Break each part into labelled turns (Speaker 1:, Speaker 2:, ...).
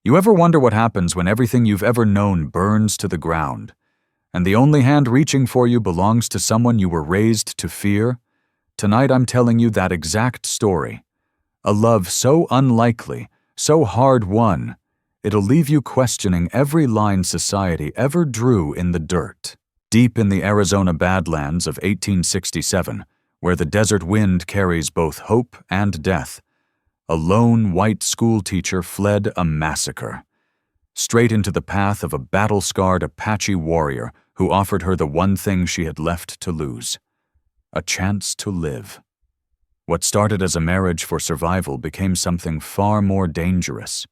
Speaker 1: You ever wonder what happens when everything you've ever known burns to the ground, and the only hand reaching for you belongs to someone you were raised to fear? Tonight I'm telling you that exact story. A love so unlikely, so hard-won, it'll leave you questioning every line society ever drew in the dirt. Deep in the Arizona Badlands of 1867, where the desert wind carries both hope and death, a lone white schoolteacher fled a massacre, straight into the path of a battle-scarred Apache warrior who offered her the one thing she had left to lose: a chance to live. What started as a marriage for survival became something far more dangerous,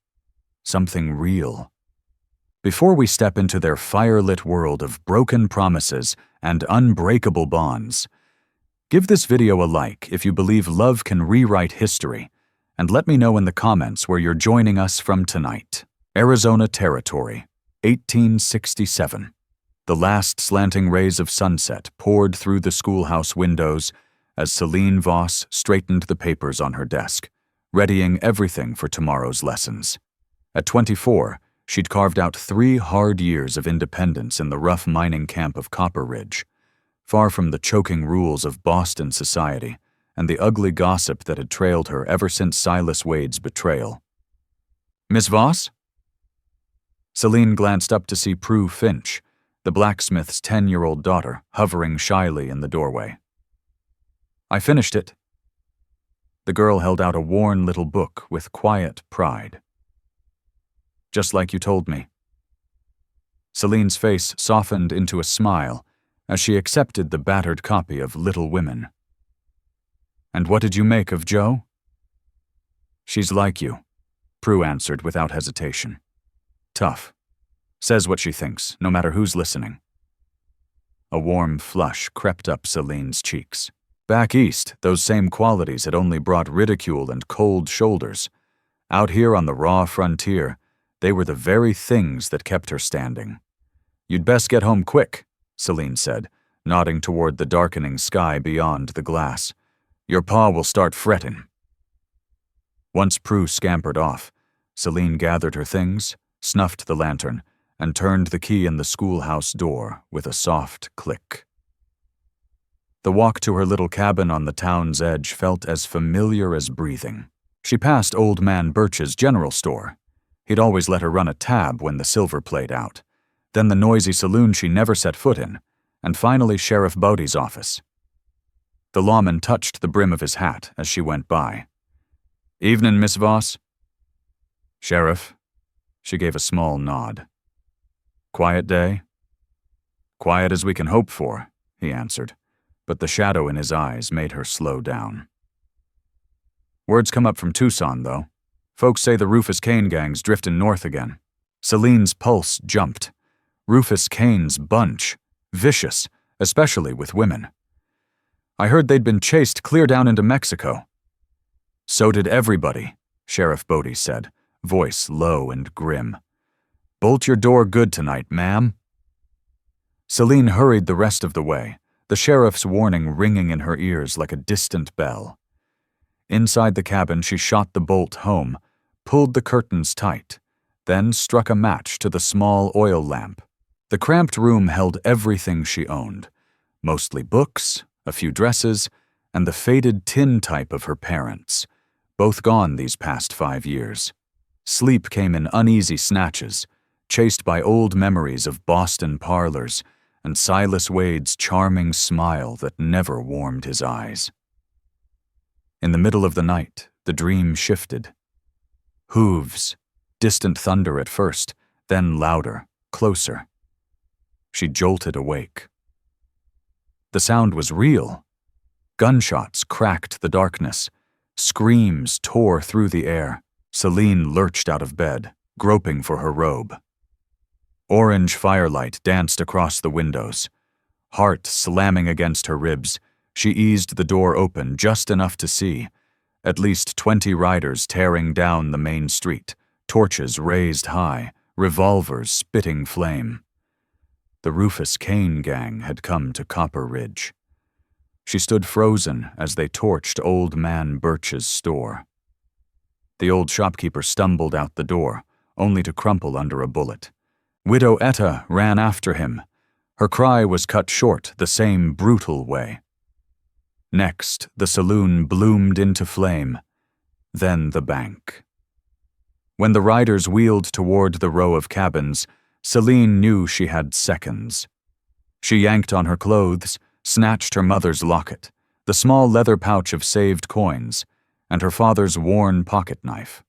Speaker 1: something real. Before we step into their fire-lit world of broken promises and unbreakable bonds, give this video a like if you believe love can rewrite history, and let me know in the comments where you're joining us from tonight. Arizona Territory, 1867. The last slanting rays of sunset poured through the schoolhouse windows as Celine Voss straightened the papers on her desk, readying everything for tomorrow's lessons. At 24, she'd carved out 3 hard years of independence in the rough mining camp of Copper Ridge, far from the choking rules of Boston society and the ugly gossip that had trailed her ever since Silas Wade's betrayal. "Miss Voss?" Celine glanced up to see Prue Finch, the blacksmith's 10-year-old daughter, hovering shyly in the doorway. "I finished it." The girl held out a worn little book with quiet pride. "Just like you told me." Celine's face softened into a smile as she accepted the battered copy of Little Women. "And what did you make of Jo?" "She's like you," Prue answered without hesitation. "Tough. Says what she thinks, no matter who's listening." A warm flush crept up Celine's cheeks. Back east, those same qualities had only brought ridicule and cold shoulders. Out here on the raw frontier, they were the very things that kept her standing. "You'd best get home quick," Celine said, nodding toward the darkening sky beyond the glass. "Your pa will start fretting." Once Prue scampered off, Celine gathered her things, snuffed the lantern, and turned the key in the schoolhouse door with a soft click. The walk to her little cabin on the town's edge felt as familiar as breathing. She passed Old Man Birch's general store. He'd always let her run a tab when the silver played out, then the noisy saloon she never set foot in, and finally Sheriff Bodie's office. The lawman touched the brim of his hat as she went by. "Evening, Miss Voss." "Sheriff." She gave a small nod. "Quiet day?" "Quiet as we can hope for," he answered, but the shadow in his eyes made her slow down. "Word's come up from Tucson, though. Folks say the Rufus Cain gang's drifting north again." Celine's pulse jumped. Rufus Cain's bunch. Vicious, especially with women. "I heard they'd been chased clear down into Mexico." "So did everybody," Sheriff Bodie said, voice low and grim. "Bolt your door good tonight, ma'am." Celine hurried the rest of the way, the sheriff's warning ringing in her ears like a distant bell. Inside the cabin, she shot the bolt home, pulled the curtains tight, then struck a match to the small oil lamp. The cramped room held everything she owned, mostly books, a few dresses, and the faded tin type of her parents, both gone these past 5 years. Sleep came in uneasy snatches, chased by old memories of Boston parlors and Silas Wade's charming smile that never warmed his eyes. In the middle of the night, the dream shifted. Hooves, distant thunder at first, then louder, closer. She jolted awake. The sound was real. Gunshots cracked the darkness. Screams tore through the air. Celine lurched out of bed, groping for her robe. Orange firelight danced across the windows. Heart slamming against her ribs, she eased the door open just enough to see at least 20 riders tearing down the main street, torches raised high, revolvers spitting flame. The Rufus Cain gang had come to Copper Ridge. She stood frozen as they torched Old Man Birch's store. The old shopkeeper stumbled out the door, only to crumple under a bullet. Widow Etta ran after him. Her cry was cut short the same brutal way. Next, the saloon bloomed into flame, then the bank. When the riders wheeled toward the row of cabins, Celine knew she had seconds. She yanked on her clothes, snatched her mother's locket, the small leather pouch of saved coins, and her father's worn pocket knife.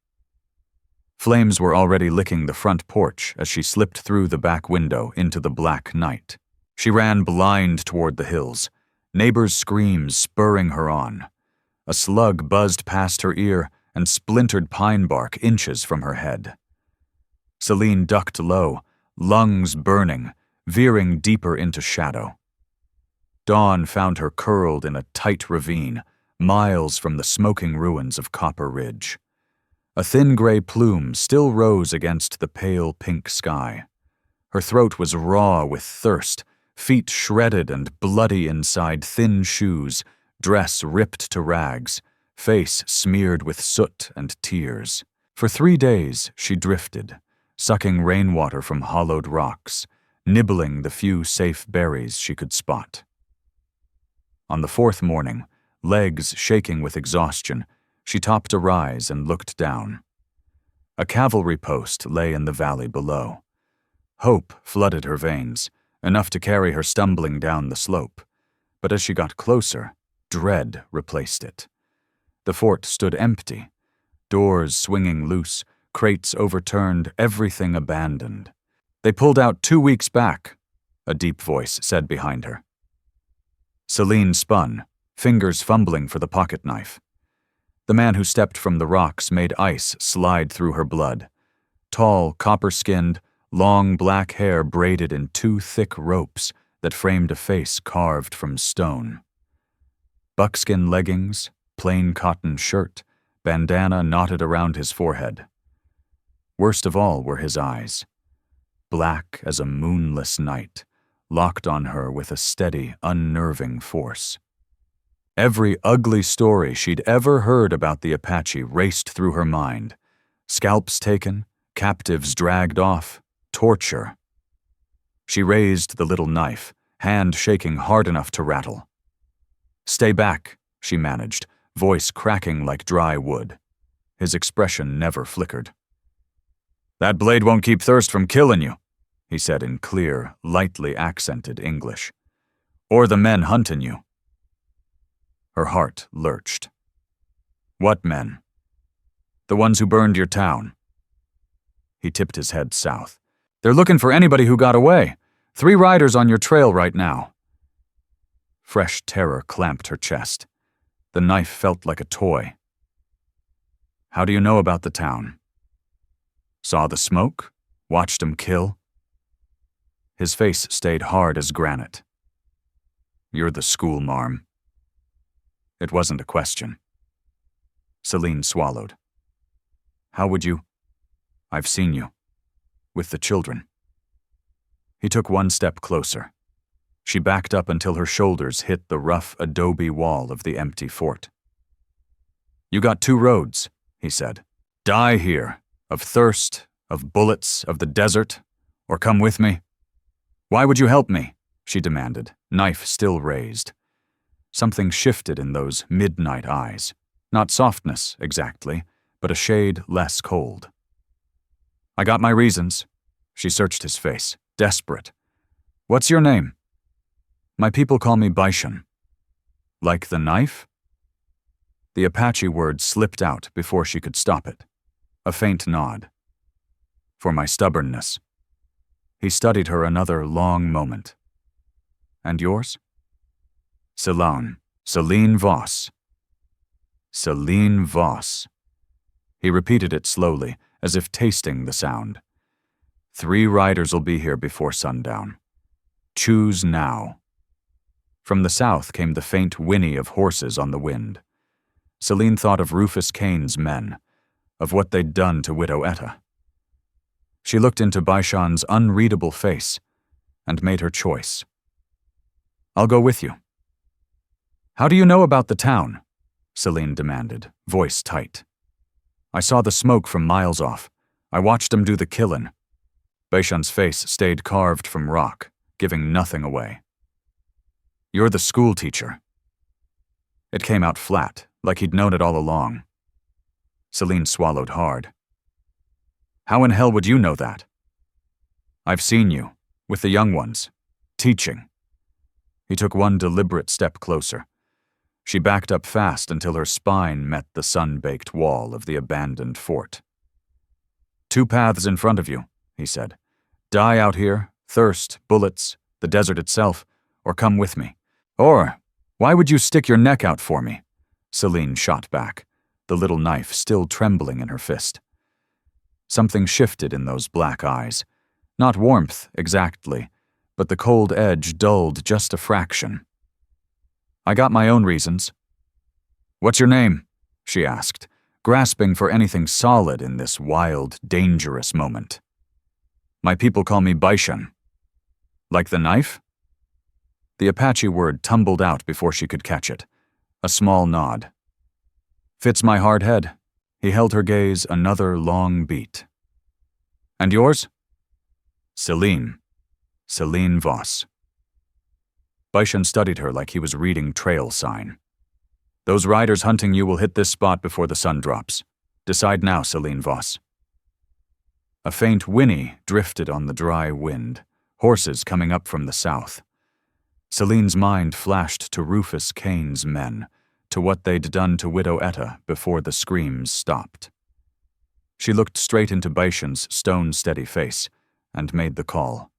Speaker 1: Flames were already licking the front porch as she slipped through the back window into the black night. She ran blind toward the hills, neighbors' screams spurring her on. A slug buzzed past her ear and splintered pine bark inches from her head. Celine ducked low, lungs burning, veering deeper into shadow. Dawn found her curled in a tight ravine, miles from the smoking ruins of Copper Ridge. A thin gray plume still rose against the pale pink sky. Her throat was raw with thirst, feet shredded and bloody inside thin shoes, dress ripped to rags, face smeared with soot and tears. For 3 days she drifted, sucking rainwater from hollowed rocks, nibbling the few safe berries she could spot. On the 4th morning, legs shaking with exhaustion, she topped a rise and looked down. A cavalry post lay in the valley below. Hope flooded her veins, enough to carry her stumbling down the slope. But as she got closer, dread replaced it. The fort stood empty, doors swinging loose, crates overturned, everything abandoned. "They pulled out 2 weeks back," a deep voice said behind her. Celine spun, fingers fumbling for the pocket knife. The man who stepped from the rocks made ice slide through her blood. Tall, copper-skinned, long black hair braided in 2 thick ropes that framed a face carved from stone. Buckskin leggings, plain cotton shirt, bandana knotted around his forehead. Worst of all were his eyes, black as a moonless night, locked on her with a steady, unnerving force. Every ugly story she'd ever heard about the Apache raced through her mind. Scalps taken, captives dragged off, torture. She raised the little knife, hand shaking hard enough to rattle. "Stay back," she managed, voice cracking like dry wood. His expression never flickered. "That blade won't keep thirst from killing you," he said in clear, lightly accented English. "Or the men hunting you." Her heart lurched. "What men?" "The ones who burned your town." He tipped his head south. "They're looking for anybody who got away. 3 riders on your trail right now." Fresh terror clamped her chest. The knife felt like a toy. "How do you know about the town?" "Saw the smoke? Watched 'em kill?" His face stayed hard as granite. "You're the school marm." It wasn't a question. Celine swallowed. "How would you?" "I've seen you. With the children." He took 1 step closer. She backed up until her shoulders hit the rough adobe wall of the empty fort. "You got 2 roads," he said. "Die here, of thirst, of bullets, of the desert, or come with me." "Why would you help me?" she demanded, knife still raised. Something shifted in those midnight eyes. Not softness, exactly, but a shade less cold. "I got my reasons." She searched his face, desperate. "What's your name?" "My people call me Baishan." "Like the knife?" The Apache word slipped out before she could stop it. A faint nod. "For my stubbornness." He studied her another long moment. "And yours?" Celine Voss." Celine Voss. He repeated it slowly, as if tasting the sound. 3 riders'll be here before sundown. Choose now." From the south came the faint whinny of horses on the wind. Celine thought of Rufus Cain's men, of what they'd done to Widow Etta. She looked into Baishan's unreadable face and made her choice. "I'll go with you." "How do you know about the town?" Celine demanded, voice tight. "I saw the smoke from miles off. I watched 'em do the killin'. Beishan's face stayed carved from rock, giving nothing away. You're the schoolteacher. It came out flat, like he'd known it all along. Celine swallowed hard. How in hell would you know that? I've seen you, with the young ones, teaching. He took one deliberate step closer. She backed up fast until her spine met the sun-baked wall of the abandoned fort. 2 paths in front of you, he said. Die out here, thirst, bullets, the desert itself, or come with me. Or, why would you stick your neck out for me? Celine shot back, the little knife still trembling in her fist. Something shifted in those black eyes. Not warmth, exactly, but the cold edge dulled just a fraction. I got my own reasons. What's your name? She asked, grasping for anything solid in this wild, dangerous moment. My people call me Beishan. Like the knife? The Apache word tumbled out before she could catch it. A small nod. Fits my hard head. He held her gaze another long beat. And yours? Celine. Celine Voss. Beishan studied her like he was reading trail sign. Those riders hunting you will hit this spot before the sun drops. Decide now, Celine Voss. A faint whinny drifted on the dry wind, horses coming up from the south. Celine's mind flashed to Rufus Kane's men, to what they'd done to Widow Etta before the screams stopped. She looked straight into Beishan's stone-steady face and made the call.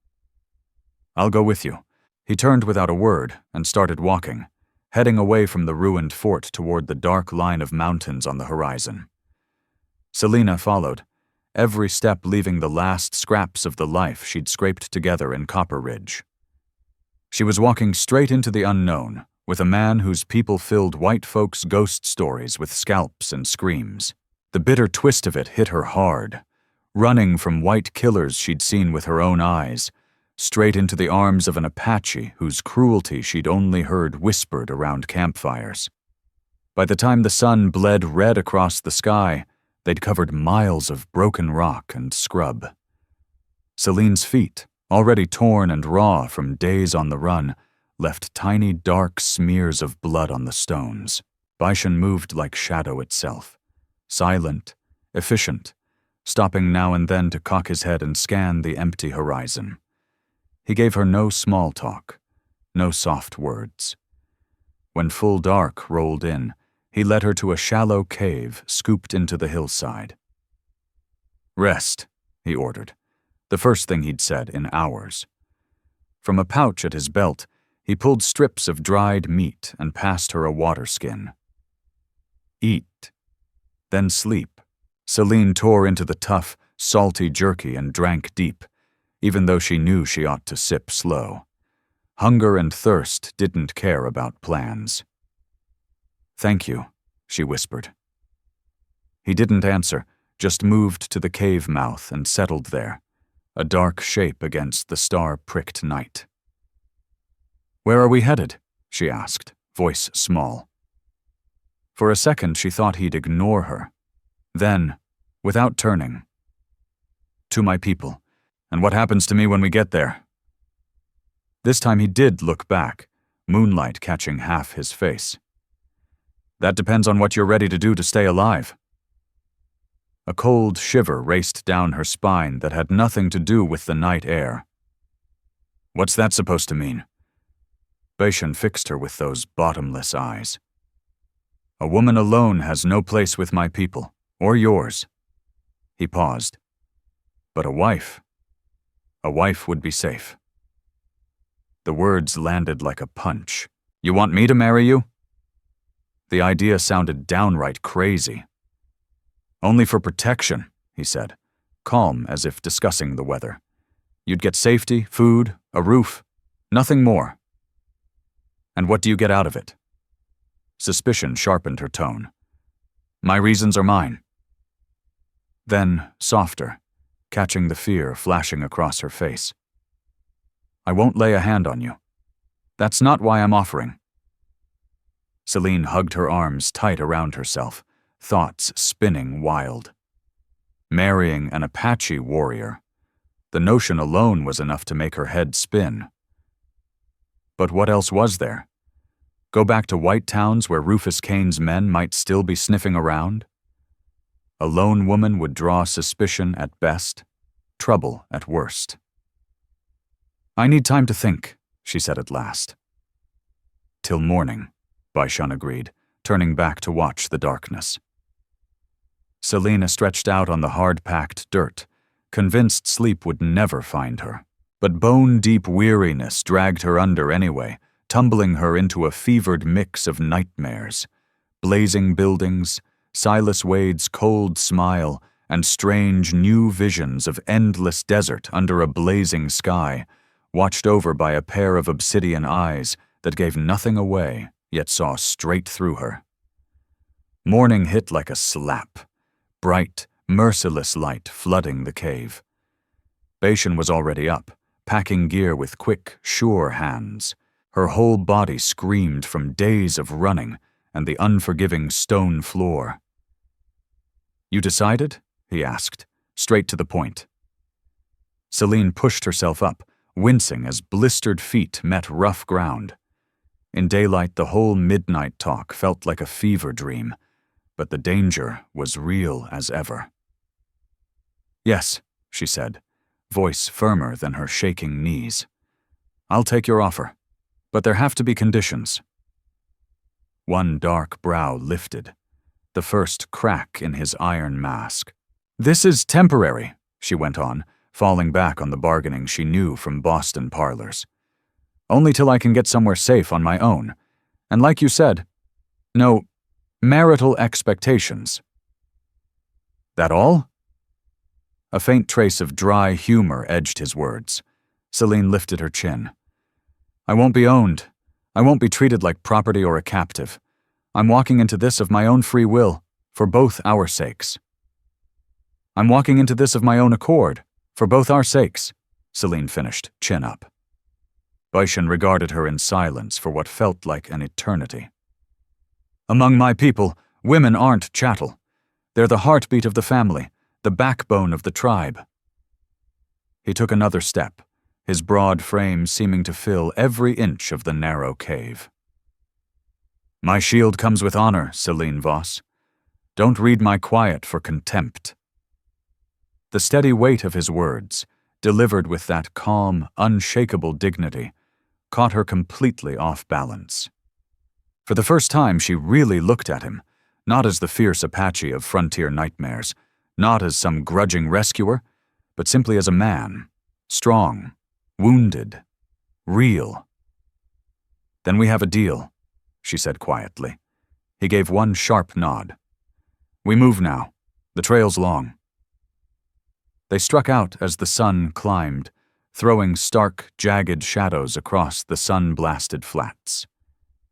Speaker 1: I'll go with you. He turned without a word and started walking, heading away from the ruined fort toward the dark line of mountains on the horizon. Selina followed, every step leaving the last scraps of the life she'd scraped together in Copper Ridge. She was walking straight into the unknown, with a man whose people filled white folks' ghost stories with scalps and screams. The bitter twist of it hit her hard, running from white killers she'd seen with her own eyes, straight into the arms of an Apache whose cruelty she'd only heard whispered around campfires. By the time the sun bled red across the sky, they'd covered miles of broken rock and scrub. Celine's feet, already torn and raw from days on the run, left tiny dark smears of blood on the stones. Beishan moved like shadow itself, silent, efficient, stopping now and then to cock his head and scan the empty horizon. He gave her no small talk, no soft words. When full dark rolled in, he led her to a shallow cave scooped into the hillside. Rest, he ordered, the first thing he'd said in hours. From a pouch at his belt, he pulled strips of dried meat and passed her a water skin. Eat, then sleep. Celine tore into the tough, salty jerky and drank deep, even though she knew she ought to sip slow. Hunger and thirst didn't care about plans. Thank you, she whispered. He didn't answer, just moved to the cave mouth and settled there, a dark shape against the star-pricked night. Where are we headed? She asked, voice small. For a second she thought he'd ignore her. Then, without turning, to my people. And what happens to me when we get there? This time he did look back, moonlight catching half his face. That depends on what you're ready to do to stay alive. A cold shiver raced down her spine that had nothing to do with the night air. What's that supposed to mean? Beishan fixed her with those bottomless eyes. A woman alone has no place with my people, or yours. He paused. But a wife would be safe. The words landed like a punch. You want me to marry you? The idea sounded downright crazy. Only for protection, he said, calm as if discussing the weather. You'd get safety, food, a roof, nothing more. And what do you get out of it? Suspicion sharpened her tone. My reasons are mine. Then, softer, catching the fear flashing across her face. I won't lay a hand on you. That's not why I'm offering. Celine hugged her arms tight around herself, thoughts spinning wild. Marrying an Apache warrior. The notion alone was enough to make her head spin. But what else was there? Go back to white towns where Rufus Kane's men might still be sniffing around? A lone woman would draw suspicion at best, trouble at worst. "I need time to think," she said at last. "Till morning," Baishan agreed, turning back to watch the darkness. Selena stretched out on the hard-packed dirt, convinced sleep would never find her. But bone-deep weariness dragged her under anyway, tumbling her into a fevered mix of nightmares. Blazing buildings, Silas Wade's cold smile, and strange new visions of endless desert under a blazing sky, watched over by a pair of obsidian eyes that gave nothing away, yet saw straight through her. Morning hit like a slap, bright, merciless light flooding the cave. Baishan was already up, packing gear with quick, sure hands. Her whole body screamed from days of running and the unforgiving stone floor. "You decided?" he asked, straight to the point. Celine pushed herself up, wincing as blistered feet met rough ground. In daylight, the whole midnight talk felt like a fever dream, but the danger was real as ever. "Yes," she said, voice firmer than her shaking knees. "I'll take your offer, but there have to be conditions." One dark brow lifted, the first crack in his iron mask. "This is temporary," she went on, falling back on the bargaining she knew from Boston parlors. "Only till I can get somewhere safe on my own. And like you said, no marital expectations." "That all?" A faint trace of dry humor edged his words. Celine lifted her chin. "I won't be owned. I won't be treated like property or a captive. I'm walking into this of my own free will, for both our sakes." "I'm walking into this of my own accord, for both our sakes," Celine finished, chin up. Baishan regarded her in silence for what felt like an eternity. "Among my people, women aren't chattel. They're the heartbeat of the family, the backbone of the tribe." He took another step, his broad frame seeming to fill every inch of the narrow cave. "My shield comes with honor, Celine Voss. Don't read my quiet for contempt." The steady weight of his words, delivered with that calm, unshakable dignity, caught her completely off balance. For the first time, she really looked at him, not as the fierce Apache of frontier nightmares, not as some grudging rescuer, but simply as a man, strong, wounded, real. "Then we have a deal," she said quietly. He gave one sharp nod. "We move now. The trail's long." They struck out as the sun climbed, throwing stark, jagged shadows across the sun-blasted flats.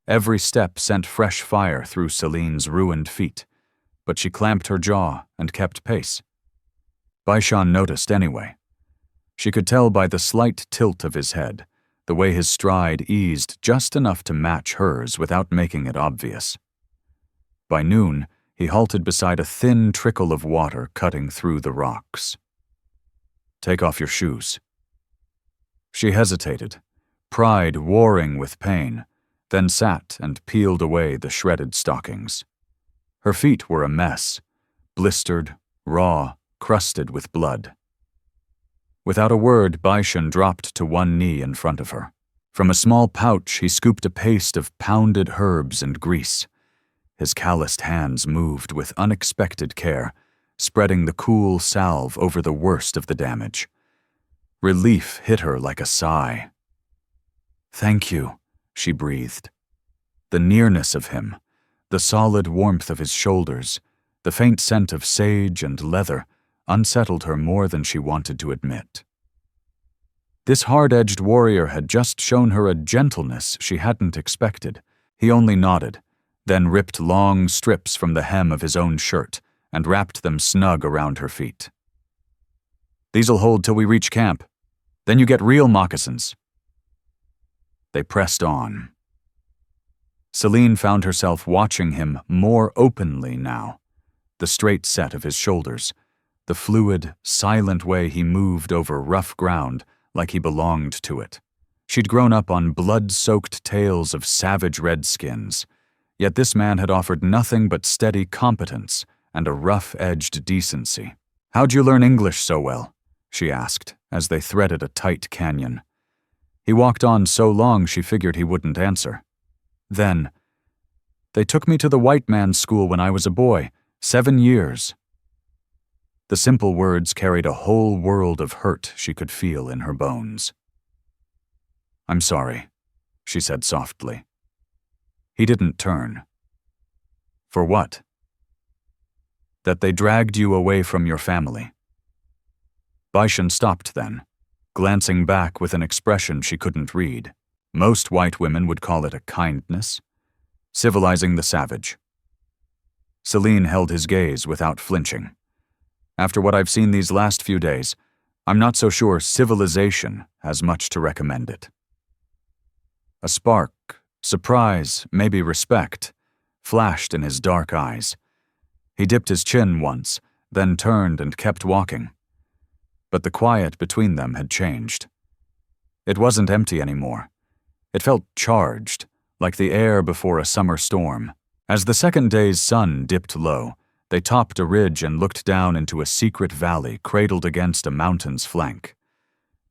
Speaker 1: Every step sent fresh fire through Celine's ruined feet, but she clamped her jaw and kept pace. Baishan noticed anyway. She could tell by the slight tilt of his head, the way his stride eased just enough to match hers without making it obvious. By noon, he halted beside a thin trickle of water cutting through the rocks. "Take off your shoes." She hesitated, pride warring with pain, then sat and peeled away the shredded stockings. Her feet were a mess, blistered, raw, crusted with blood. Without a word, Baishan dropped to one knee in front of her. From a small pouch, he scooped a paste of pounded herbs and grease. His calloused hands moved with unexpected care, spreading the cool salve over the worst of the damage. Relief hit her like a sigh. "Thank you," she breathed. The nearness of him, the solid warmth of his shoulders, the faint scent of sage and leather, unsettled her more than she wanted to admit. This hard-edged warrior had just shown her a gentleness she hadn't expected. He only nodded, then ripped long strips from the hem of his own shirt and wrapped them snug around her feet. "These'll hold till we reach camp. Then you get real moccasins." They pressed on. Celine found herself watching him more openly now, the straight set of his shoulders, the fluid, silent way he moved over rough ground like he belonged to it. She'd grown up on blood-soaked tales of savage redskins, yet this man had offered nothing but steady competence and a rough-edged decency. "How'd you learn English so well?" she asked, as they threaded a tight canyon. He walked on so long she figured he wouldn't answer. Then, "They took me to the white man's school when I was a boy, 7 years." The simple words carried a whole world of hurt she could feel in her bones. "I'm sorry," she said softly. He didn't turn. "For what?" "That they dragged you away from your family." Baishan stopped then, glancing back with an expression she couldn't read. Most white women would call it a kindness, civilizing the savage. Celine held his gaze without flinching. "After what I've seen these last few days, I'm not so sure civilization has much to recommend it." A spark, surprise, maybe respect, flashed in his dark eyes. He dipped his chin once, then turned and kept walking. But the quiet between them had changed. It wasn't empty anymore. It felt charged, like the air before a summer storm. As the second day's sun dipped low, they topped a ridge and looked down into a secret valley cradled against a mountain's flank.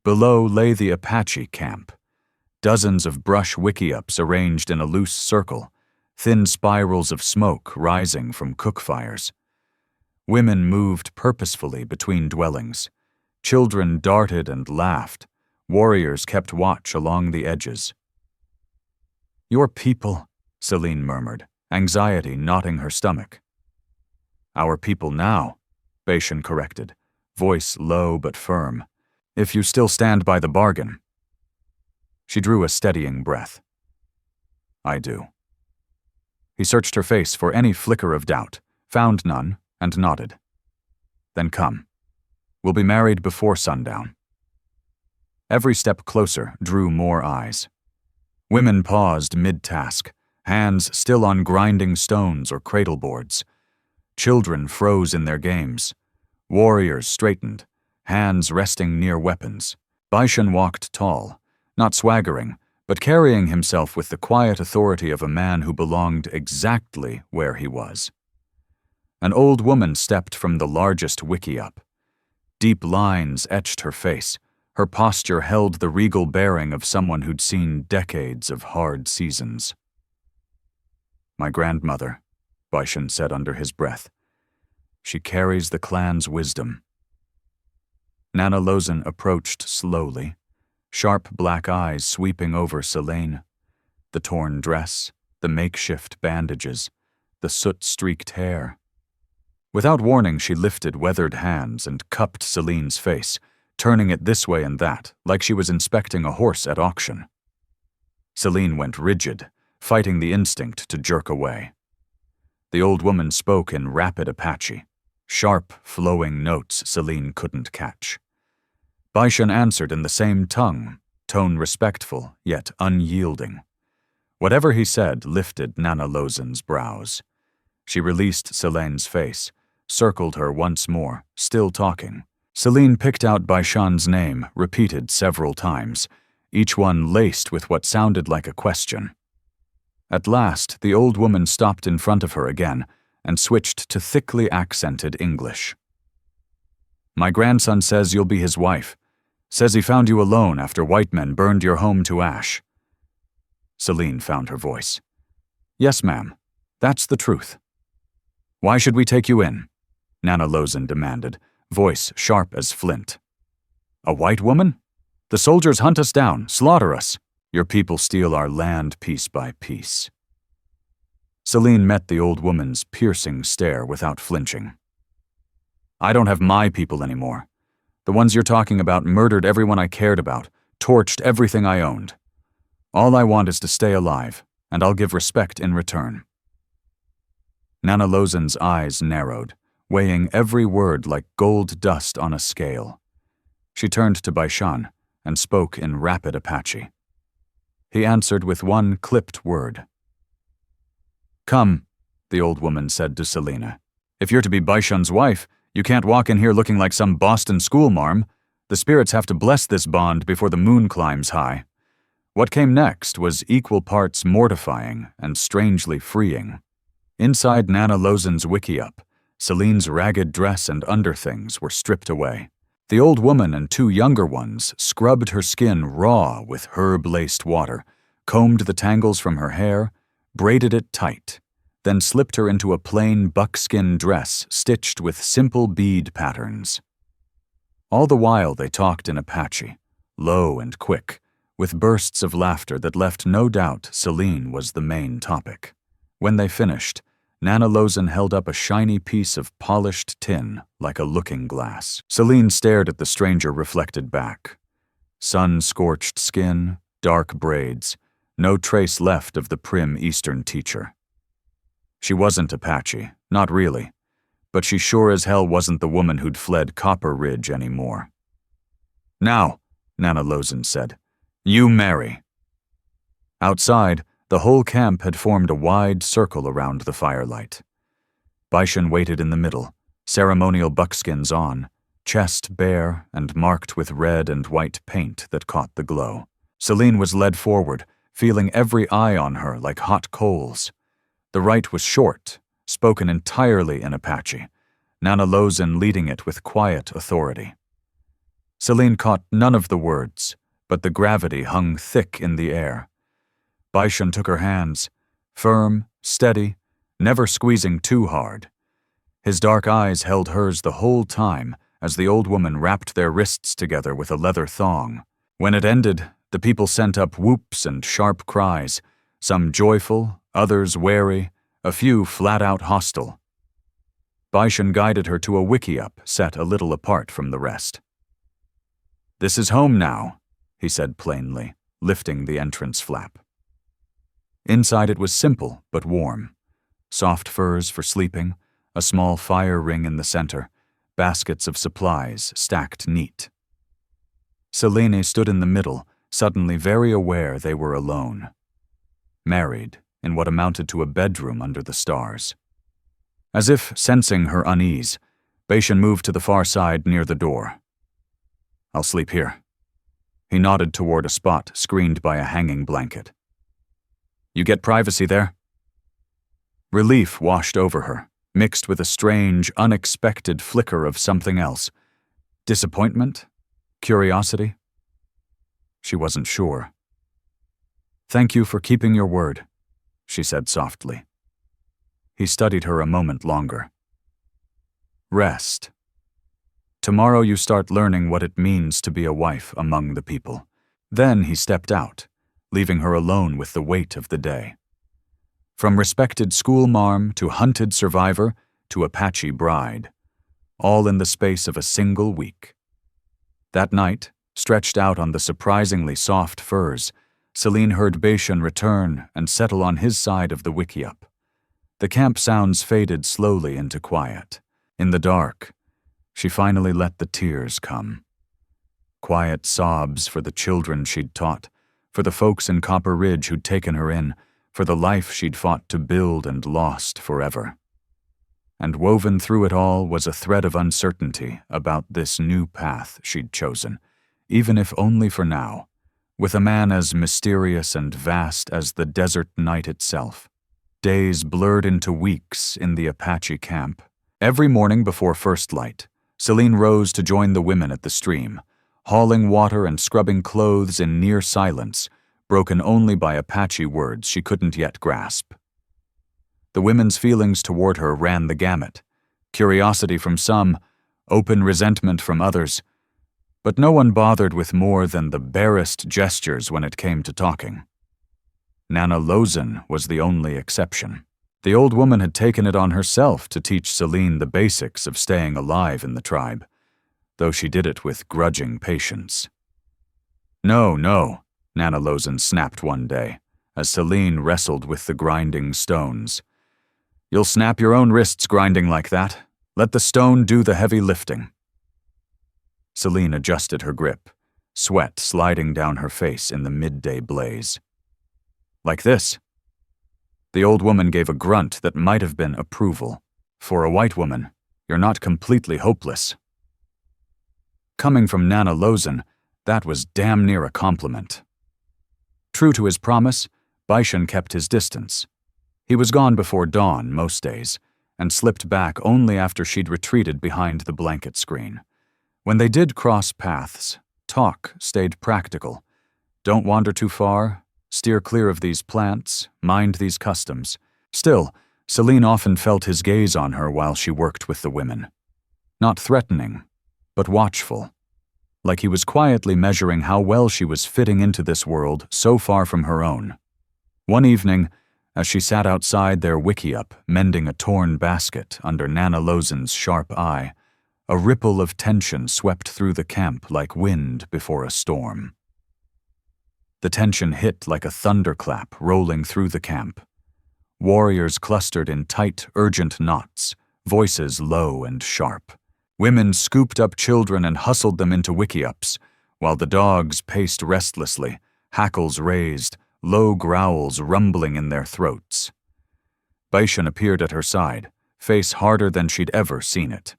Speaker 1: Below lay the Apache camp. Dozens of brush wickiups arranged in a loose circle, thin spirals of smoke rising from cook fires. Women moved purposefully between dwellings. Children darted and laughed. Warriors kept watch along the edges. "Your people," Celine murmured, anxiety knotting her stomach. "Our people now," Baishan corrected, voice low but firm. "If you still stand by the bargain." She drew a steadying breath. "I do." He searched her face for any flicker of doubt, found none, and nodded. "Then come. We'll be married before sundown." Every step closer drew more eyes. Women paused mid-task, hands still on grinding stones or cradle boards. Children froze in their games. Warriors straightened, hands resting near weapons. Baishan walked tall, not swaggering, but carrying himself with the quiet authority of a man who belonged exactly where he was. An old woman stepped from the largest wickiup. Deep lines etched her face. Her posture held the regal bearing of someone who'd seen decades of hard seasons. "My grandmother," Baishan said under his breath. "She carries the clan's wisdom." Nana Lozen approached slowly, sharp black eyes sweeping over Selene. The torn dress, the makeshift bandages, the soot-streaked hair. Without warning, she lifted weathered hands and cupped Celine's face, turning it this way and that, like she was inspecting a horse at auction. Celine went rigid, fighting the instinct to jerk away. The old woman spoke in rapid Apache, sharp, flowing notes Celine couldn't catch. Baishan answered in the same tongue, tone respectful, yet unyielding. Whatever he said lifted Nana Lozen's brows. She released Celine's face, circled her once more, still talking. Celine picked out Baishan's name, repeated several times, each one laced with what sounded like a question. At last, the old woman stopped in front of her again and switched to thickly accented English. "My grandson says you'll be his wife. Says he found you alone after white men burned your home to ash." Celine found her voice. "Yes, ma'am. That's the truth." "Why should we take you in?" Nana Lozen demanded, voice sharp as flint. "A white woman? The soldiers hunt us down, slaughter us. Your people steal our land piece by piece." Celine met the old woman's piercing stare without flinching. "I don't have my people anymore. The ones you're talking about murdered everyone I cared about, torched everything I owned. All I want is to stay alive, and I'll give respect in return." Nana Lozen's eyes narrowed, weighing every word like gold dust on a scale. She turned to Baishan and spoke in rapid Apache. He answered with one clipped word. "Come," the old woman said to Selena. "If you're to be Baishan's wife, You can't walk in here looking like some Boston schoolmarm. The spirits have to bless this bond before the moon climbs high. What came next was equal parts mortifying and strangely freeing. Inside Nana Lozen's wickiup, Celine's ragged dress and underthings were stripped away. The old woman and two younger ones scrubbed her skin raw with herb-laced water, combed the tangles from her hair, braided it tight, then slipped her into a plain buckskin dress stitched with simple bead patterns. All the while they talked in Apache, low and quick, with bursts of laughter that left no doubt Celine was the main topic. When they finished, Nana Lozen held up a shiny piece of polished tin like a looking glass. Celine stared at the stranger reflected back. Sun-scorched skin, dark braids, no trace left of the prim Eastern teacher. She wasn't Apache, not really, but she sure as hell wasn't the woman who'd fled Copper Ridge anymore. "Now," Nana Lozen said, "you marry." Outside, the whole camp had formed a wide circle around the firelight. Baishan waited in the middle, ceremonial buckskins on, chest bare and marked with red and white paint that caught the glow. Celine was led forward, feeling every eye on her like hot coals. The rite was short, spoken entirely in Apache, Nana Lozen leading it with quiet authority. Celine caught none of the words, but the gravity hung thick in the air. Baishan took her hands, firm, steady, never squeezing too hard. His dark eyes held hers the whole time as the old woman wrapped their wrists together with a leather thong. When it ended, the people sent up whoops and sharp cries, some joyful, others wary, a few flat-out hostile. Baishan guided her to a wickiup set a little apart from the rest. "This is home now," he said plainly, lifting the entrance flap. Inside it was simple but warm. Soft furs for sleeping, a small fire ring in the center, baskets of supplies stacked neat. Celine stood in the middle, suddenly very aware they were alone. Married, in what amounted to a bedroom under the stars. As if sensing her unease, Baishan moved to the far side near the door. "I'll sleep here." He nodded toward a spot screened by a hanging blanket. "You get privacy there?" Relief washed over her, mixed with a strange, unexpected flicker of something else. Disappointment? Curiosity? She wasn't sure. "Thank you for keeping your word," she said softly. He studied her a moment longer. "Rest. Tomorrow you start learning what it means to be a wife among the people." Then he stepped out, leaving her alone with the weight of the day. From respected schoolmarm to hunted survivor to Apache bride, all in the space of a single week. That night, stretched out on the surprisingly soft furs, Celine heard Baishan return and settle on his side of the wickiup. The camp sounds faded slowly into quiet. In the dark, she finally let the tears come. Quiet sobs for the children she'd taught, for the folks in Copper Ridge who'd taken her in, for the life she'd fought to build and lost forever. And woven through it all was a thread of uncertainty about this new path she'd chosen, even if only for now, with a man as mysterious and vast as the desert night itself. Days blurred into weeks in the Apache camp. Every morning before first light, Celine rose to join the women at the stream, hauling water and scrubbing clothes in near silence, broken only by Apache words she couldn't yet grasp. The women's feelings toward her ran the gamut, curiosity from some, open resentment from others, but no one bothered with more than the barest gestures when it came to talking. Nana Lozen was the only exception. The old woman had taken it on herself to teach Celine the basics of staying alive in the tribe, though she did it with grudging patience. "No, no," Nana Lozen snapped one day, as Celine wrestled with the grinding stones. "You'll snap your own wrists grinding like that. Let the stone do the heavy lifting." Celine adjusted her grip, sweat sliding down her face in the midday blaze. "Like this." The old woman gave a grunt that might have been approval. For a white woman, You're not completely hopeless." Coming from Nana Lozen, that was damn near a compliment. True to his promise, Baishan kept his distance. He was gone before dawn most days, and slipped back only after she'd retreated behind the blanket screen. When they did cross paths, talk stayed practical. Don't wander too far, steer clear of these plants, mind these customs. Still, Celine often felt his gaze on her while she worked with the women. Not threatening, but watchful, like he was quietly measuring how well she was fitting into this world so far from her own. One evening, as she sat outside their wickiup mending a torn basket under Nana Lozen's sharp eye, a ripple of tension swept through the camp like wind before a storm. The tension hit like a thunderclap rolling through the camp. Warriors clustered in tight, urgent knots, voices low and sharp. Women scooped up children and hustled them into wickiups, while the dogs paced restlessly, hackles raised, low growls rumbling in their throats. Baishan appeared at her side, face harder than she'd ever seen it.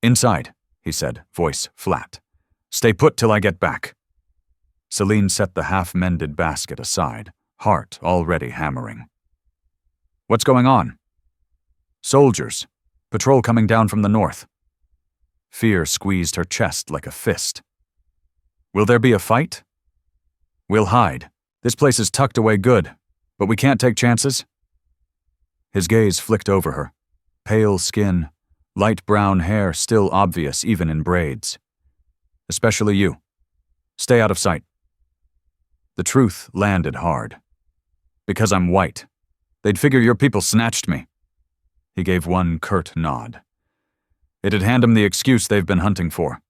Speaker 1: "Inside," he said, voice flat. "Stay put till I get back." Celine set the half-mended basket aside, heart already hammering. "What's going on?" "Soldiers. Patrol coming down from the north." Fear squeezed her chest like a fist. "Will there be a fight?" "We'll hide. This place is tucked away good, but we can't take chances." His gaze flicked over her. Pale skin, light brown hair still obvious even in braids. "Especially you. Stay out of sight." The truth landed hard. "Because I'm white. They'd figure your people snatched me." He gave one curt nod. It'd hand him the excuse they've been hunting for.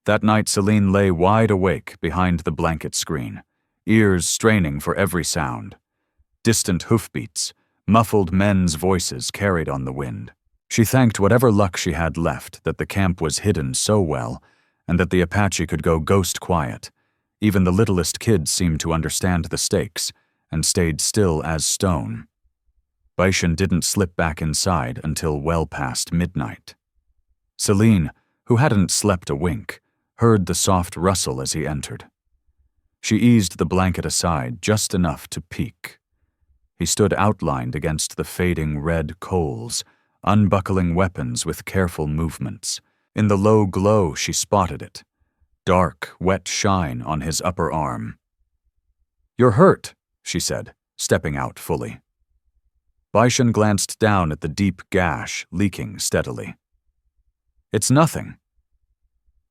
Speaker 1: That night Celine lay wide awake behind the blanket screen, ears straining for every sound. Distant hoofbeats, muffled men's voices carried on the wind. She thanked whatever luck she had left that the camp was hidden so well, and that the Apache could go ghost quiet. Even the littlest kids seemed to understand the stakes, and stayed still as stone. Baishan didn't slip back inside until well past midnight. Celine, who hadn't slept a wink, heard the soft rustle as he entered. She eased the blanket aside just enough to peek. He stood outlined against the fading red coals, unbuckling weapons with careful movements. In the low glow she spotted it. Dark, wet shine on his upper arm. "You're hurt," she said, stepping out fully. Baishan glanced down at the deep gash leaking steadily. "It's nothing."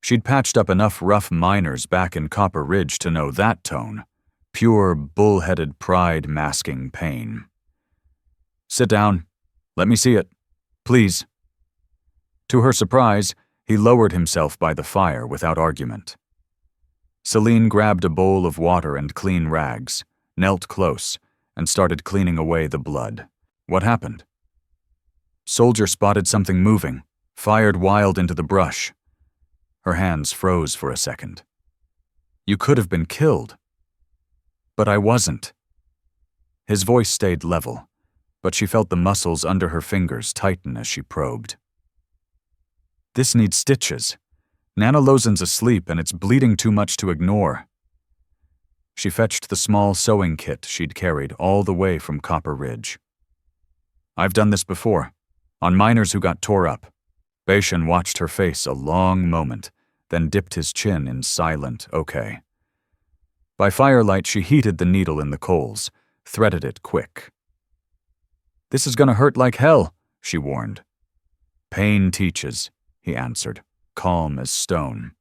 Speaker 1: She'd patched up enough rough miners back in Copper Ridge to know that tone. Pure, bull-headed pride masking pain. "Sit down. Let me see it. Please." To her surprise, he lowered himself by the fire without argument. Celine grabbed a bowl of water and clean rags, knelt close, and started cleaning away the blood. "What happened?" "Soldier spotted something moving, fired wild into the brush." Her hands froze for a second. "You could have been killed." "But I wasn't." His voice stayed level, but she felt the muscles under her fingers tighten as she probed. "This needs stitches. Nana Lozen's asleep and it's bleeding too much to ignore." She fetched the small sewing kit she'd carried all the way from Copper Ridge. "I've done this before, on miners who got tore up." Baishan watched her face a long moment, then dipped his chin in silent okay. By firelight she heated the needle in the coals, threaded it quick. "This is gonna hurt like hell," she warned. "Pain teaches," he answered, calm as stone.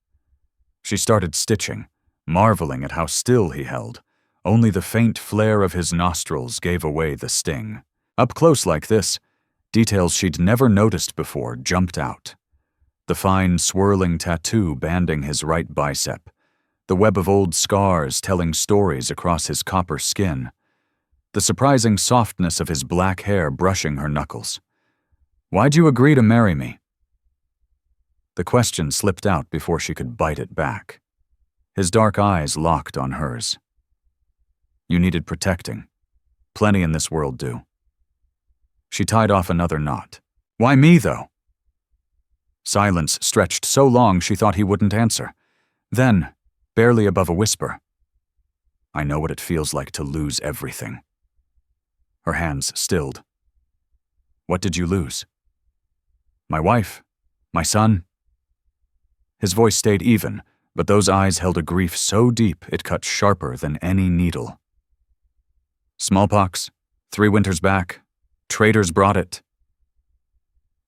Speaker 1: She started stitching, marveling at how still he held. Only the faint flare of his nostrils gave away the sting. Up close like this, details she'd never noticed before jumped out. The fine, swirling tattoo banding his right bicep, the web of old scars telling stories across his copper skin, the surprising softness of his black hair brushing her knuckles. "Why'd you agree to marry me?" The question slipped out before she could bite it back. His dark eyes locked on hers. "You needed protecting. Plenty in this world do." She tied off another knot. "Why me, though?" Silence stretched so long she thought he wouldn't answer. Then, barely above a whisper, "I know what it feels like to lose everything." Her hands stilled. "What did you lose?" "My wife. My son." His voice stayed even, but those eyes held a grief so deep it cut sharper than any needle. "Smallpox, 3 winters back. Traitors brought it."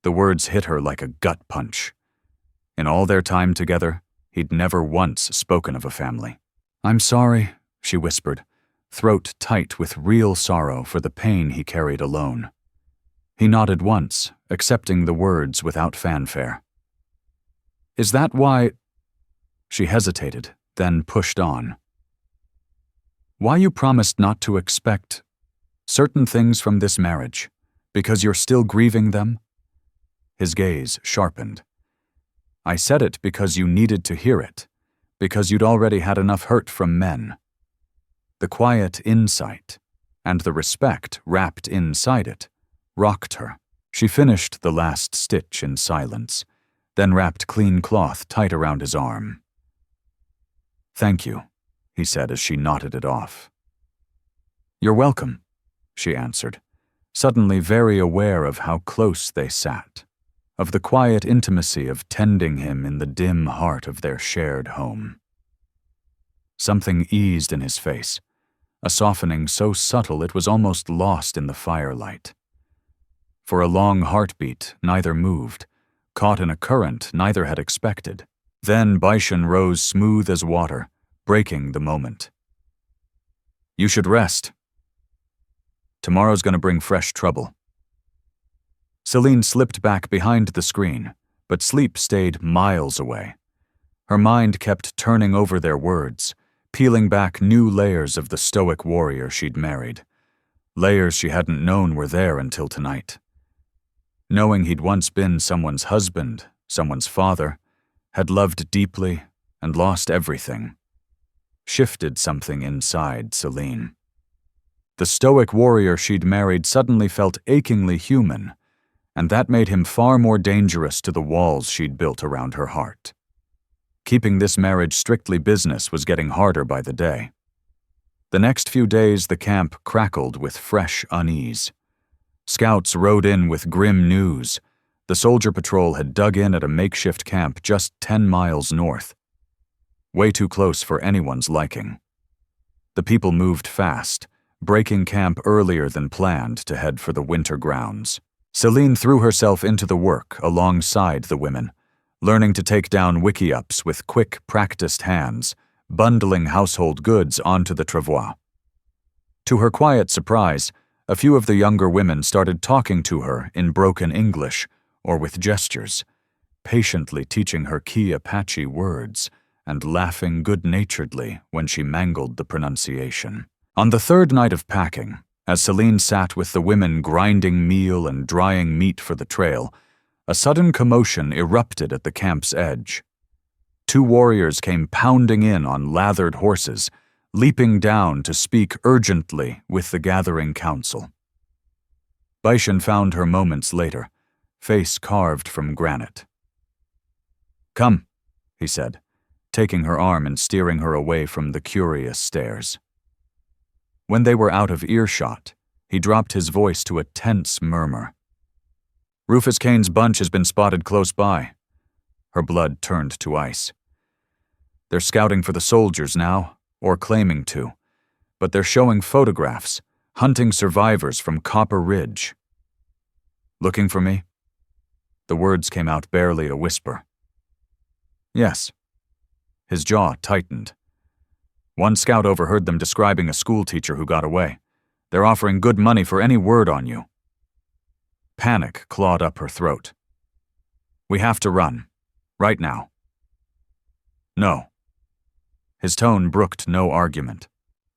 Speaker 1: The words hit her like a gut punch. In all their time together, he'd never once spoken of a family. "I'm sorry," she whispered, throat tight with real sorrow for the pain he carried alone. He nodded once, accepting the words without fanfare. "Is that why—" She hesitated, then pushed on. "Why you promised not to expect certain things from this marriage, because you're still grieving them?" His gaze sharpened. "I said it because you needed to hear it, because you'd already had enough hurt from men." The quiet insight, and the respect wrapped inside it, rocked her. She finished the last stitch in silence, then wrapped clean cloth tight around his arm. "Thank you," he said as she knotted it off. "You're welcome," she answered, suddenly very aware of how close they sat, of the quiet intimacy of tending him in the dim heart of their shared home. Something eased in his face, a softening so subtle it was almost lost in the firelight. For a long heartbeat, neither moved. Caught in a current neither had expected. Then Baishan rose smooth as water, breaking the moment. "You should rest. Tomorrow's going to bring fresh trouble." Celine slipped back behind the screen, but sleep stayed miles away. Her mind kept turning over their words, peeling back new layers of the stoic warrior she'd married. Layers she hadn't known were there until tonight. Knowing he'd once been someone's husband, someone's father, had loved deeply and lost everything, shifted something inside Celine. The stoic warrior she'd married suddenly felt achingly human, and that made him far more dangerous to the walls she'd built around her heart. Keeping this marriage strictly business was getting harder by the day. The next few days the camp crackled with fresh unease. Scouts rode in with grim news. The soldier patrol had dug in at a makeshift camp just 10 miles north. Way too close for anyone's liking. The people moved fast, breaking camp earlier than planned to head for the winter grounds. Celine threw herself into the work alongside the women, learning to take down wiki-ups with quick, practiced hands, bundling household goods onto the travois. To her quiet surprise, a few of the younger women started talking to her in broken English or with gestures, patiently teaching her key Apache words and laughing good-naturedly when she mangled the pronunciation. On the 3rd night of packing, as Celine sat with the women grinding meal and drying meat for the trail, a sudden commotion erupted at the camp's edge. 2 warriors came pounding in on lathered horses, leaping down to speak urgently with the gathering council. Baishan found her moments later, face carved from granite. "Come," he said, taking her arm and steering her away from the curious stares. When they were out of earshot, he dropped his voice to a tense murmur. "Rufus Kane's bunch has been spotted close by." Her blood turned to ice. "They're scouting for the soldiers now, or claiming to, but they're showing photographs, hunting survivors from Copper Ridge." "Looking for me?" The words came out barely a whisper. "Yes." His jaw tightened. "One scout overheard them describing a schoolteacher who got away. They're offering good money for any word on you." Panic clawed up her throat. "We have to run. Right now." "No." His tone brooked no argument.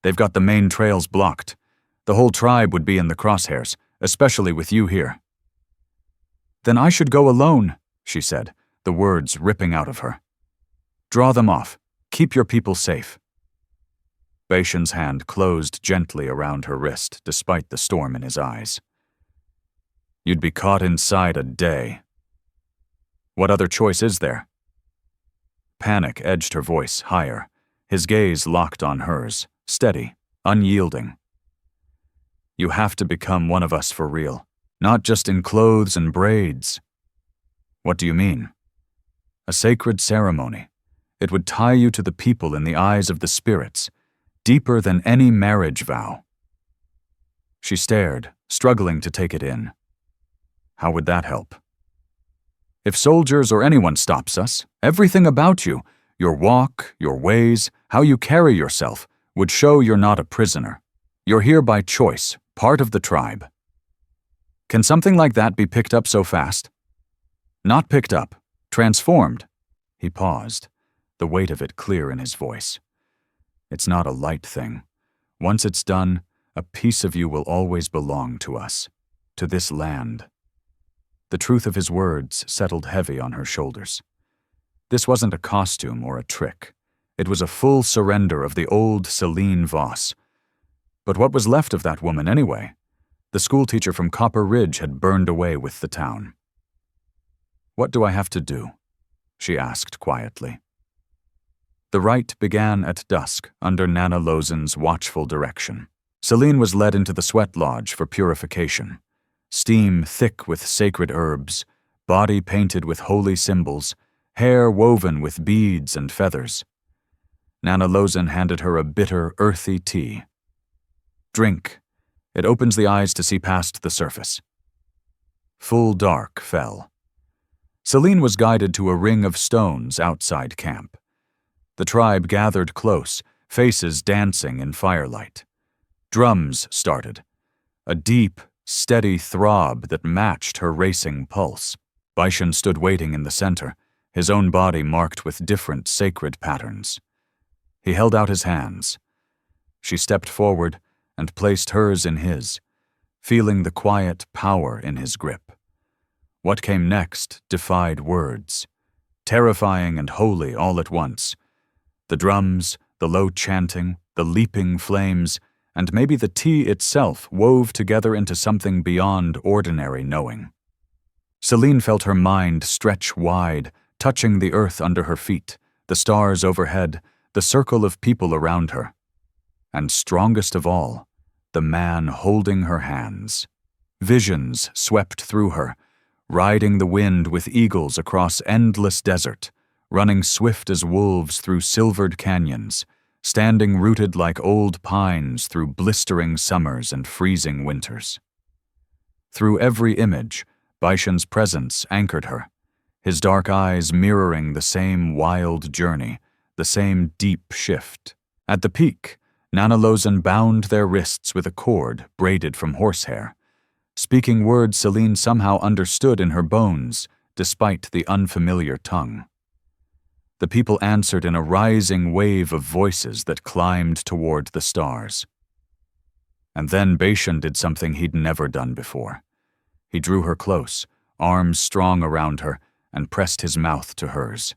Speaker 1: "They've got the main trails blocked. The whole tribe would be in the crosshairs, especially with you here." "Then I should go alone," she said, the words ripping out of her. "Draw them off. Keep your people safe." Baishan's hand closed gently around her wrist, despite the storm in his eyes. "You'd be caught inside a day." What other choice is there? Panic edged her voice higher, his gaze locked on hers, steady, unyielding. You have to become one of us for real, not just in clothes and braids. What do you mean? A sacred ceremony. It would tie you to the people in the eyes of the spirits, deeper than any marriage vow. She stared, struggling to take it in. How would that help? If soldiers or anyone stops us, everything about you, your walk, your ways, how you carry yourself, would show you're not a prisoner. You're here by choice, part of the tribe. Can something like that be picked up so fast? Not picked up, transformed. He paused, the weight of it clear in his voice. It's not a light thing. Once it's done, a piece of you will always belong to us, to this land. The truth of his words settled heavy on her shoulders. This wasn't a costume or a trick. It was a full surrender of the old Celine Voss. But what was left of that woman anyway? The schoolteacher from Copper Ridge had burned away with the town. What do I have to do? She asked quietly. The rite began at dusk under Nana Lozen's watchful direction. Celine was led into the sweat lodge for purification. Steam thick with sacred herbs, body painted with holy symbols, hair woven with beads and feathers. Nana Lozen handed her a bitter, earthy tea. Drink. It opens the eyes to see past the surface. Full dark fell. Celine was guided to a ring of stones outside camp. The tribe gathered close, faces dancing in firelight. Drums started. A deep, steady throb that matched her racing pulse. Baishan stood waiting in the center, his own body marked with different sacred patterns. He held out his hands. She stepped forward and placed hers in his, feeling the quiet power in his grip. What came next defied words, terrifying and holy all at once. The drums, the low chanting, the leaping flames, and maybe the tea itself wove together into something beyond ordinary knowing. Celine felt her mind stretch wide, touching the earth under her feet, the stars overhead, the circle of people around her. And strongest of all, the man holding her hands. Visions swept through her, riding the wind with eagles across endless desert, running swift as wolves through silvered canyons, standing rooted like old pines through blistering summers and freezing winters. Through every image, Baishan's presence anchored her, his dark eyes mirroring the same wild journey, the same deep shift. At the peak, Nana Lozen bound their wrists with a cord braided from horsehair, speaking words Celine somehow understood in her bones, despite the unfamiliar tongue. The people answered in a rising wave of voices that climbed toward the stars. And then Baishan did something he'd never done before. He drew her close, arms strong around her, and pressed his mouth to hers.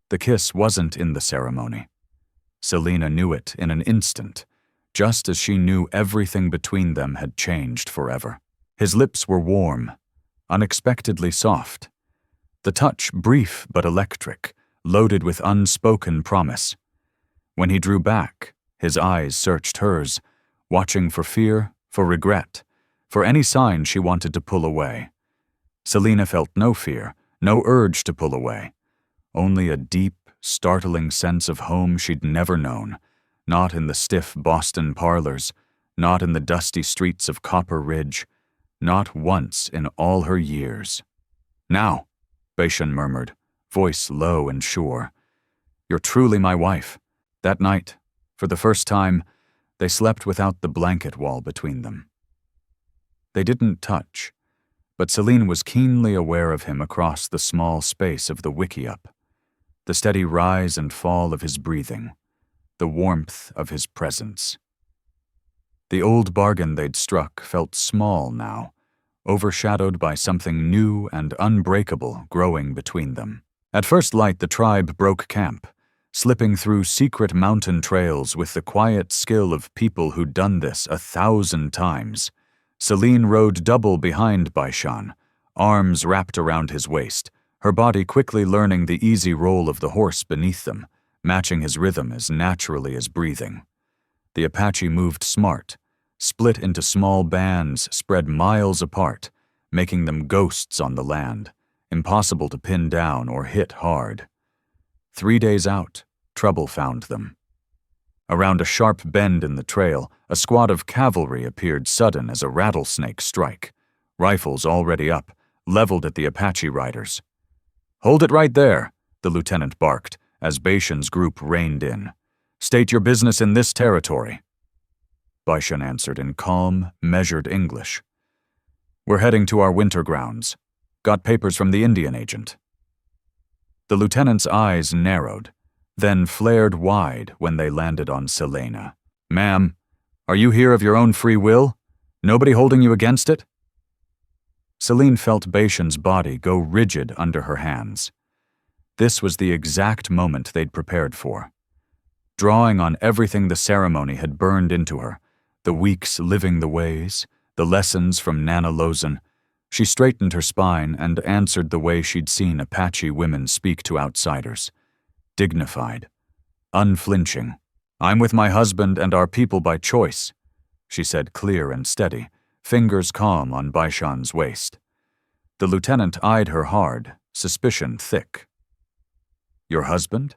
Speaker 1: The kiss wasn't in the ceremony. Selina knew it in an instant, just as she knew everything between them had changed forever. His lips were warm, unexpectedly soft. The touch brief but electric, loaded with unspoken promise. When he drew back, his eyes searched hers, watching for fear, for regret, for any sign she wanted to pull away. Selina felt no fear, no urge to pull away, only a deep, startling sense of home she'd never known, not in the stiff Boston parlors, not in the dusty streets of Copper Ridge, not once in all her years. "Now," Baishan murmured, voice low and sure, "you're truly my wife." That night, for the first time, they slept without the blanket wall between them. They didn't touch, but Celine was keenly aware of him across the small space of the wickiup, the steady rise and fall of his breathing, the warmth of his presence. The old bargain they'd struck felt small now, overshadowed by something new and unbreakable growing between them. At first light, the tribe broke camp, slipping through secret mountain trails with the quiet skill of people who'd done this 1,000 times. Celine rode double behind Baishan, arms wrapped around his waist, her body quickly learning the easy roll of the horse beneath them, matching his rhythm as naturally as breathing. The Apache moved smart, split into small bands spread miles apart, making them ghosts on the land, impossible to pin down or hit hard. 3 days out, trouble found them. Around a sharp bend in the trail, a squad of cavalry appeared sudden as a rattlesnake strike, rifles already up, leveled at the Apache riders. "Hold it right there," the lieutenant barked as Baishan's group reined in. "State your business in this territory." Baishan answered in calm, measured English. "We're heading to our winter grounds. Got papers from the Indian agent." The lieutenant's eyes narrowed, then flared wide when they landed on Selena. "Ma'am, are you here of your own free will? Nobody holding you against it?" Celine felt Baishan's body go rigid under her hands. This was the exact moment they'd prepared for. Drawing on everything the ceremony had burned into her, the weeks living the ways, the lessons from Nana Lozan, she straightened her spine and answered the way she'd seen Apache women speak to outsiders. Dignified, unflinching. "I'm with my husband and our people by choice," she said, clear and steady, fingers calm on Baishan's waist. The lieutenant eyed her hard, suspicion thick. "Your husband?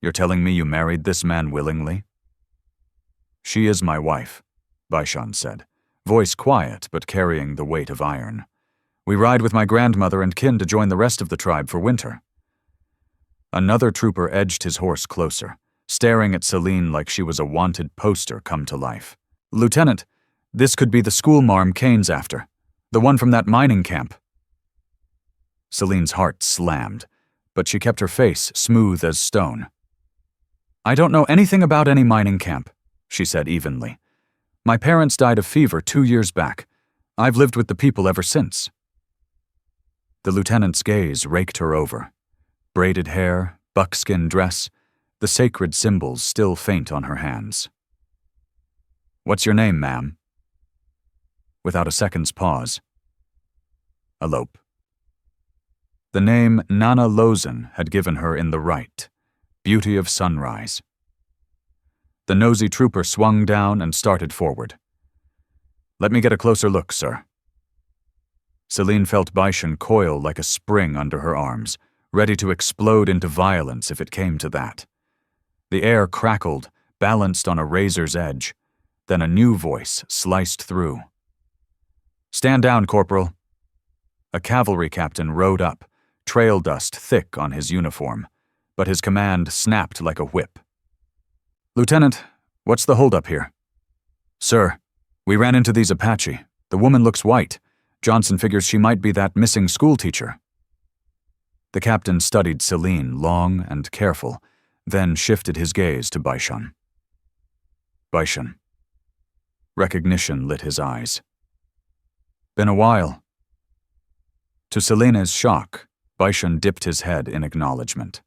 Speaker 1: You're telling me you married this man willingly?" "She is my wife," Baishan said, voice quiet but carrying the weight of iron. "We ride with my grandmother and kin to join the rest of the tribe for winter." Another trooper edged his horse closer, staring at Celine like she was a wanted poster come to life. "Lieutenant, this could be the schoolmarm Kane's after, the one from that mining camp." Celine's heart slammed, but she kept her face smooth as stone. "I don't know anything about any mining camp," she said evenly. "My parents died of fever 2 years back. I've lived with the people ever since." The lieutenant's gaze raked her over. Braided hair, buckskin dress, the sacred symbols still faint on her hands. "What's your name, ma'am?" Without a second's pause. "Elope." The name Nana Lozan had given her in the right, beauty of sunrise. The nosy trooper swung down and started forward. "Let me get a closer look, sir." Celine felt Baishan coil like a spring under her arms, ready to explode into violence if it came to that. The air crackled, balanced on a razor's edge. Then a new voice sliced through. "Stand down, Corporal." A cavalry captain rode up, trail dust thick on his uniform, but his command snapped like a whip. "Lieutenant, what's the holdup here?" "Sir, we ran into these Apache. The woman looks white. Johnson figures she might be that missing schoolteacher." The captain studied Celine, long and careful, then shifted his gaze to Baishan. "Baishan." Recognition lit his eyes. "Been a while." To Selena's shock, Baishan dipped his head in acknowledgement.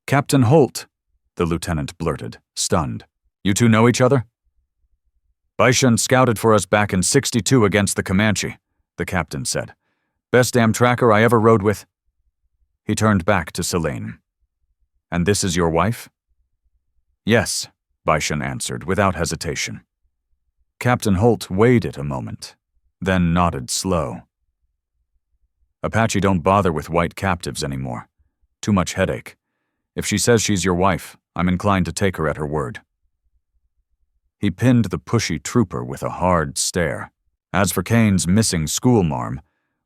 Speaker 1: "Captain Holt," the lieutenant blurted, stunned. "You two know each other?" "Baishan scouted for us back in '62 against the Comanche," the captain said. "Best damn tracker I ever rode with." He turned back to Celine. "And this is your wife?" "Yes," Baishan answered without hesitation. Captain Holt weighed it a moment, then nodded slow. "Apache don't bother with white captives anymore. Too much headache. If she says she's your wife, I'm inclined to take her at her word." He pinned the pushy trooper with a hard stare. "As for Kane's missing schoolmarm,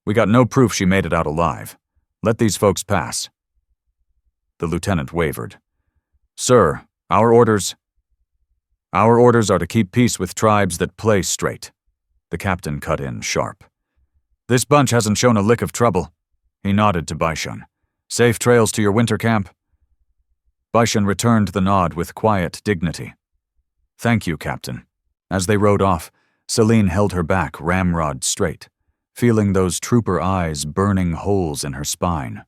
Speaker 1: we got no proof she made it out alive. Let these folks pass." The lieutenant wavered. "Sir, our orders are to keep peace with tribes that play straight." The captain cut in sharp. "This bunch hasn't shown a lick of trouble." He nodded to Baishan. "Safe trails to your winter camp?" Baishan returned the nod with quiet dignity. "Thank you, Captain." As they rode off, Celine held her back ramrod straight, feeling those trooper eyes burning holes in her spine.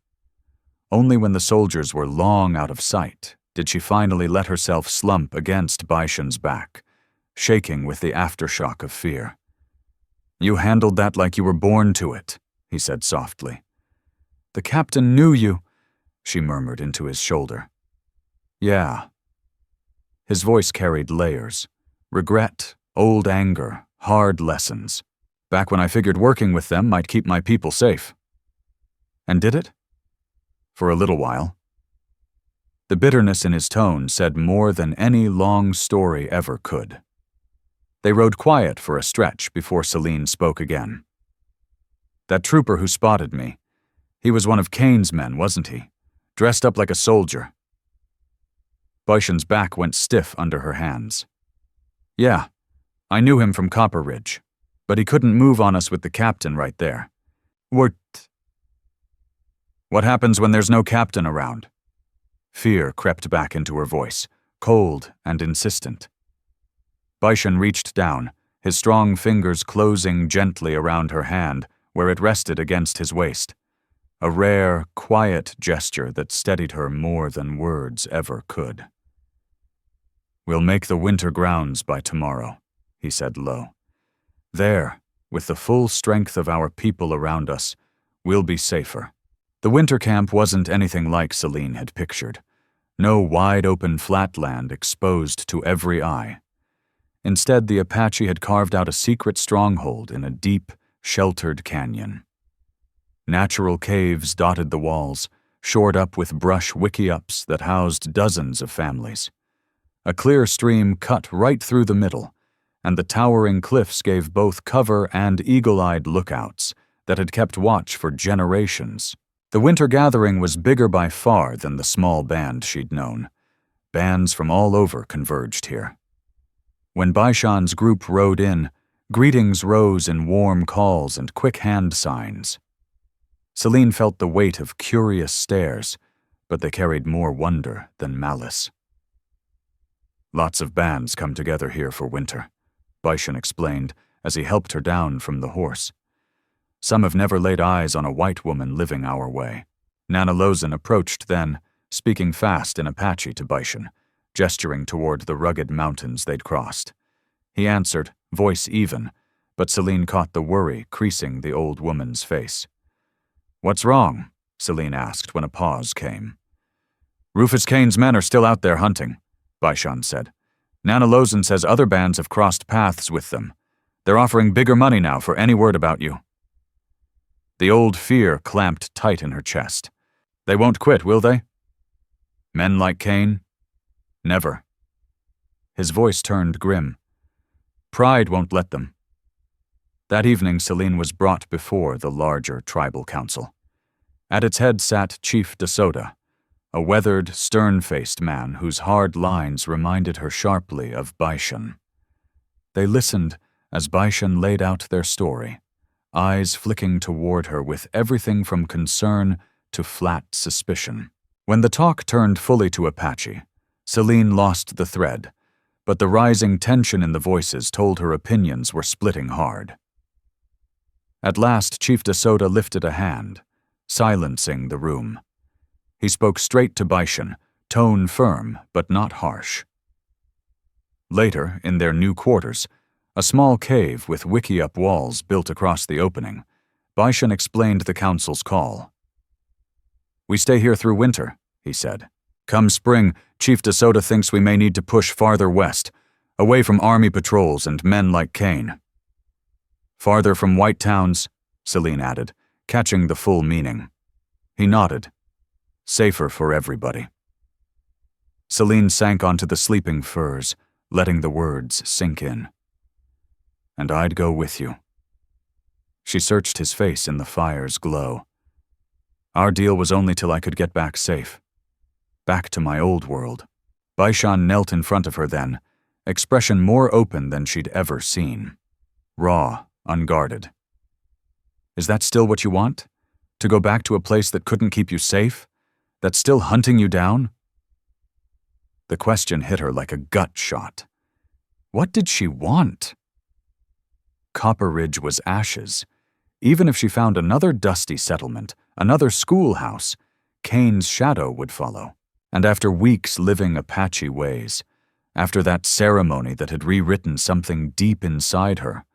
Speaker 1: Only when the soldiers were long out of sight did she finally let herself slump against Baishan's back, shaking with the aftershock of fear. "You handled that like you were born to it," he said softly. "The captain knew you," she murmured into his shoulder. "Yeah." His voice carried layers. Regret, old anger, hard lessons. Back when I figured working with them might keep my people safe. And did it? For a little while. The bitterness in his tone said more than any long story ever could. They rode quiet for a stretch before Celine spoke again. "That trooper who spotted me, he was one of Kane's men, wasn't he? Dressed up like a soldier." Baishan's back went stiff under her hands. "Yeah, I knew him from Copper Ridge, but he couldn't move on us with the captain right there. What happens when there's no captain around?" Fear crept back into her voice, cold and insistent. Baishan reached down, his strong fingers closing gently around her hand where it rested against his waist. A rare, quiet gesture that steadied her more than words ever could. "We'll make the winter grounds by tomorrow," he said low. "There, with the full strength of our people around us, we'll be safer." The winter camp wasn't anything like Celine had pictured. No wide-open flatland exposed to every eye. Instead, the Apache had carved out a secret stronghold in a deep, sheltered canyon. Natural caves dotted the walls, shored up with brush wickiups that housed dozens of families. A clear stream cut right through the middle, and the towering cliffs gave both cover and eagle-eyed lookouts that had kept watch for generations. The winter gathering was bigger by far than the small band she'd known. Bands from all over converged here. When Baishan's group rode in, greetings rose in warm calls and quick hand signs. Celine felt the weight of curious stares, but they carried more wonder than malice. "Lots of bands come together here for winter," Baishan explained as he helped her down from the horse. "Some have never laid eyes on a white woman living our way." Nana Lozen approached then, speaking fast in Apache to Baishan, gesturing toward the rugged mountains they'd crossed. He answered, voice even, but Celine caught the worry creasing the old woman's face. "What's wrong?" Celine asked when a pause came. "Rufus Kane's men are still out there hunting," Baishan said. "Nana Lozen says other bands have crossed paths with them. They're offering bigger money now for any word about you." The old fear clamped tight in her chest. "They won't quit, will they? Men like Kane? Never." His voice turned grim. "Pride won't let them." That evening, Celine was brought before the larger tribal council. At its head sat Chief DeSoto, a weathered, stern-faced man whose hard lines reminded her sharply of Baishan. They listened as Baishan laid out their story, eyes flicking toward her with everything from concern to flat suspicion. When the talk turned fully to Apache, Celine lost the thread, but the rising tension in the voices told her opinions were splitting hard. At last, Chief DeSoto lifted a hand, silencing the room. He spoke straight to Baishan, tone firm but not harsh. Later, in their new quarters, a small cave with wickiup walls built across the opening, Baishan explained the council's call. "We stay here through winter," he said. "Come spring, Chief DeSoto thinks we may need to push farther west, away from army patrols and men like Kane." "Farther from white towns," Celine added, catching the full meaning. He nodded. "Safer for everybody." Celine sank onto the sleeping furs, letting the words sink in. "And I'd go with you." She searched his face in the fire's glow. "Our deal was only till I could get back safe. Back to my old world." Baishan knelt in front of her then, expression more open than she'd ever seen. Raw, unguarded. "Is that still what you want? To go back to a place that couldn't keep you safe? That's still hunting you down?" The question hit her like a gut shot. What did she want? Copper Ridge was ashes. Even if she found another dusty settlement, another schoolhouse, Kane's shadow would follow. And after weeks living Apache ways, after that ceremony that had rewritten something deep inside her,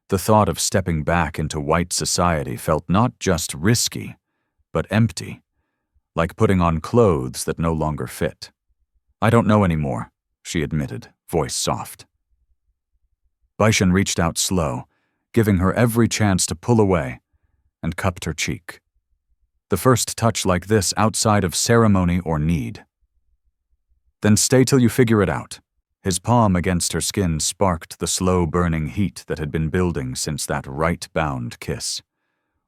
Speaker 1: the thought of stepping back into white society felt not just risky, but empty, like putting on clothes that no longer fit. "I don't know anymore," she admitted, voice soft. Baishan reached out slow, giving her every chance to pull away, and cupped her cheek. The first touch like this outside of ceremony or need. "Then stay till you figure it out." His palm against her skin sparked the slow-burning heat that had been building since that right-bound kiss.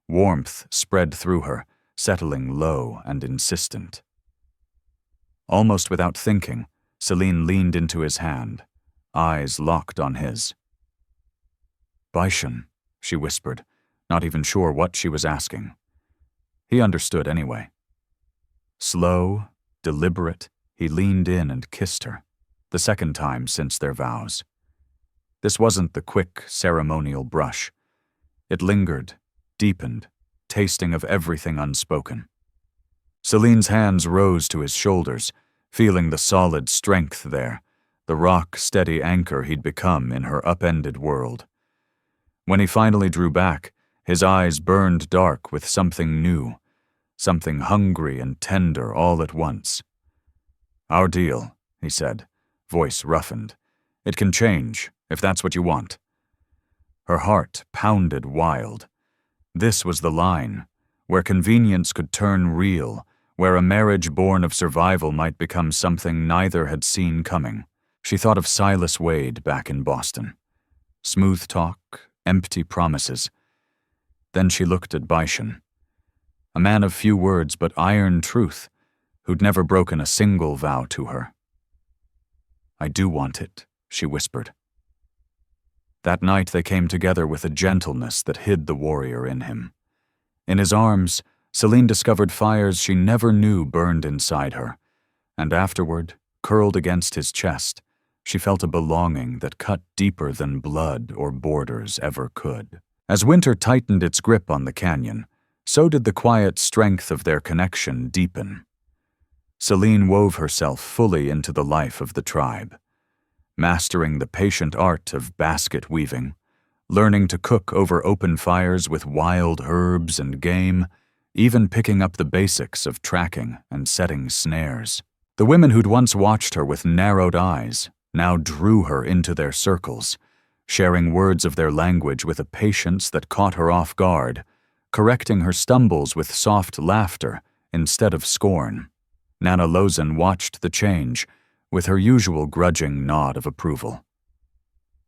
Speaker 1: Warmth spread through her, settling low and insistent. Almost without thinking, Celine leaned into his hand, eyes locked on his. "Baishan," she whispered, not even sure what she was asking. He understood anyway. Slow, deliberate, he leaned in and kissed her, the second time since their vows. This wasn't the quick, ceremonial brush. It lingered, deepened, tasting of everything unspoken. Celine's hands rose to his shoulders, feeling the solid strength there, the rock-steady anchor he'd become in her upended world. When he finally drew back, his eyes burned dark with something new, something hungry and tender all at once. "Our deal," he said, voice roughened. "It can change, if that's what you want." Her heart pounded wild. This was the line, where convenience could turn real, where a marriage born of survival might become something neither had seen coming. She thought of Silas Wade back in Boston. Smooth talk, empty promises. Then she looked at Baishan, a man of few words but iron truth, who'd never broken a single vow to her. "I do want it," she whispered. That night they came together with a gentleness that hid the warrior in him. In his arms, Celine discovered fires she never knew burned inside her, and afterward, curled against his chest, she felt a belonging that cut deeper than blood or borders ever could. As winter tightened its grip on the canyon, so did the quiet strength of their connection deepen. Celine wove herself fully into the life of the tribe, mastering the patient art of basket weaving, learning to cook over open fires with wild herbs and game, even picking up the basics of tracking and setting snares. The women who'd once watched her with narrowed eyes now drew her into their circles, sharing words of their language with a patience that caught her off guard, correcting her stumbles with soft laughter instead of scorn. Nana Lozen watched the change with her usual grudging nod of approval.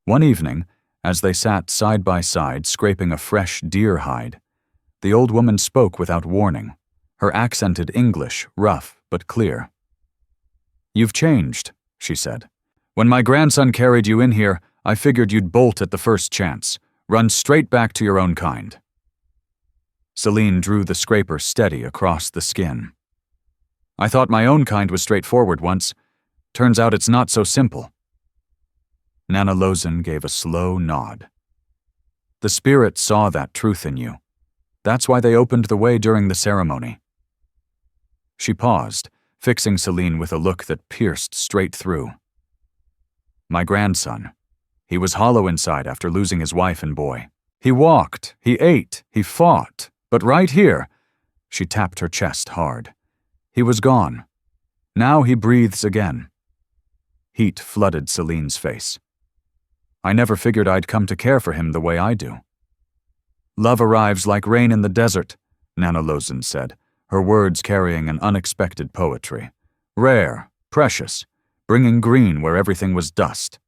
Speaker 1: One evening, as they sat side by side scraping a fresh deer hide, the old woman spoke without warning, her accented English rough but clear. "You've changed," she said. "When my grandson carried you in here, I figured you'd bolt at the first chance, run straight back to your own kind." Celine drew the scraper steady across the skin. "I thought my own kind was straightforward once. Turns out it's not so simple." Nana Lozen gave a slow nod. "The spirit saw that truth in you. That's why they opened the way during the ceremony." She paused, fixing Celine with a look that pierced straight through. "My grandson. He was hollow inside after losing his wife and boy. He walked, he ate, he fought, but right here," she tapped her chest hard, "he was gone. Now he breathes again." Heat flooded Celine's face. "I never figured I'd come to care for him the way I do." "Love arrives like rain in the desert," Nana Lozen said, her words carrying an unexpected poetry. "Rare, precious, bringing green where everything was dust."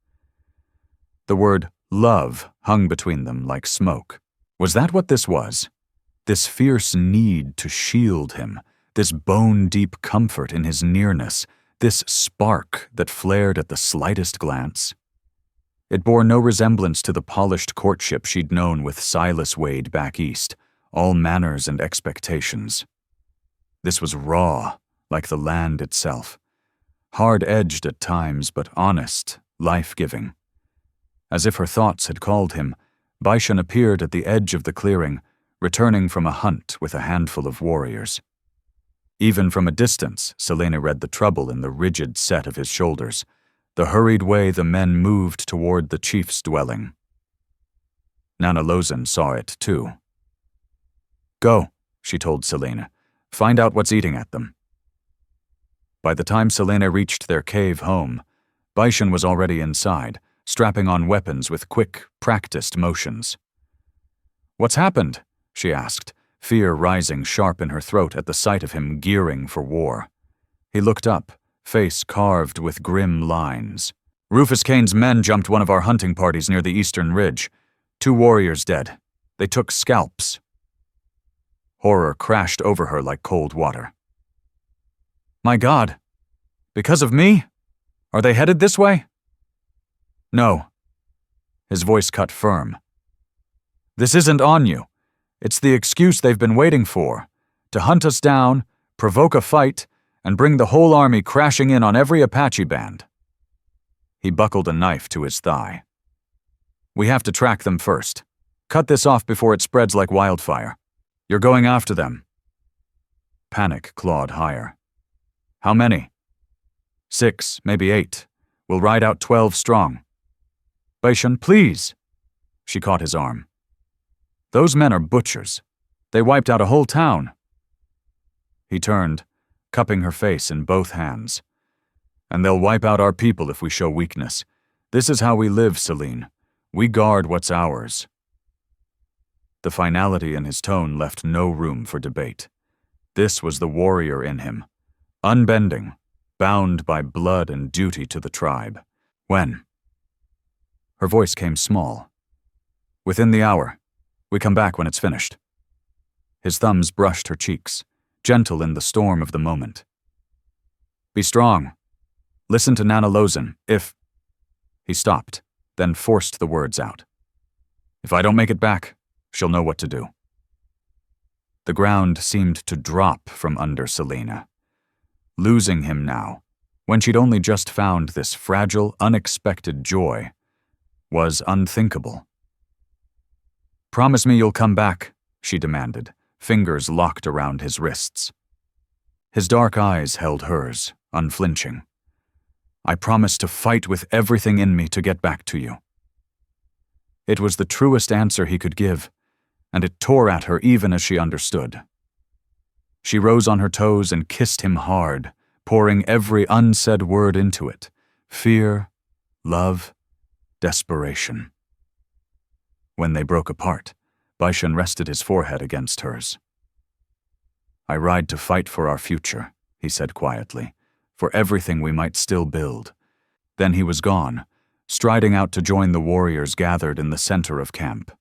Speaker 1: The word love hung between them like smoke. Was that what this was? This fierce need to shield him, this bone-deep comfort in his nearness, this spark that flared at the slightest glance? It bore no resemblance to the polished courtship she'd known with Silas Wade back east, all manners and expectations. This was raw, like the land itself. Hard-edged at times, but honest, life-giving. As if her thoughts had called him, Baishan appeared at the edge of the clearing, returning from a hunt with a handful of warriors. Even from a distance, Selena read the trouble in the rigid set of his shoulders, the hurried way the men moved toward the chief's dwelling. Nana Lozen saw it, too. "Go," she told Selena, Find out what's eating at them. By the time Selena reached their cave home, Baishan was already inside, strapping on weapons with quick, practiced motions. "What's happened?" she asked, fear rising sharp in her throat at the sight of him gearing for war. He looked up, face carved with grim lines. "Rufus Kane's men jumped one of our hunting parties near the eastern ridge. 2 warriors dead. They took scalps." Horror crashed over her like cold water. "My God! Because of me? Are they headed this way?" "No." His voice cut firm. "This isn't on you. It's the excuse they've been waiting for, to hunt us down, provoke a fight, and bring the whole army crashing in on every Apache band." He buckled a knife to his thigh. "We have to track them first. Cut this off before it spreads like wildfire. You're going after them." Panic clawed higher. "How many?" 6, maybe 8. We'll ride out 12 strong." "Baishan, please." She caught his arm. "Those men are butchers. They wiped out a whole town." He turned, cupping her face in both hands. "And they'll wipe out our people if we show weakness. This is how we live, Celine. We guard what's ours." The finality in his tone left no room for debate. This was the warrior in him, unbending, bound by blood and duty to the tribe. "When?" Her voice came small. "Within the hour. We come back when it's finished." His thumbs brushed her cheeks, gentle in the storm of the moment. "Be strong. Listen to Nana Lozin. If—" He stopped, then forced the words out. "If I don't make it back, she'll know what to do." The ground seemed to drop from under Selena. Losing him now, when she'd only just found this fragile, unexpected joy, was unthinkable. "Promise me you'll come back," she demanded, fingers locked around his wrists. His dark eyes held hers, unflinching. "I promise to fight with everything in me to get back to you." It was the truest answer he could give, and it tore at her even as she understood. She rose on her toes and kissed him hard, pouring every unsaid word into it: fear, love, desperation. When they broke apart, Baishan rested his forehead against hers. "I ride to fight for our future," he said quietly, "for everything we might still build." Then he was gone, striding out to join the warriors gathered in the center of camp.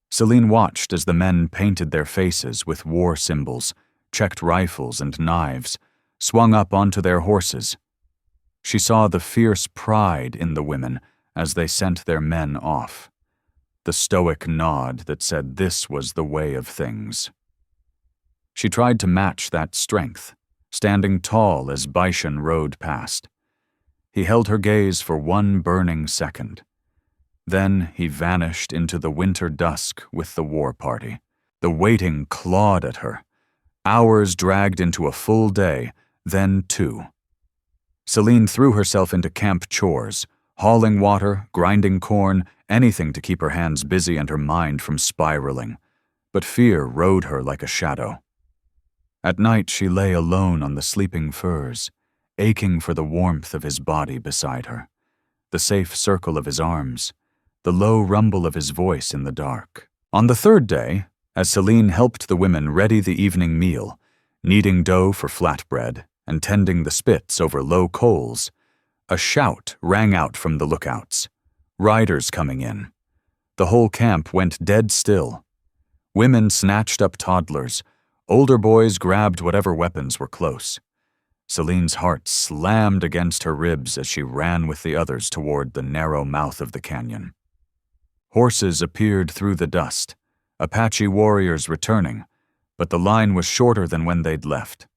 Speaker 1: Celine watched as the men painted their faces with war symbols, checked rifles and knives, swung up onto their horses. She saw the fierce pride in the women as they sent their men off, the stoic nod that said this was the way of things. She tried to match that strength, standing tall as Baishan rode past. He held her gaze for one burning second. Then he vanished into the winter dusk with the war party. The waiting clawed at her. Hours dragged into a full day, then 2. Celine threw herself into camp chores, hauling water, grinding corn, anything to keep her hands busy and her mind from spiraling. But fear rode her like a shadow. At night she lay alone on the sleeping furs, aching for the warmth of his body beside her, the safe circle of his arms, the low rumble of his voice in the dark. On the 3rd day, as Celine helped the women ready the evening meal, kneading dough for flatbread and tending the spits over low coals, a shout rang out from the lookouts. Riders coming in. The whole camp went dead still. Women snatched up toddlers. Older boys grabbed whatever weapons were close. Celine's heart slammed against her ribs as she ran with the others toward the narrow mouth of the canyon. Horses appeared through the dust, Apache warriors returning, but the line was shorter than when they'd left.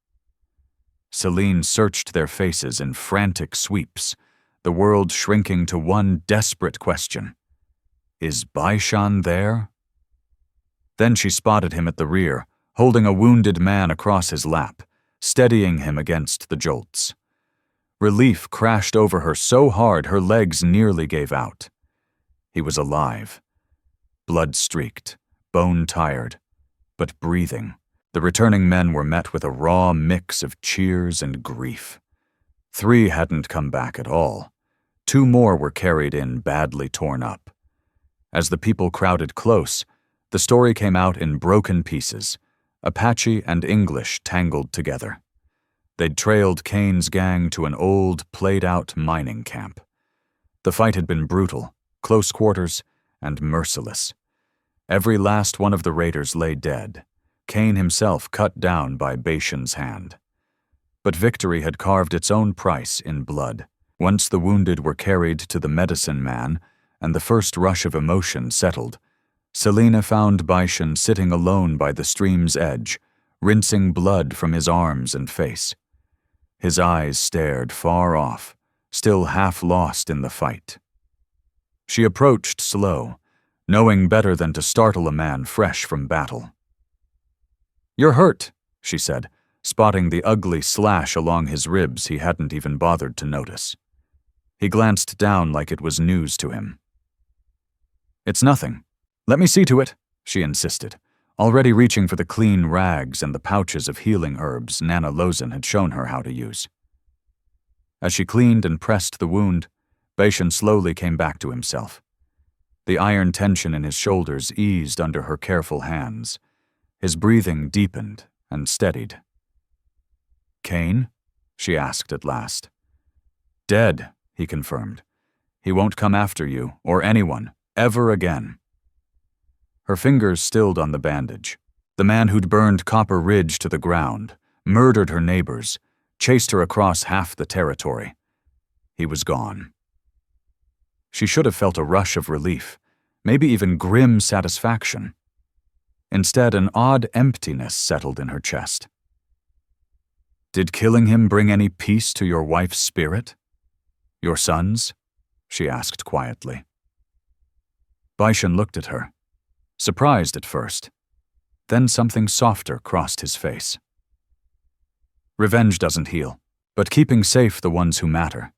Speaker 1: Celine searched their faces in frantic sweeps, the world shrinking to one desperate question. Is Baishan there? Then she spotted him at the rear, holding a wounded man across his lap, steadying him against the jolts. Relief crashed over her so hard her legs nearly gave out. He was alive, blood-streaked, bone-tired, but breathing, The returning men were met with a raw mix of cheers and grief. 3 hadn't come back at all. 2 more were carried in badly torn up. As the people crowded close, the story came out in broken pieces, Apache and English tangled together. They'd trailed Kane's gang to an old, played-out mining camp. The fight had been brutal, close quarters, and merciless. Every last one of the raiders lay dead, Kane himself cut down by Bashan's hand. But victory had carved its own price in blood. Once the wounded were carried to the medicine man, and the first rush of emotion settled, Selena found Bashan sitting alone by the stream's edge, rinsing blood from his arms and face. His eyes stared far off, still half lost in the fight. She approached slow, knowing better than to startle a man fresh from battle. "You're hurt," she said, spotting the ugly slash along his ribs he hadn't even bothered to notice. He glanced down like it was news to him. "It's nothing. Let me see to it," she insisted, already reaching for the clean rags and the pouches of healing herbs Nana Lozen had shown her how to use. As she cleaned and pressed the wound, Bashan slowly came back to himself. The iron tension in his shoulders eased under her careful hands. His breathing deepened and steadied. "Kane?" she asked at last. "Dead," he confirmed. "He won't come after you, or anyone, ever again." Her fingers stilled on the bandage. The man who'd burned Copper Ridge to the ground, murdered her neighbors, chased her across half the territory. He was gone. She should have felt a rush of relief, maybe even grim satisfaction. Instead, an odd emptiness settled in her chest. "Did killing him bring any peace to your wife's spirit? Your son's?" she asked quietly. Bashan looked at her, surprised at first. Then something softer crossed his face. "Revenge doesn't heal, but keeping safe the ones who matter.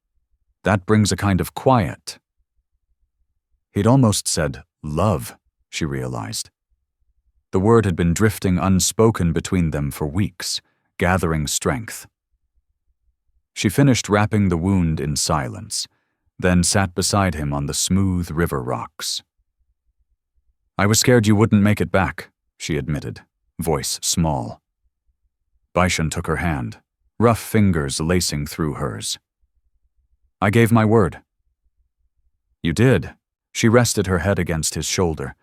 Speaker 1: That brings a kind of quiet." He'd almost said love, she realized. The word had been drifting unspoken between them for weeks, gathering strength. She finished wrapping the wound in silence, then sat beside him on the smooth river rocks. "I was scared you wouldn't make it back," she admitted, voice small. Bashan took her hand, rough fingers lacing through hers. "I gave my word." "You did." She rested her head against his shoulder,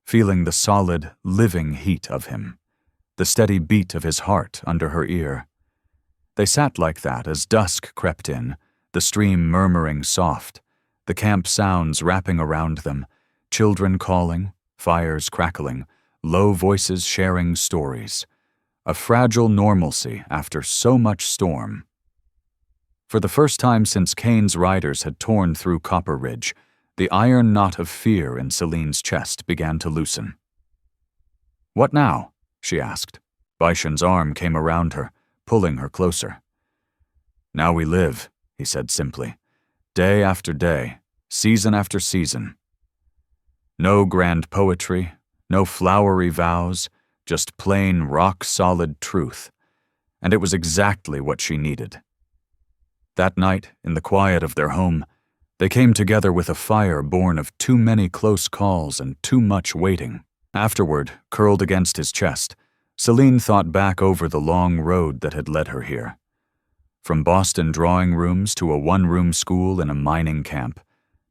Speaker 1: feeling the solid, living heat of him, the steady beat of his heart under her ear. They sat like that as dusk crept in, the stream murmuring soft, the camp sounds wrapping around them, children calling, fires crackling, low voices sharing stories. A fragile normalcy after so much storm. For the first time since Kane's riders had torn through Copper Ridge, the iron knot of fear in Celine's chest began to loosen. "What now?" she asked. Bashan's arm came around her, pulling her closer. "Now we live," he said simply. "Day after day, season after season. No grand poetry, no flowery vows, just plain rock-solid truth. And it was exactly what she needed." That night, in the quiet of their home, they came together with a fire born of too many close calls and too much waiting. Afterward, curled against his chest, Celine thought back over the long road that had led her here. From Boston drawing rooms to a one-room school in a mining camp,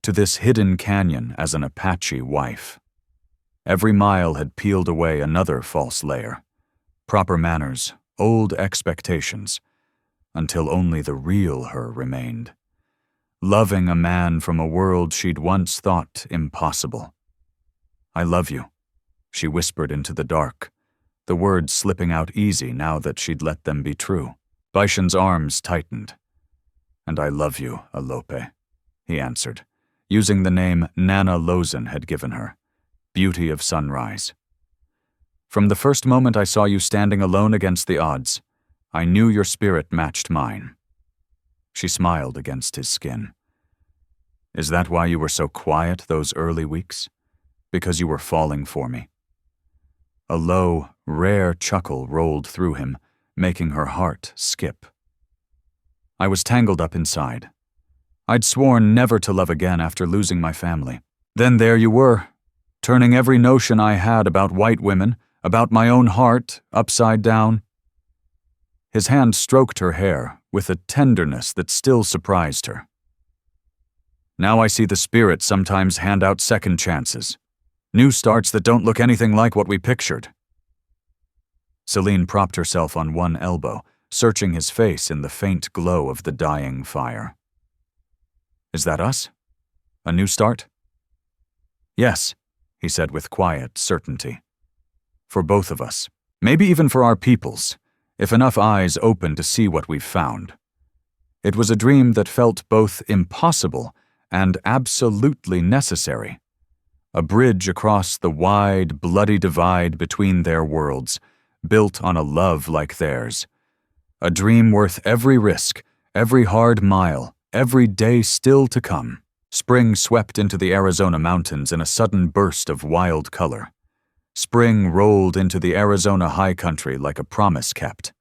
Speaker 1: to this hidden canyon as an Apache wife. Every mile had peeled away another false layer. Proper manners, old expectations, until only the real her remained. Loving a man from a world she'd once thought impossible. "I love you," she whispered into the dark, the words slipping out easy now that she'd let them be true. Bashan's arms tightened. "And I love you, Alope," he answered, using the name Nana Lozen had given her, Beauty of Sunrise. "From the first moment I saw you standing alone against the odds, I knew your spirit matched mine." She smiled against his skin. "Is that why you were so quiet those early weeks? Because you were falling for me?" A low, rare chuckle rolled through him, making her heart skip. I was tangled up inside. I'd sworn never to love again after losing my family. Then there you were, turning every notion I had about white women, about my own heart, upside down. His hand stroked her hair with a tenderness that still surprised her. Now I see the spirits sometimes hand out second chances, new starts that don't look anything like what we pictured. Celine propped herself on one elbow, searching his face in the faint glow of the dying fire. Is that us? A new start? Yes, he said with quiet certainty. For both of us, maybe even for our peoples, if enough eyes open to see what we've found. It was a dream that felt both impossible and absolutely necessary. A bridge across the wide, bloody divide between their worlds, built on a love like theirs. A dream worth every risk, every hard mile, every day still to come. Spring swept into the Arizona mountains in a sudden burst of wild color. Spring rolled into the Arizona high country like a promise kept.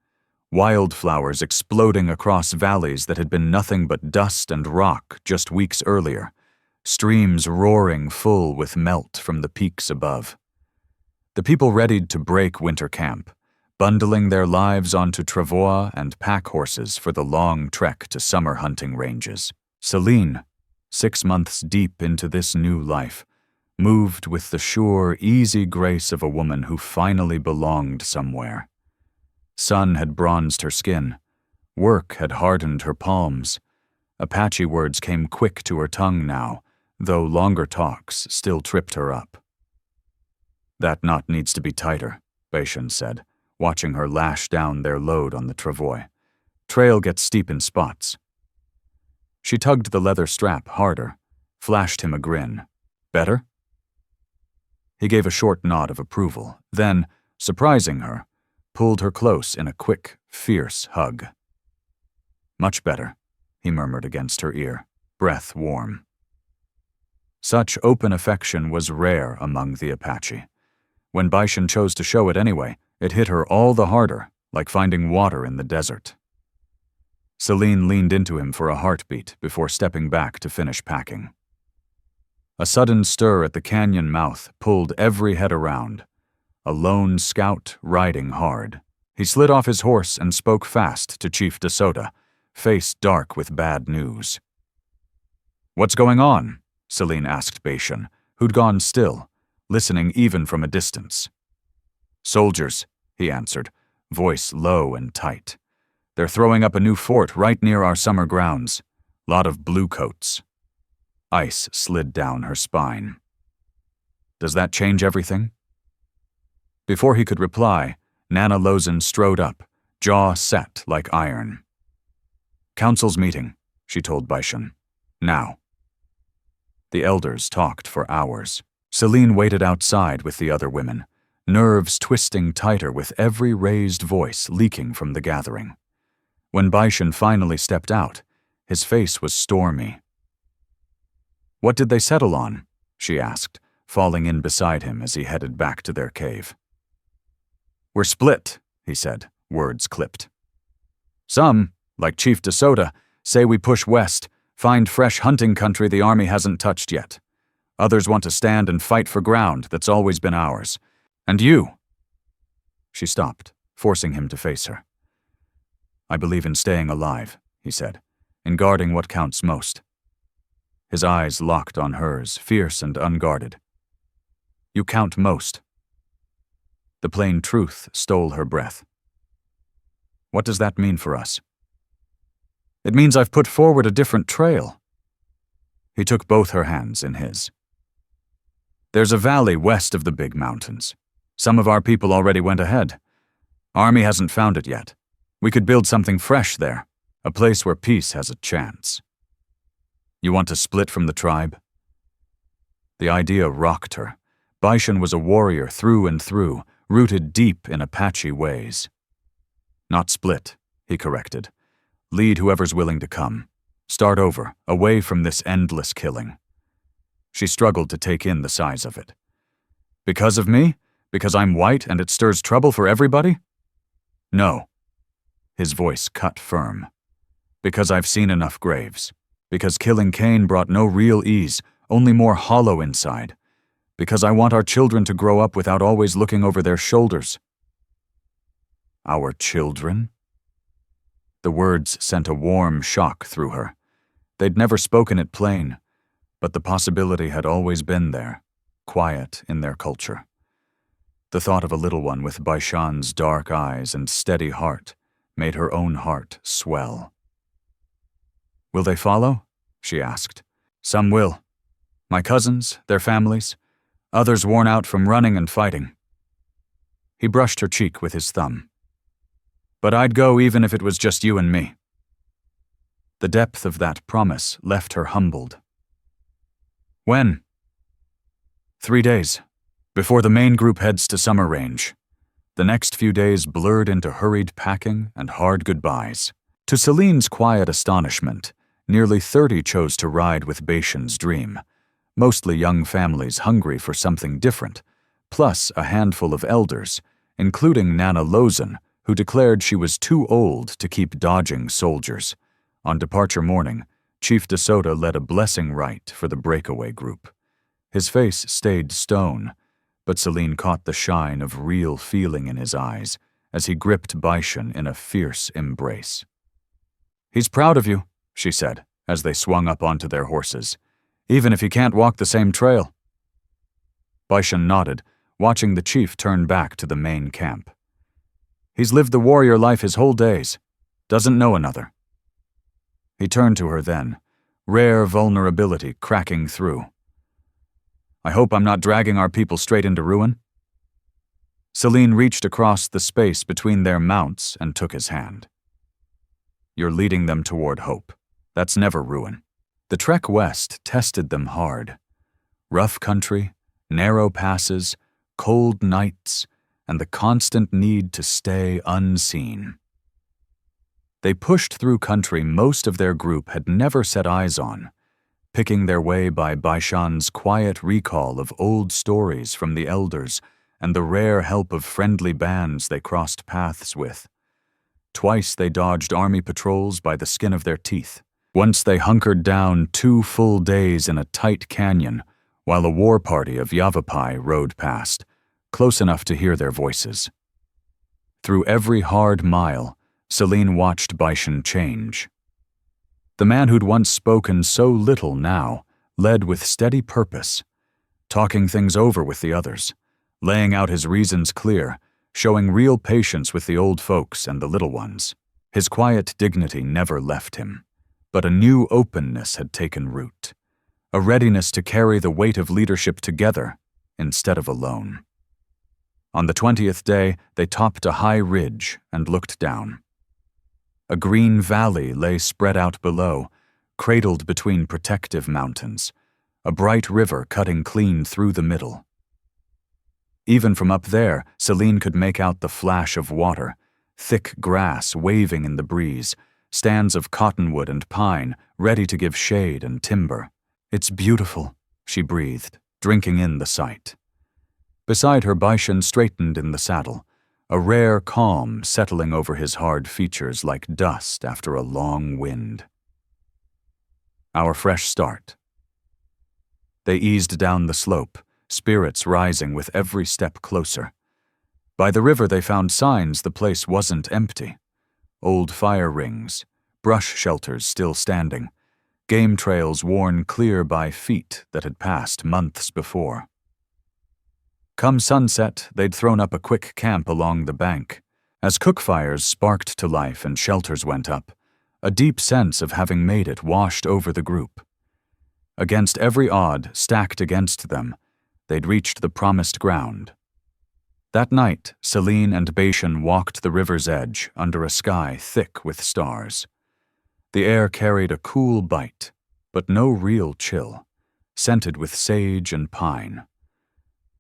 Speaker 1: Wildflowers exploding across valleys that had been nothing but dust and rock just weeks earlier. Streams roaring full with melt from the peaks above. The people readied to break winter camp, bundling their lives onto travois and pack horses for the long trek to summer hunting ranges. Celine, 6 months deep into this new life, moved with the sure, easy grace of a woman who finally belonged somewhere. Sun had bronzed her skin. Work had hardened her palms. Apache words came quick to her tongue now, though longer talks still tripped her up. That knot needs to be tighter, Bashan said, watching her lash down their load on the travois. Trail gets steep in spots. She tugged the leather strap harder, flashed him a grin. Better? He gave a short nod of approval, then, surprising her, pulled her close in a quick, fierce hug. Much better, he murmured against her ear, breath warm. Such open affection was rare among the Apache. When Bashan chose to show it anyway, it hit her all the harder, like finding water in the desert. Celine leaned into him for a heartbeat before stepping back to finish packing. A sudden stir at the canyon mouth pulled every head around. A lone scout riding hard. He slid off his horse and spoke fast to Chief DeSoto, face dark with bad news. "What's going on?" Celine asked Bashan, who'd gone still, listening even from a distance. "Soldiers," he answered, voice low and tight. "They're throwing up a new fort right near our summer grounds. Lot of bluecoats." Ice slid down her spine. "Does that change everything?" Before he could reply, Nana Lozen strode up, jaw set like iron. "Council's meeting," she told Bashan. "Now." The elders talked for hours. Celine waited outside with the other women, nerves twisting tighter with every raised voice leaking from the gathering. When Bashan finally stepped out, his face was stormy. "What did they settle on?" she asked, falling in beside him as he headed back to their cave. "We're split," he said, words clipped. "Some, like Chief DeSoto, say we push west, find fresh hunting country the army hasn't touched yet. Others want to stand and fight for ground that's always been ours. And you?" She stopped, forcing him to face her. "I believe in staying alive," he said, "in guarding what counts most." His eyes locked on hers, fierce and unguarded. "You count most." The plain truth stole her breath. "What does that mean for us?" "It means I've put forward a different trail." He took both her hands in his. "There's a valley west of the big mountains. Some of our people already went ahead. Army hasn't found it yet. We could build something fresh there, a place where peace has a chance. You want to split from the tribe?" The idea rocked her. Bashan was a warrior through and through, rooted deep in Apache ways. "Not split," he corrected. "Lead whoever's willing to come. Start over, away from this endless killing." She struggled to take in the size of it. "Because of me? Because I'm white and it stirs trouble for everybody? No. His voice cut firm. Because I've seen enough graves. Because killing Cain brought no real ease, only more hollow inside. Because I want our children to grow up without always looking over their shoulders. Our children? The words sent a warm shock through her. They'd never spoken it plain, but the possibility had always been there, quiet in their culture. The thought of a little one with Baishan's dark eyes and steady heart made her own heart swell. Will they follow? She asked. Some will. My cousins, their families, others worn out from running and fighting. He brushed her cheek with his thumb. But I'd go even if it was just you and me. The depth of that promise left her humbled. When? 3 days, before the main group heads to summer range. The next few days blurred into hurried packing and hard goodbyes. To Celine's quiet astonishment, nearly 30 chose to ride with Baishan's dream, mostly young families hungry for something different, plus a handful of elders, including Nana Lozen, who declared she was too old to keep dodging soldiers. On departure morning, Chief DeSoto led a blessing rite for the breakaway group. His face stayed stone, but Celine caught the shine of real feeling in his eyes as he gripped Baishan in a fierce embrace. He's proud of you, she said, as they swung up onto their horses, even if he can't walk the same trail. Baishan nodded, watching the chief turn back to the main camp. He's lived the warrior life his whole days, doesn't know another. He turned to her then, rare vulnerability cracking through. I hope I'm not dragging our people straight into ruin. Celine reached across the space between their mounts and took his hand. You're leading them toward hope. That's never ruin. The trek west tested them hard. Rough country, narrow passes, cold nights, and the constant need to stay unseen. They pushed through country most of their group had never set eyes on, picking their way by Baishan's quiet recall of old stories from the elders and the rare help of friendly bands they crossed paths with. Twice they dodged army patrols by the skin of their teeth. Once they hunkered down 2 full days in a tight canyon while a war party of Yavapai rode past, close enough to hear their voices. Through every hard mile, Celine watched Baishan change. The man who'd once spoken so little now led with steady purpose, talking things over with the others, laying out his reasons clear, showing real patience with the old folks and the little ones. His quiet dignity never left him, but a new openness had taken root, a readiness to carry the weight of leadership together instead of alone. On the 20th day, they topped a high ridge and looked down. A green valley lay spread out below, cradled between protective mountains, a bright river cutting clean through the middle. Even from up there, Celine could make out the flash of water, thick grass waving in the breeze, stands of cottonwood and pine ready to give shade and timber. It's beautiful, she breathed, drinking in the sight. Beside her, Baishan straightened in the saddle, a rare calm settling over his hard features like dust after a long wind. Our fresh start. They eased down the slope, spirits rising with every step closer. By the river they found signs the place wasn't empty. Old fire rings, brush shelters still standing, game trails worn clear by feet that had passed months before. Come sunset, they'd thrown up a quick camp along the bank. As cook fires sparked to life and shelters went up, a deep sense of having made it washed over the group. Against every odd stacked against them, they'd reached the promised ground. That night, Celine and Baishan walked the river's edge under a sky thick with stars. The air carried a cool bite, but no real chill, scented with sage and pine.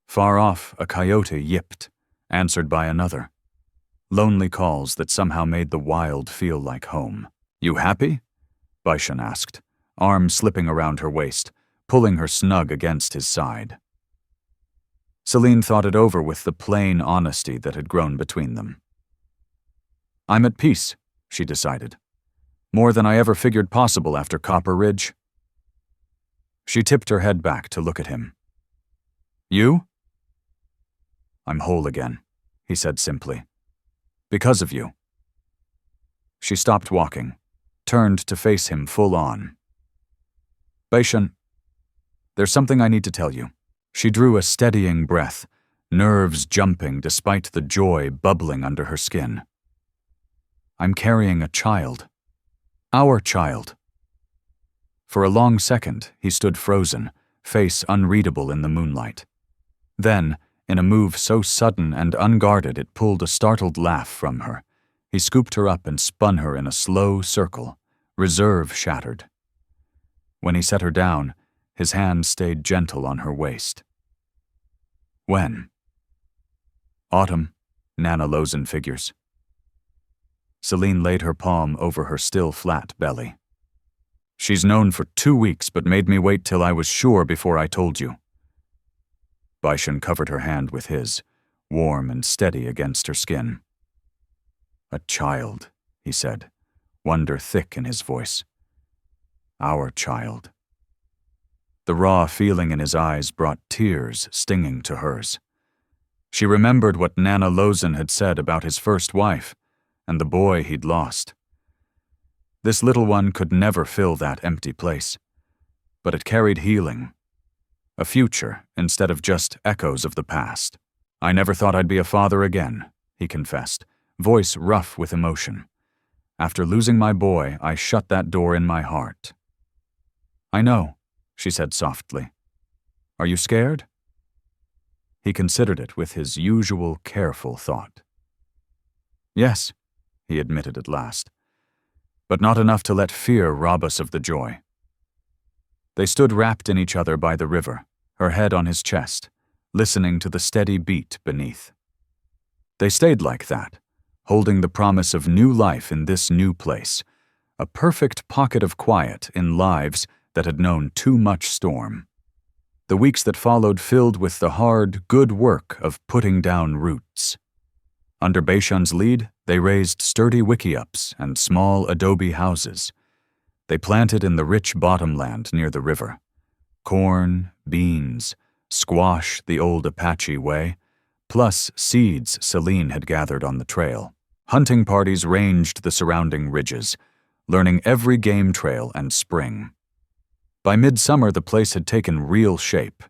Speaker 1: Far off, a coyote yipped, answered by another. Lonely calls that somehow made the wild feel like home. You happy? Baishan asked, arm slipping around her waist, pulling her snug against his side. Celine thought it over with the plain honesty that had grown between them. "I'm at peace," she decided. "More than I ever figured possible after Copper Ridge." She tipped her head back to look at him. "You?" "I'm whole again," he said simply. "Because of you." She stopped walking, turned to face him full on. "Beishan, there's something I need to tell you." She drew a steadying breath, nerves jumping despite the joy bubbling under her skin. "I'm carrying a child. Our child." For a long second, he stood frozen, face unreadable in the moonlight. Then, in a move so sudden and unguarded it pulled a startled laugh from her, he scooped her up and spun her in a slow circle, reserve shattered. When he set her down, his hand stayed gentle on her waist. "When?" "Autumn," Nana Lozen figures. Celine laid her palm over her still flat belly. "She's known for 2 weeks but made me wait till I was sure before I told you." Beishan covered her hand with his, warm and steady against her skin. "A child," he said, wonder thick in his voice. "Our child." The raw feeling in his eyes brought tears stinging to hers. She remembered what Nana Lozen had said about his first wife and the boy he'd lost. This little one could never fill that empty place, but it carried healing, a future instead of just echoes of the past. "I never thought I'd be a father again," he confessed, voice rough with emotion. "After losing my boy, I shut that door in my heart." "I know," she said softly. "Are you scared?" He considered it with his usual careful thought. "Yes," he admitted at last, "but not enough to let fear rob us of the joy." They stood wrapped in each other by the river, her head on his chest, listening to the steady beat beneath. They stayed like that, holding the promise of new life in this new place, a perfect pocket of quiet in lives that had known too much storm. The weeks that followed filled with the hard, good work of putting down roots. Under Beishan's lead, they raised sturdy wickiups and small adobe houses. They planted in the rich bottomland near the river. Corn, beans, squash the old Apache way, plus seeds Celine had gathered on the trail. Hunting parties ranged the surrounding ridges, learning every game trail and spring. By midsummer, the place had taken real shape,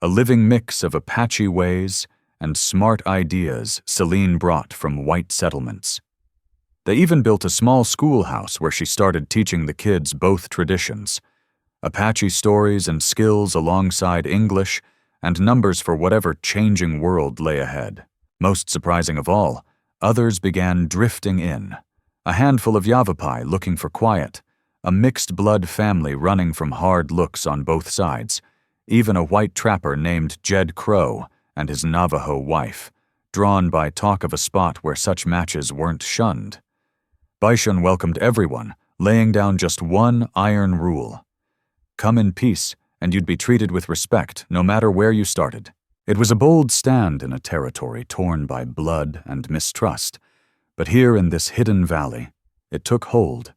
Speaker 1: a living mix of Apache ways and smart ideas Celine brought from white settlements. They even built a small schoolhouse where she started teaching the kids both traditions, Apache stories and skills alongside English and numbers for whatever changing world lay ahead. Most surprising of all, others began drifting in, a handful of Yavapai looking for quiet, a mixed-blood family running from hard looks on both sides, even a white trapper named Jed Crow and his Navajo wife, drawn by talk of a spot where such matches weren't shunned. Beishan welcomed everyone, laying down just one iron rule. Come in peace, and you'd be treated with respect no matter where you started. It was a bold stand in a territory torn by blood and mistrust, but here in this hidden valley, it took hold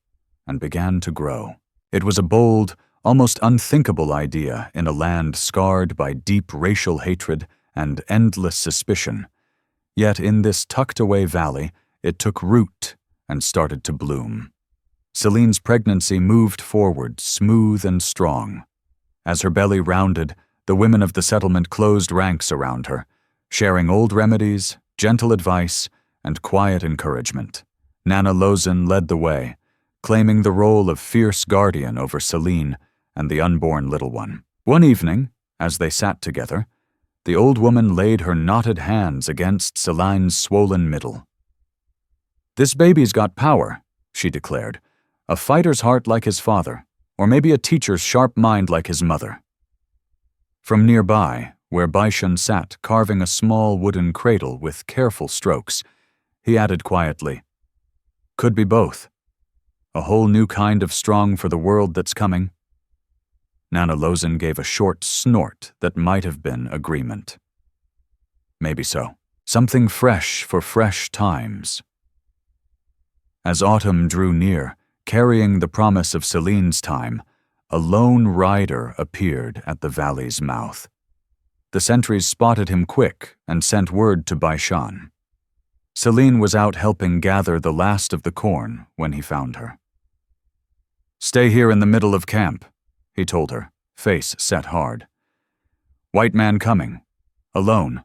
Speaker 1: and began to grow. It was a bold, almost unthinkable idea in a land scarred by deep racial hatred and endless suspicion. Yet in this tucked-away valley, it took root and started to bloom. Celine's pregnancy moved forward, smooth and strong. As her belly rounded, the women of the settlement closed ranks around her, sharing old remedies, gentle advice, and quiet encouragement. Nana Lozen led the way, claiming the role of fierce guardian over Celine and the unborn little one. One evening, as they sat together, the old woman laid her knotted hands against Celine's swollen middle. "This baby's got power," she declared, "a fighter's heart like his father, or maybe a teacher's sharp mind like his mother." From nearby, where Beishan sat carving a small wooden cradle with careful strokes, he added quietly, "Could be both. A whole new kind of strong for the world that's coming." Nana Lozen gave a short snort that might have been agreement. Maybe so. Something fresh for fresh times. As autumn drew near, carrying the promise of Celine's time, a lone rider appeared at the valley's mouth. The sentries spotted him quick and sent word to Baishan. Celine was out helping gather the last of the corn when he found her. "Stay here in the middle of camp," he told her, face set hard. "White man coming. Alone.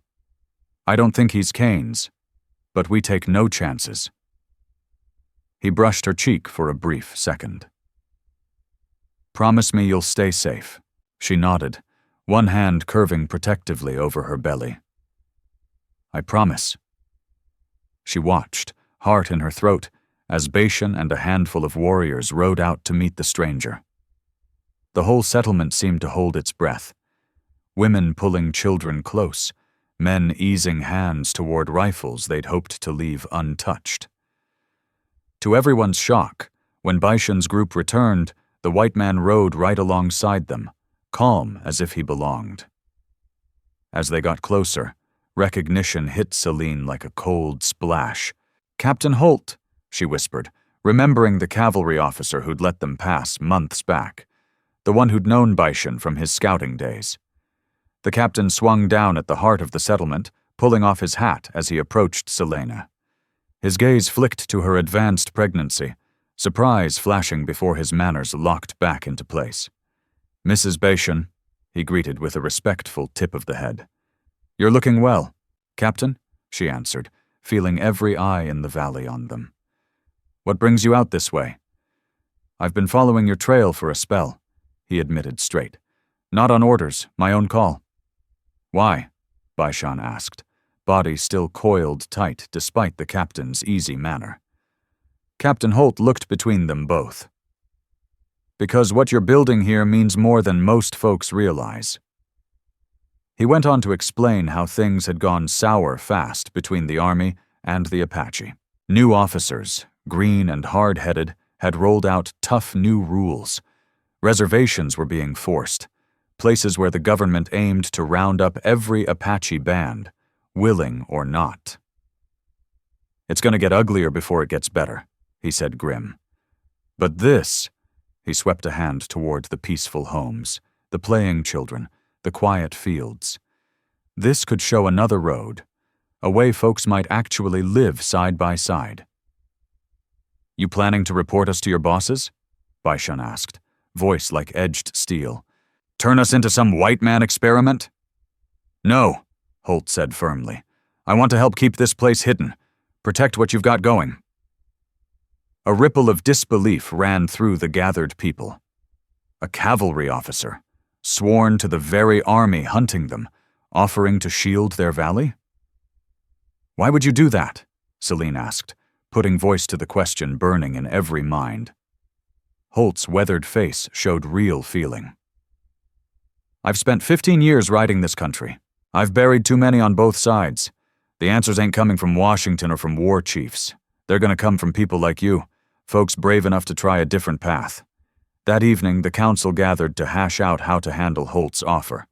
Speaker 1: I don't think he's Kane's, but we take no chances." He brushed her cheek for a brief second. "Promise me you'll stay safe." She nodded, one hand curving protectively over her belly. "I promise." She watched, heart in her throat, as Baishan and a handful of warriors rode out to meet the stranger. The whole settlement seemed to hold its breath. Women pulling children close, men easing hands toward rifles they'd hoped to leave untouched. To everyone's shock, when Baishan's group returned, the white man rode right alongside them, calm as if he belonged. As they got closer, recognition hit Celine like a cold splash. "Captain Holt," she whispered, remembering the cavalry officer who'd let them pass months back, the one who'd known Baishan from his scouting days. The captain swung down at the heart of the settlement, pulling off his hat as he approached Selena. His gaze flicked to her advanced pregnancy, surprise flashing before his manners locked back into place. "Mrs. Baishan," he greeted with a respectful tip of the head. "You're looking well, Captain," she answered, feeling every eye in the valley on them. "What brings you out this way?" "I've been following your trail for a spell," he admitted straight. "Not on orders, my own call." "Why?" Baishan asked, body still coiled tight despite the captain's easy manner. Captain Holt looked between them both. "Because what you're building here means more than most folks realize." He went on to explain how things had gone sour fast between the Army and the Apache. New officers, green and hard-headed, had rolled out tough new rules. Reservations were being forced, places where the government aimed to round up every Apache band, willing or not. "It's going to get uglier before it gets better," he said grim. "But this," he swept a hand toward the peaceful homes, the playing children, the quiet fields. "This could show another road, a way folks might actually live side by side." "You planning to report us to your bosses?" Baishan asked, voice like edged steel. "Turn us into some white man experiment?" "No," Holt said firmly. "I want to help keep this place hidden. Protect what you've got going." A ripple of disbelief ran through the gathered people. A cavalry officer, sworn to the very army hunting them, offering to shield their valley? "Why would you do that?" Celine asked, putting voice to the question burning in every mind. Holt's weathered face showed real feeling. "I've spent 15 years riding this country. I've buried too many on both sides. The answers ain't coming from Washington or from war chiefs. They're gonna come from people like you, folks brave enough to try a different path." That evening, the council gathered to hash out how to handle Holt's offer.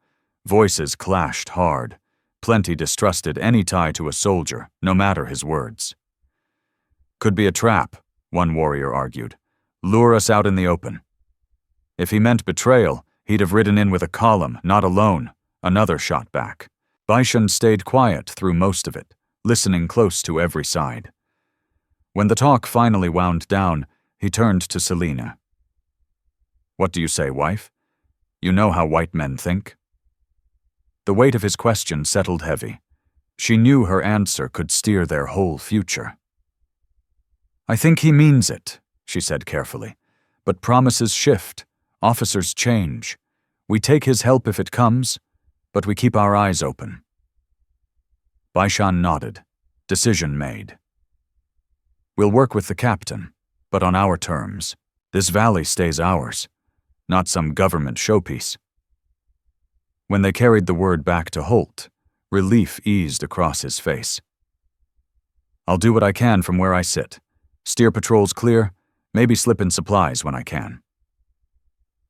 Speaker 1: Voices clashed hard. Plenty distrusted any tie to a soldier, no matter his words. "Could be a trap," one warrior argued. "Lure us out in the open." "If he meant betrayal, he'd have ridden in with a column, not alone," another shot back. Baishan stayed quiet through most of it, listening close to every side. When the talk finally wound down, he turned to Selena. "What do you say, wife? You know how white men think?" The weight of his question settled heavy. She knew her answer could steer their whole future. "I think he means it," she said carefully. "But promises shift, officers change. We take his help if it comes, but we keep our eyes open." Baishan nodded. Decision made. "We'll work with the captain, but on our terms. This valley stays ours, not some government showpiece." When they carried the word back to Holt, relief eased across his face. "I'll do what I can from where I sit. Steer patrols clear, maybe slip in supplies when I can."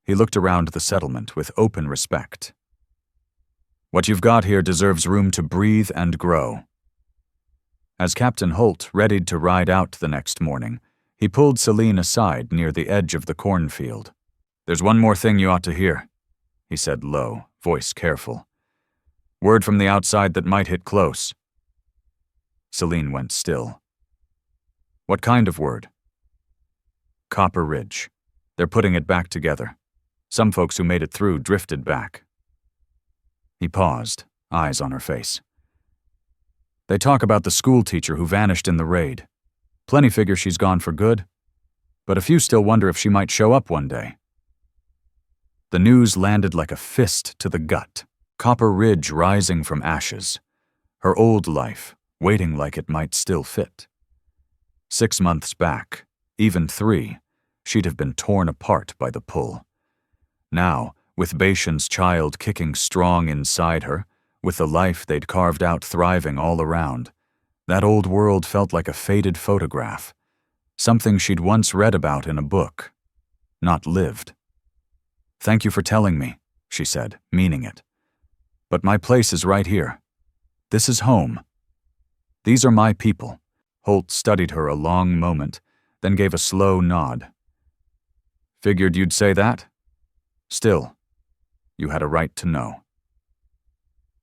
Speaker 1: He looked around the settlement with open respect. What you've got here deserves room to breathe and grow." As Captain Holt readied to ride out the next morning, he pulled Celine aside near the edge of the cornfield. "There's one more thing you ought to hear," he said low, voice careful. "Word from the outside that might hit close." Celine went still. "What kind of word?" "Copper Ridge. They're putting it back together. Some folks who made it through drifted back." He paused, eyes on her face. "They talk about the schoolteacher who vanished in the raid. Plenty figure she's gone for good, but a few still wonder if she might show up one day." The news landed like a fist to the gut. Copper Ridge rising from ashes. Her old life, waiting like it might still fit. 6 months back, even 3, she'd have been torn apart by the pull. Now, with Bashan's child kicking strong inside her, with the life they'd carved out thriving all around, that old world felt like a faded photograph, something she'd once read about in a book, not lived. "Thank you for telling me," she said, meaning it. "But my place is right here. This is home. These are my people." Holt studied her a long moment, then gave a slow nod. "Figured you'd say that? Still, you had a right to know."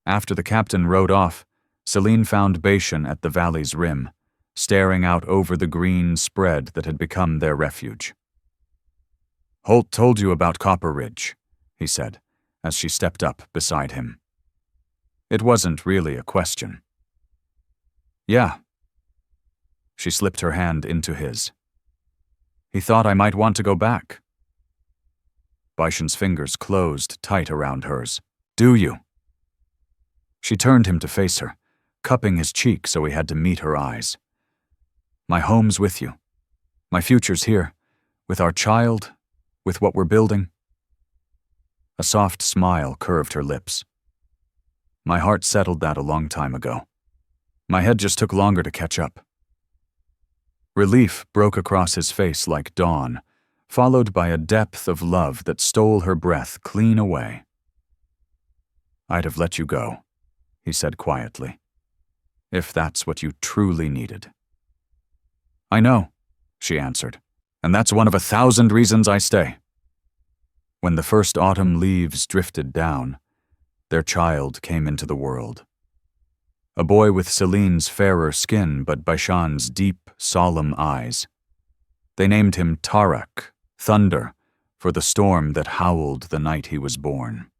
Speaker 1: After the captain rode off, Celine found Bashan at the valley's rim, staring out over the green spread that had become their refuge. "Holt told you about Copper Ridge," he said, as she stepped up beside him. It wasn't really a question. "Yeah." She slipped her hand into his. "He thought I might want to go back." Bashan's fingers closed tight around hers. "Do you?" She turned him to face her, cupping his cheek so he had to meet her eyes. "My home's with you. My future's here, with our child, with what we're building." A soft smile curved her lips. "My heart settled that a long time ago. My head just took longer to catch up." Relief broke across his face like dawn, followed by a depth of love that stole her breath clean away. "I'd have let you go," he said quietly, "if that's what you truly needed." "I know," she answered, "and that's one of 1,000 reasons I stay." When the first autumn leaves drifted down, their child came into the world. A boy with Celine's fairer skin but Bashan's deep, solemn eyes. They named him Tarak, Thunder, for the storm that howled the night he was born.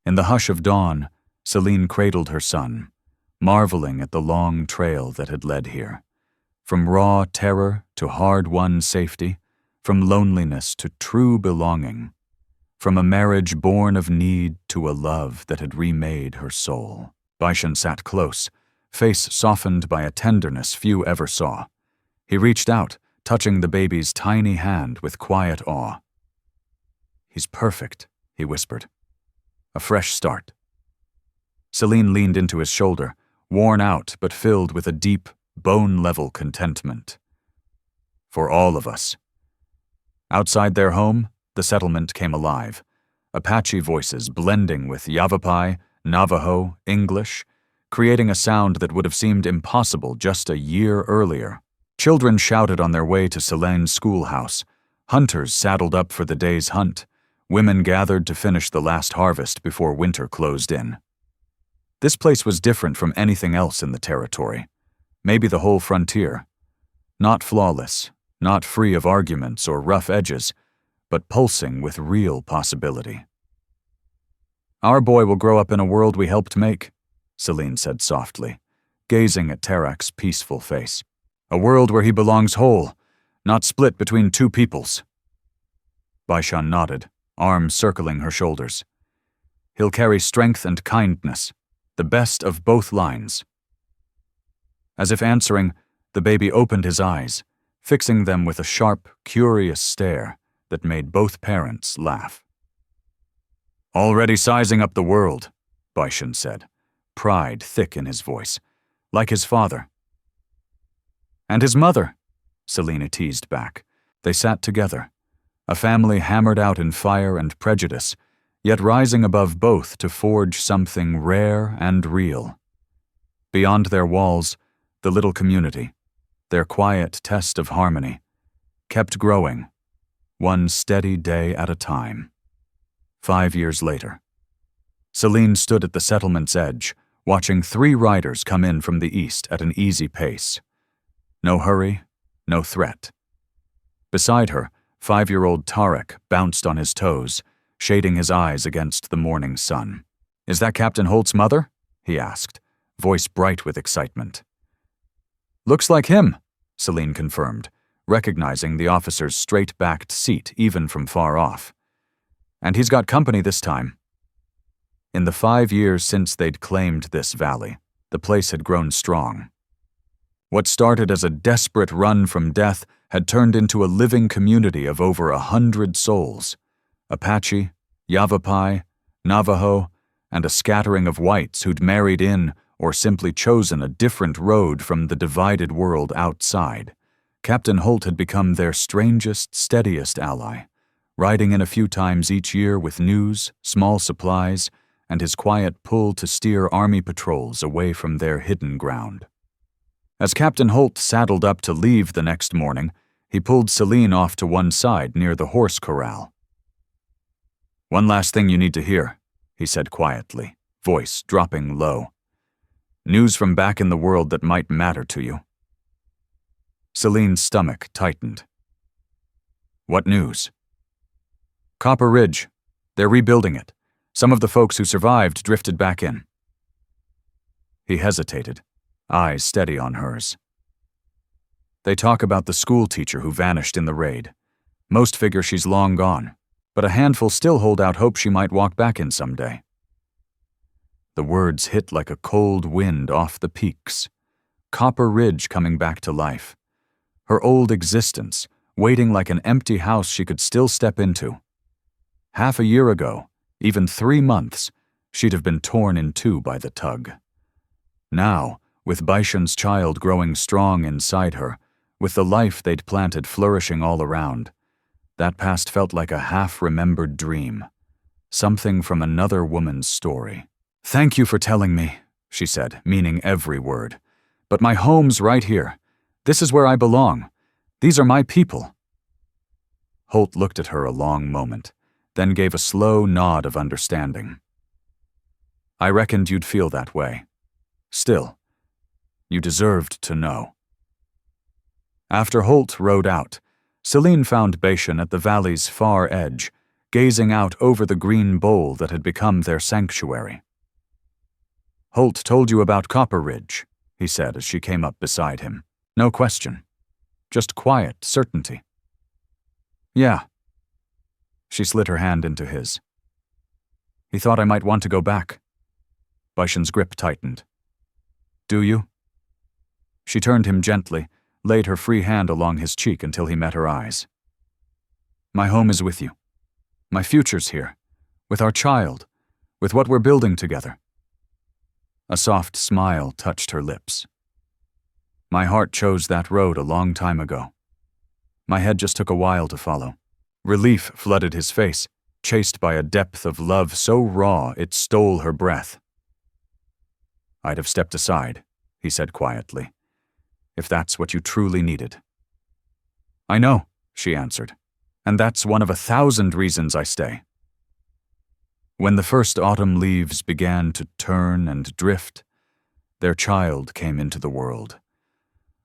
Speaker 1: In the hush of dawn, Celine cradled her son, marveling at the long trail that had led here. From raw terror to hard-won safety, from loneliness to true belonging, from a marriage born of need to a love that had remade her soul. Bashan sat close, face softened by a tenderness few ever saw. He reached out, touching the baby's tiny hand with quiet awe. "He's perfect," he whispered. "A fresh start." Celine leaned into his shoulder, worn out but filled with a deep, bone-level contentment. For all of us. Outside their home, the settlement came alive. Apache voices blending with Yavapai, Navajo, English, creating a sound that would have seemed impossible just a year earlier. Children shouted on their way to Celine's schoolhouse. Hunters saddled up for the day's hunt. Women gathered to finish the last harvest before winter closed in. This place was different from anything else in the territory. Maybe the whole frontier. Not flawless, not free of arguments or rough edges, but pulsing with real possibility. "Our boy will grow up in a world we helped make," Celine said softly, gazing at Tarak's peaceful face. "A world where he belongs whole, not split between two peoples." Bashan nodded, arms circling her shoulders. "He'll carry strength and kindness, the best of both lines." As if answering, the baby opened his eyes, fixing them with a sharp, curious stare that made both parents laugh. "Already sizing up the world," Bashan said, pride thick in his voice, like his father. "And his mother," Selena teased back. They sat together, a family hammered out in fire and prejudice, yet rising above both to forge something rare and real. Beyond their walls, the little community, their quiet test of harmony, kept growing, one steady day at a time. 5 years later, Celine stood at the settlement's edge, watching 3 riders come in from the east at an easy pace. No hurry, no threat. Beside her, 5-year-old Tarek bounced on his toes, shading his eyes against the morning sun. "Is that Captain Holt's mother?" he asked, voice bright with excitement. "Looks like him," Celine confirmed, recognizing the officer's straight-backed seat even from far off. "And he's got company this time." In the 5 years since they'd claimed this valley, the place had grown strong. What started as a desperate run from death had turned into a living community of over 100 souls: Apache, Yavapai, Navajo, and a scattering of whites who'd married in or simply chosen a different road from the divided world outside. Captain Holt had become their strangest, steadiest ally, riding in a few times each year with news, small supplies, and his quiet pull to steer army patrols away from their hidden ground. As Captain Holt saddled up to leave the next morning, he pulled Celine off to one side near the horse corral. "One last thing you need to hear," he said quietly, voice dropping low. "News from back in the world that might matter to you." Celine's stomach tightened. "What news?" "Copper Ridge. They're rebuilding it. Some of the folks who survived drifted back in." He hesitated, eyes steady on hers. "They talk about the schoolteacher who vanished in the raid. Most figure she's long gone, but a handful still hold out hope she might walk back in someday." The words hit like a cold wind off the peaks. Copper Ridge coming back to life. Her old existence, waiting like an empty house she could still step into. Half a year ago, even 3 months, she'd have been torn in two by the tug. Now, with Baishan's child growing strong inside her, with the life they'd planted flourishing all around, that past felt like a half-remembered dream, something from another woman's story. "Thank you for telling me," she said, meaning every word. "But my home's right here. This is where I belong. These are my people." Holt looked at her a long moment, then gave a slow nod of understanding. "I reckoned you'd feel that way. Still, you deserved to know." After Holt rode out, Celine found Baishan at the valley's far edge, gazing out over the green bowl that had become their sanctuary. "Holt told you about Copper Ridge," he said as she came up beside him. No question. Just quiet certainty. "Yeah." She slid her hand into his. "He thought I might want to go back." Baishan's grip tightened. "Do you?" She turned him gently, laid her free hand along his cheek until he met her eyes. "My home is with you. My future's here. With our child. With what we're building together." A soft smile touched her lips. "My heart chose that road a long time ago. My head just took a while to follow." Relief flooded his face, chased by a depth of love so raw it stole her breath. "I'd have stepped aside," he said quietly, "if that's what you truly needed." "I know," she answered, "and that's one of 1,000 reasons I stay." When the first autumn leaves began to turn and drift, their child came into the world.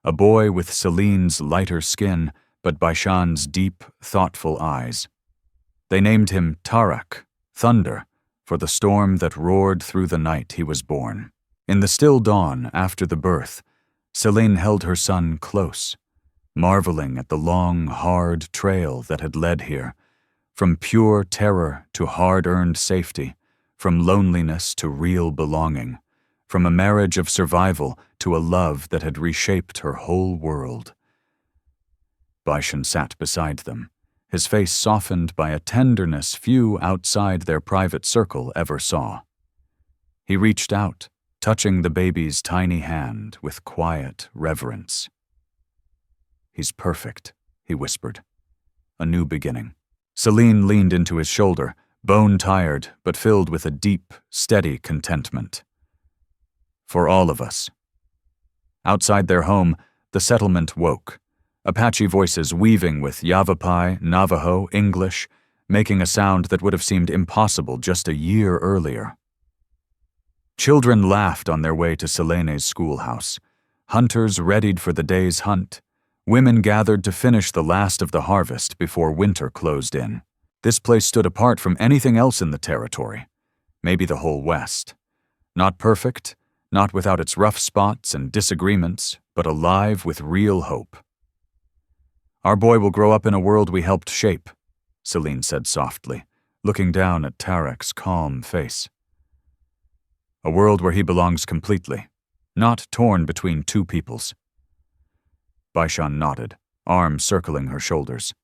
Speaker 1: A boy with Celine's lighter skin, but Baishan's deep, thoughtful eyes. They named him Tarek, Thunder, for the storm that roared through the night he was born. In the still dawn after the birth, Celine held her son close, marveling at the long, hard trail that had led here, from pure terror to hard-earned safety, from loneliness to real belonging, from a marriage of survival to a love that had reshaped her whole world. Baishan sat beside them, his face softened by a tenderness few outside their private circle ever saw. He reached out, touching the baby's tiny hand with quiet reverence. "He's perfect," he whispered. "A new beginning." Celine leaned into his shoulder, bone-tired but filled with a deep, steady contentment. For all of us. Outside their home, the settlement woke, Apache voices weaving with Yavapai, Navajo, English, making a sound that would have seemed impossible just a year earlier. Children laughed on their way to Selene's schoolhouse. Hunters readied for the day's hunt. Women gathered to finish the last of the harvest before winter closed in. This place stood apart from anything else in the territory, maybe the whole West. Not perfect, not without its rough spots and disagreements, but alive with real hope. "Our boy will grow up in a world we helped shape," Celine said softly, looking down at Tarek's calm face. "A world where he belongs completely, not torn between two peoples." Baishan nodded, arms circling her shoulders.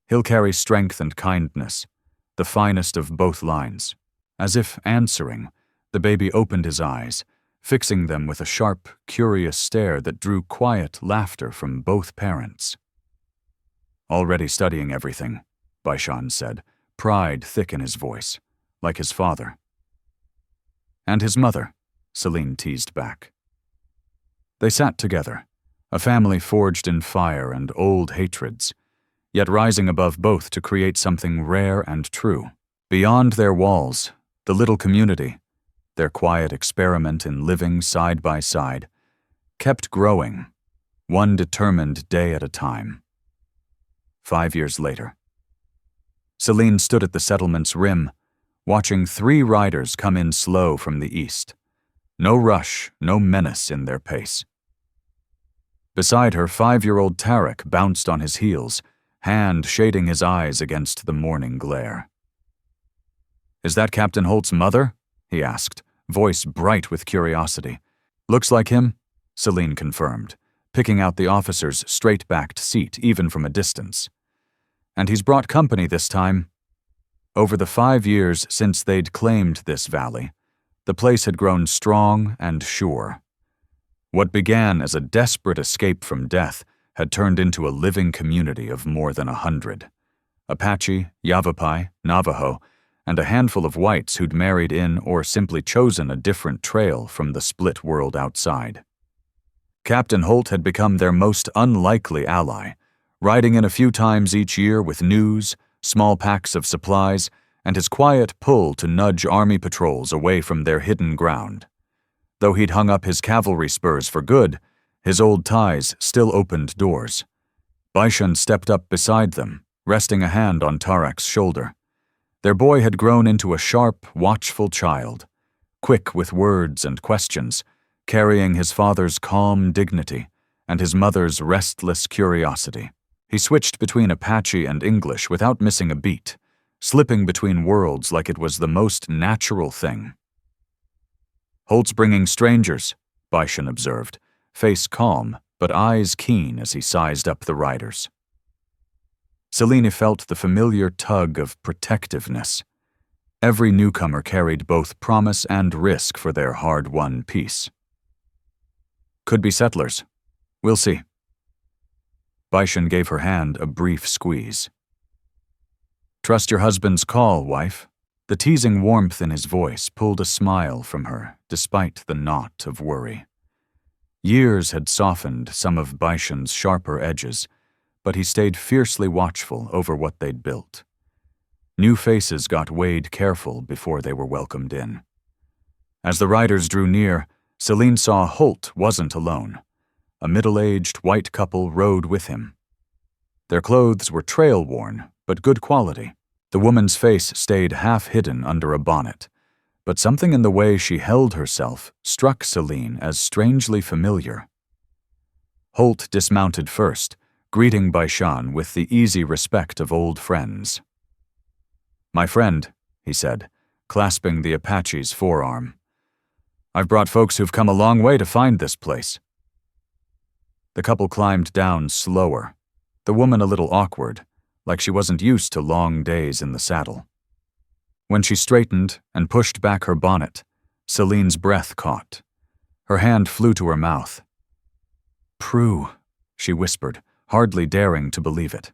Speaker 1: "He'll carry strength and kindness, the finest of both lines." As if answering, the baby opened his eyes, fixing them with a sharp, curious stare that drew quiet laughter from both parents. "Already studying everything," Baishan said, pride thick in his voice, like his father. "And his mother," Celine teased back. They sat together, a family forged in fire and old hatreds, yet rising above both to create something rare and true. Beyond their walls, the little community, their quiet experiment in living side by side, kept growing, one determined day at a time. 5 years later. Celine stood at the settlement's rim, watching 3 riders come in slow from the east. No rush, no menace in their pace. Beside her, 5-year-old Tarek bounced on his heels, hand shading his eyes against the morning glare. "Is that Captain Holt's mother?" he asked, voice bright with curiosity. "Looks like him," Celine confirmed, picking out the officer's straight-backed seat even from a distance. "And he's brought company this time." Over the 5 years since they'd claimed this valley, the place had grown strong and sure. What began as a desperate escape from death had turned into a living community of more than 100. Apache, Yavapai, Navajo, and a handful of whites who'd married in or simply chosen a different trail from the split world outside. Captain Holt had become their most unlikely ally, riding in a few times each year with news, small packs of supplies, and his quiet pull to nudge army patrols away from their hidden ground. Though he'd hung up his cavalry spurs for good, his old ties still opened doors. Baishan stepped up beside them, resting a hand on Tarek's shoulder. Their boy had grown into a sharp, watchful child, quick with words and questions, carrying his father's calm dignity and his mother's restless curiosity. He switched between Apache and English without missing a beat, slipping between worlds like it was the most natural thing. "Holt's bringing strangers," Baishan observed, face calm but eyes keen as he sized up the riders. Celine felt the familiar tug of protectiveness. Every newcomer carried both promise and risk for their hard-won peace. "Could be settlers. We'll see." Baishan gave her hand a brief squeeze. "Trust your husband's call, wife." The teasing warmth in his voice pulled a smile from her, despite the knot of worry. Years had softened some of Baishan's sharper edges, but he stayed fiercely watchful over what they'd built. New faces got weighed careful before they were welcomed in. As the riders drew near, Celine saw Holt wasn't alone. A middle-aged white couple rode with him. Their clothes were trail-worn, but good quality. The woman's face stayed half-hidden under a bonnet, but something in the way she held herself struck Celine as strangely familiar. Holt dismounted first, greeting Baishan with the easy respect of old friends. "My friend," he said, clasping the Apache's forearm. "I've brought folks who've come a long way to find this place." The couple climbed down slower, the woman a little awkward, like she wasn't used to long days in the saddle. When she straightened and pushed back her bonnet, Celine's breath caught. Her hand flew to her mouth. "Prue," she whispered, hardly daring to believe it.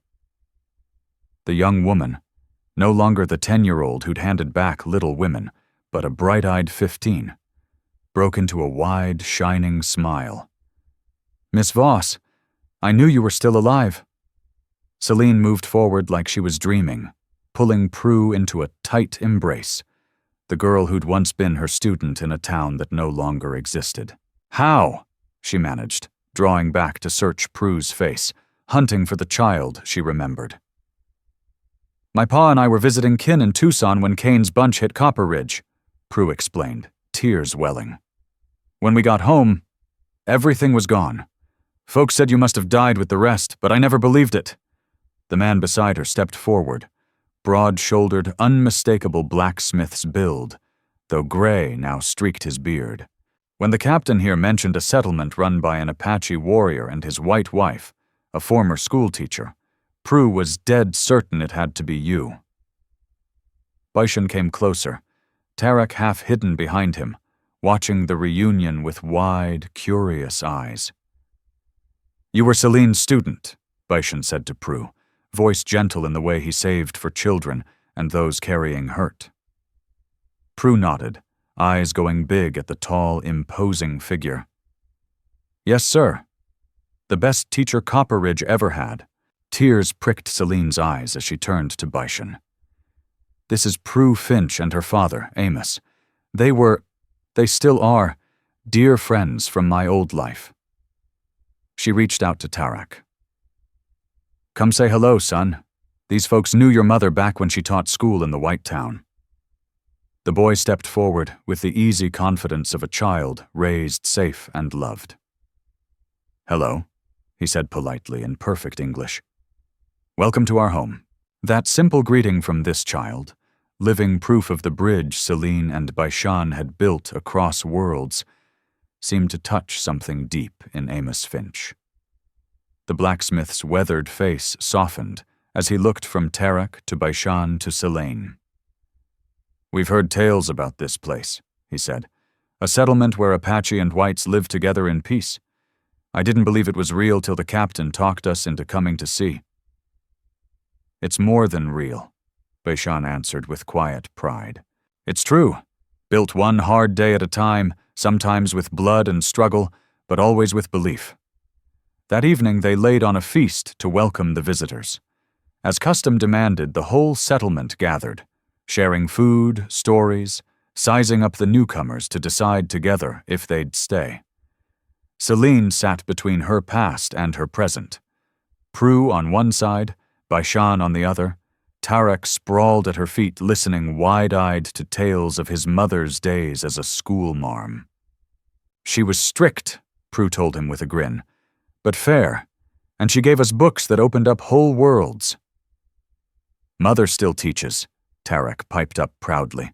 Speaker 1: The young woman, No longer the 10-year-old who'd handed back Little Women, but a bright-eyed 15. Broke into a wide, shining smile. "Miss Voss, I knew you were still alive." Celine moved forward like she was dreaming, pulling Prue into a tight embrace, the girl who'd once been her student in a town that no longer existed. "How?" she managed, drawing back to search Prue's face, hunting for the child she remembered. "My pa and I were visiting kin in Tucson when Kane's bunch hit Copper Ridge," Prue explained, tears welling. "When we got home, everything was gone. Folks said you must have died with the rest, but I never believed it." The man beside her stepped forward, broad-shouldered, unmistakable blacksmith's build, though gray now streaked his beard. "When the captain here mentioned a settlement run by an Apache warrior and his white wife, a former schoolteacher, Prue was dead certain it had to be you." Beishan came closer, Tarek half hidden behind him, watching the reunion with wide, curious eyes. "You were Celine's student," Beishan said to Prue, voice gentle in the way he saved for children and those carrying hurt. Prue nodded, eyes going big at the tall, imposing figure. "Yes, sir. The best teacher Copper Ridge ever had." Tears pricked Celine's eyes as she turned to Beishan. "This is Prue Finch and her father, Amos. They still are, dear friends from my old life." She reached out to Tarek. "Come say hello, son. These folks knew your mother back when she taught school in the White Town." The boy stepped forward with the easy confidence of a child raised safe and loved. "Hello," he said politely in perfect English. "Welcome to our home." That simple greeting from this child, living proof of the bridge Celine and Beishan had built across worlds, seemed to touch something deep in Amos Finch. The blacksmith's weathered face softened as he looked from Tarek to Beishan to Celine. "We've heard tales about this place," he said. "A settlement where Apache and whites lived together in peace. I didn't believe it was real till the captain talked us into coming to see." "It's more than real," Beishan answered with quiet pride. "It's true. Built one hard day at a time, sometimes with blood and struggle, but always with belief." That evening they laid on a feast to welcome the visitors. As custom demanded, the whole settlement gathered, sharing food, stories, sizing up the newcomers to decide together if they'd stay. Celine sat between her past and her present. Prue on one side, Beishan on the other, Tarek sprawled at her feet listening wide-eyed to tales of his mother's days as a schoolmarm. "She was strict," Prue told him with a grin, "but fair, and she gave us books that opened up whole worlds." "Mother still teaches," Tarek piped up proudly.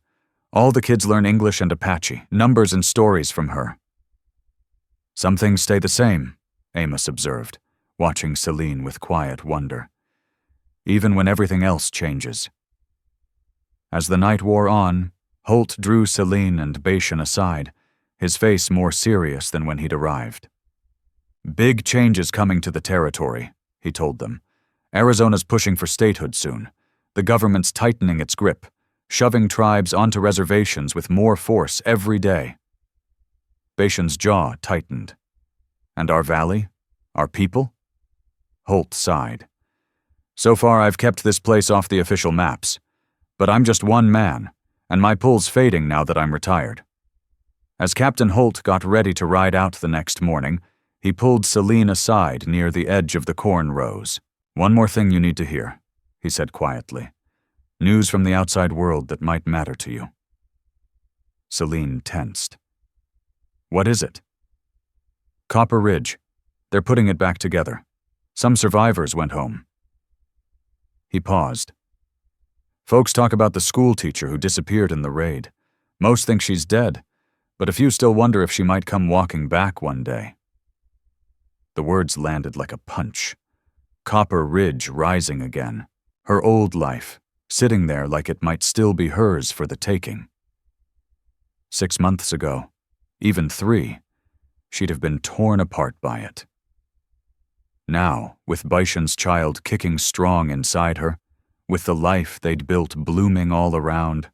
Speaker 1: "All the kids learn English and Apache, numbers and stories from her." "Some things stay the same," Amos observed, watching Celine with quiet wonder. "Even when everything else changes." As the night wore on, Holt drew Celine and Beishan aside, his face more serious than when he'd arrived. "Big changes coming to the territory," he told them. "Arizona's pushing for statehood soon. The government's tightening its grip, shoving tribes onto reservations with more force every day." Beishan's jaw tightened. "And our valley? Our people?" Holt sighed. "So far I've kept this place off the official maps. But I'm just one man, and my pull's fading now that I'm retired." As Captain Holt got ready to ride out the next morning, he pulled Celine aside near the edge of the corn rows. "One more thing you need to hear," he said quietly. "News from the outside world that might matter to you." Celine tensed. "What is it?" "Copper Ridge. They're putting it back together. Some survivors went home." He paused. "Folks talk about the schoolteacher who disappeared in the raid. Most think she's dead, but a few still wonder if she might come walking back one day." The words landed like a punch. Copper Ridge rising again. Her old life, sitting there like it might still be hers for the taking. 6 months ago, even 3, she'd have been torn apart by it. Now, with Beishan's child kicking strong inside her, with the life they'd built blooming all around,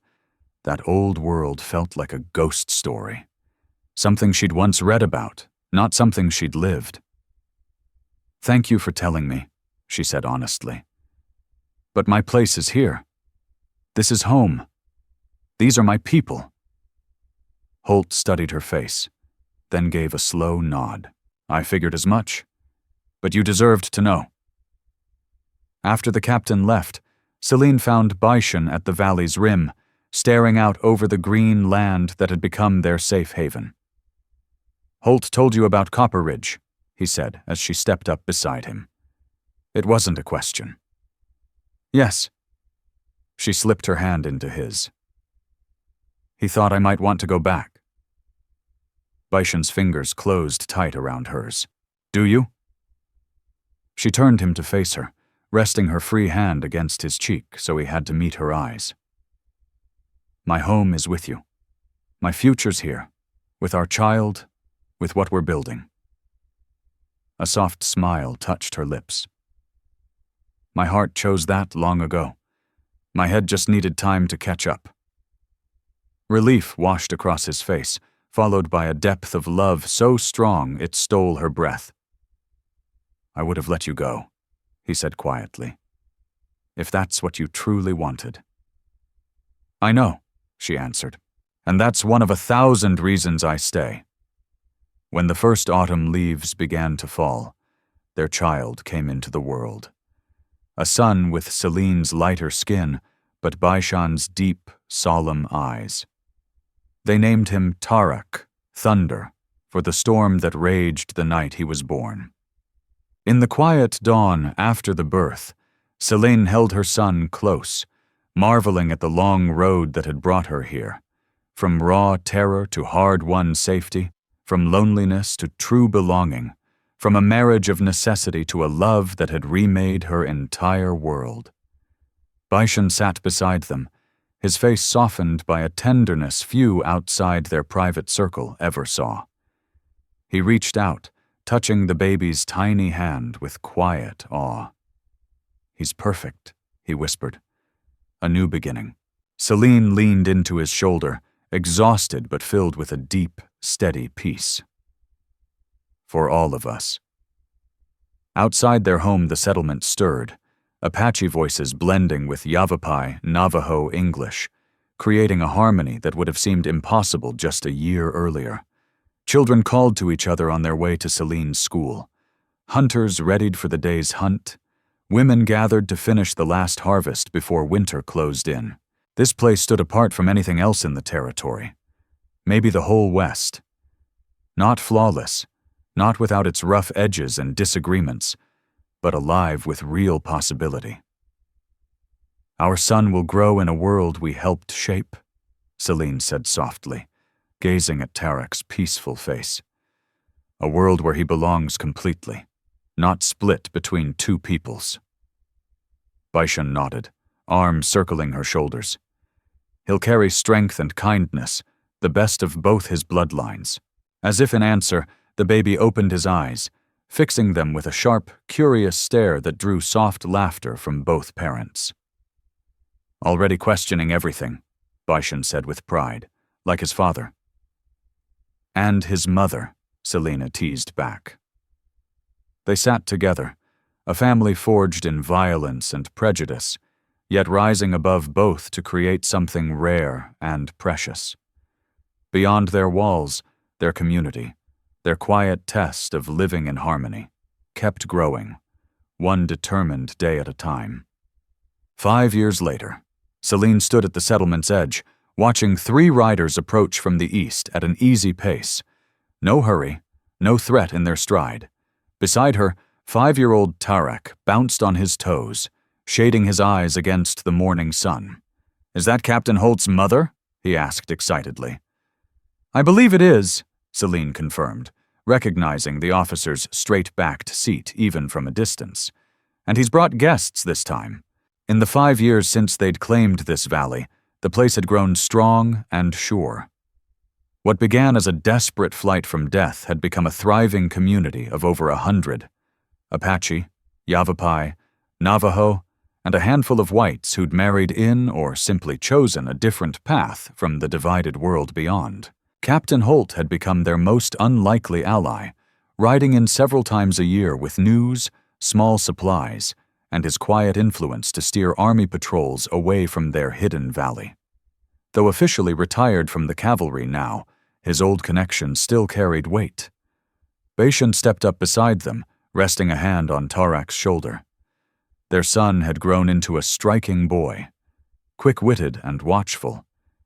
Speaker 1: that old world felt like a ghost story. Something she'd once read about, not something she'd lived. "Thank you for telling me," she said honestly. "But my place is here. This is home. These are my people." Holt studied her face, then gave a slow nod. "I figured as much. But you deserved to know." After the captain left, Celine found Baishan at the valley's rim, staring out over the green land that had become their safe haven. "Holt told you about Copper Ridge," he said as she stepped up beside him. It wasn't a question. "Yes." She slipped her hand into his. "He thought I might want to go back." Baishan's fingers closed tight around hers. "Do you?" She turned him to face her, resting her free hand against his cheek so he had to meet her eyes. "My home is with you. My future's here, with our child, with what we're building." A soft smile touched her lips. "My heart chose that long ago. My head just needed time to catch up." Relief washed across his face, followed by a depth of love so strong it stole her breath. "I would have let you go," he said quietly, "if that's what you truly wanted." "I know," she answered, "and that's one of 1,000 reasons I stay." When the first autumn leaves began to fall, their child came into the world. A son with Celine's lighter skin, but Baishan's deep, solemn eyes. They named him Tarak, Thunder, for the storm that raged the night he was born. In the quiet dawn after the birth, Celine held her son close, marveling at the long road that had brought her here. From raw terror to hard-won safety, from loneliness to true belonging, from a marriage of necessity to a love that had remade her entire world. Baishan sat beside them, his face softened by a tenderness few outside their private circle ever saw. He reached out, touching the baby's tiny hand with quiet awe. "He's perfect," he whispered. "A new beginning." Celine leaned into his shoulder, exhausted but filled with a deep, steady peace. "For all of us." Outside their home, the settlement stirred, Apache voices blending with Yavapai, Navajo English, creating a harmony that would have seemed impossible just a year earlier. Children called to each other on their way to Celine's school. Hunters readied for the day's hunt. Women gathered to finish the last harvest before winter closed in. This place stood apart from anything else in the territory. Maybe the whole West. Not flawless, not without its rough edges and disagreements, but alive with real possibility. "Our son will grow in a world we helped shape," Celine said softly, gazing at Tarak's peaceful face. "A world where he belongs completely, not split between two peoples." Baishan nodded, arms circling her shoulders. "He'll carry strength and kindness, the best of both his bloodlines." As if in answer, the baby opened his eyes, fixing them with a sharp, curious stare that drew soft laughter from both parents. "Already questioning everything," Baishan said with pride, like his father. "And his mother," Selena teased back. They sat together, a family forged in violence and prejudice, yet rising above both to create something rare and precious. Beyond their walls, their community, their quiet test of living in harmony, kept growing, one determined day at a time. 5 years later, Celine stood at the settlement's edge, watching 3 riders approach from the east at an easy pace. No hurry, no threat in their stride. Beside her, 5-year-old Tarak bounced on his toes, shading his eyes against the morning sun. "Is that Captain Holt's mother?" he asked excitedly. "I believe it is," Celine confirmed, recognizing the officer's straight-backed seat even from a distance. "And he's brought guests this time." In the 5 years since they'd claimed this valley, the place had grown strong and sure. What began as a desperate flight from death had become a thriving community of over 100. Apache, Yavapai, Navajo, and a handful of whites who'd married in or simply chosen a different path from the divided world beyond. Captain Holt had become their most unlikely ally, riding in several times a year with news, small supplies, and his quiet influence to steer army patrols away from their hidden valley. Though officially retired from the cavalry now, his old connection still carried weight. Bashan stepped up beside them, resting a hand on Tarak's shoulder. Their son had grown into a striking boy, quick-witted and watchful,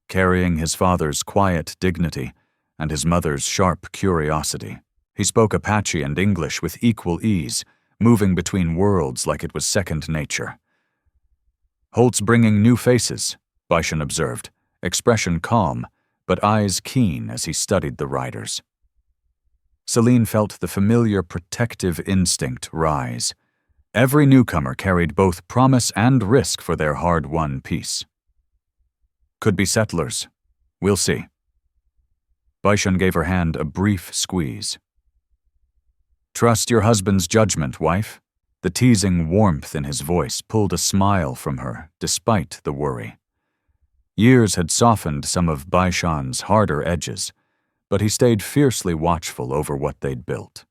Speaker 1: carrying his father's quiet dignity and his mother's sharp curiosity. He spoke Apache and English with equal ease, moving between worlds like it was second nature. "Holt's bringing new faces," Bashan observed, expression calm, but eyes keen as he studied the riders. Celine felt the familiar protective instinct rise. Every newcomer carried both promise and risk for their hard-won peace. "Could be settlers. We'll see." Bashan gave her hand a brief squeeze. "Trust your husband's judgment, wife." The teasing warmth in his voice pulled a smile from her, despite the worry. Years had softened some of Bashan's harder edges, but he stayed fiercely watchful over what they'd built.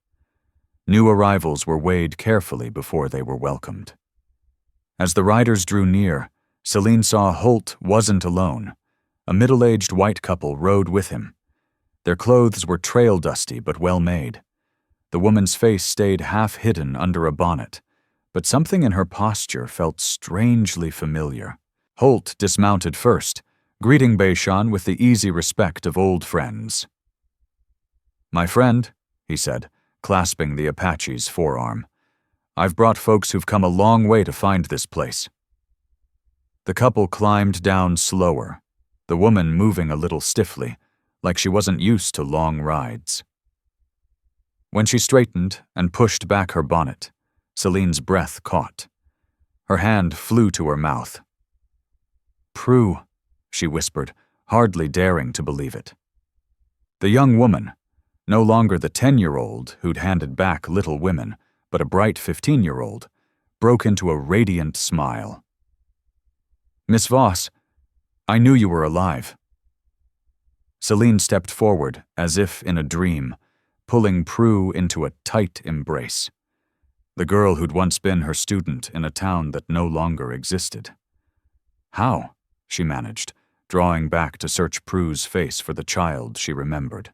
Speaker 1: New arrivals were weighed carefully before they were welcomed. As the riders drew near, Celine saw Holt wasn't alone. A middle-aged white couple rode with him. Their clothes were trail-dusty but well-made. The woman's face stayed half-hidden under a bonnet, but something in her posture felt strangely familiar. Holt dismounted first, greeting Bashan with the easy respect of old friends. "My friend," he said, clasping the Apache's forearm, "I've brought folks who've come a long way to find this place." The couple climbed down slower, the woman moving a little stiffly, like she wasn't used to long rides. When she straightened and pushed back her bonnet, Celine's breath caught. Her hand flew to her mouth. "Prue," she whispered, hardly daring to believe it. The young woman, no longer the 10-year-old who'd handed back Little Women, but a bright 15-year-old, broke into a radiant smile. "Miss Voss, I knew you were alive." Celine stepped forward, as if in a dream, pulling Prue into a tight embrace. The girl who'd once been her student in a town that no longer existed. "How?" she managed, drawing back to search Prue's face for the child she remembered.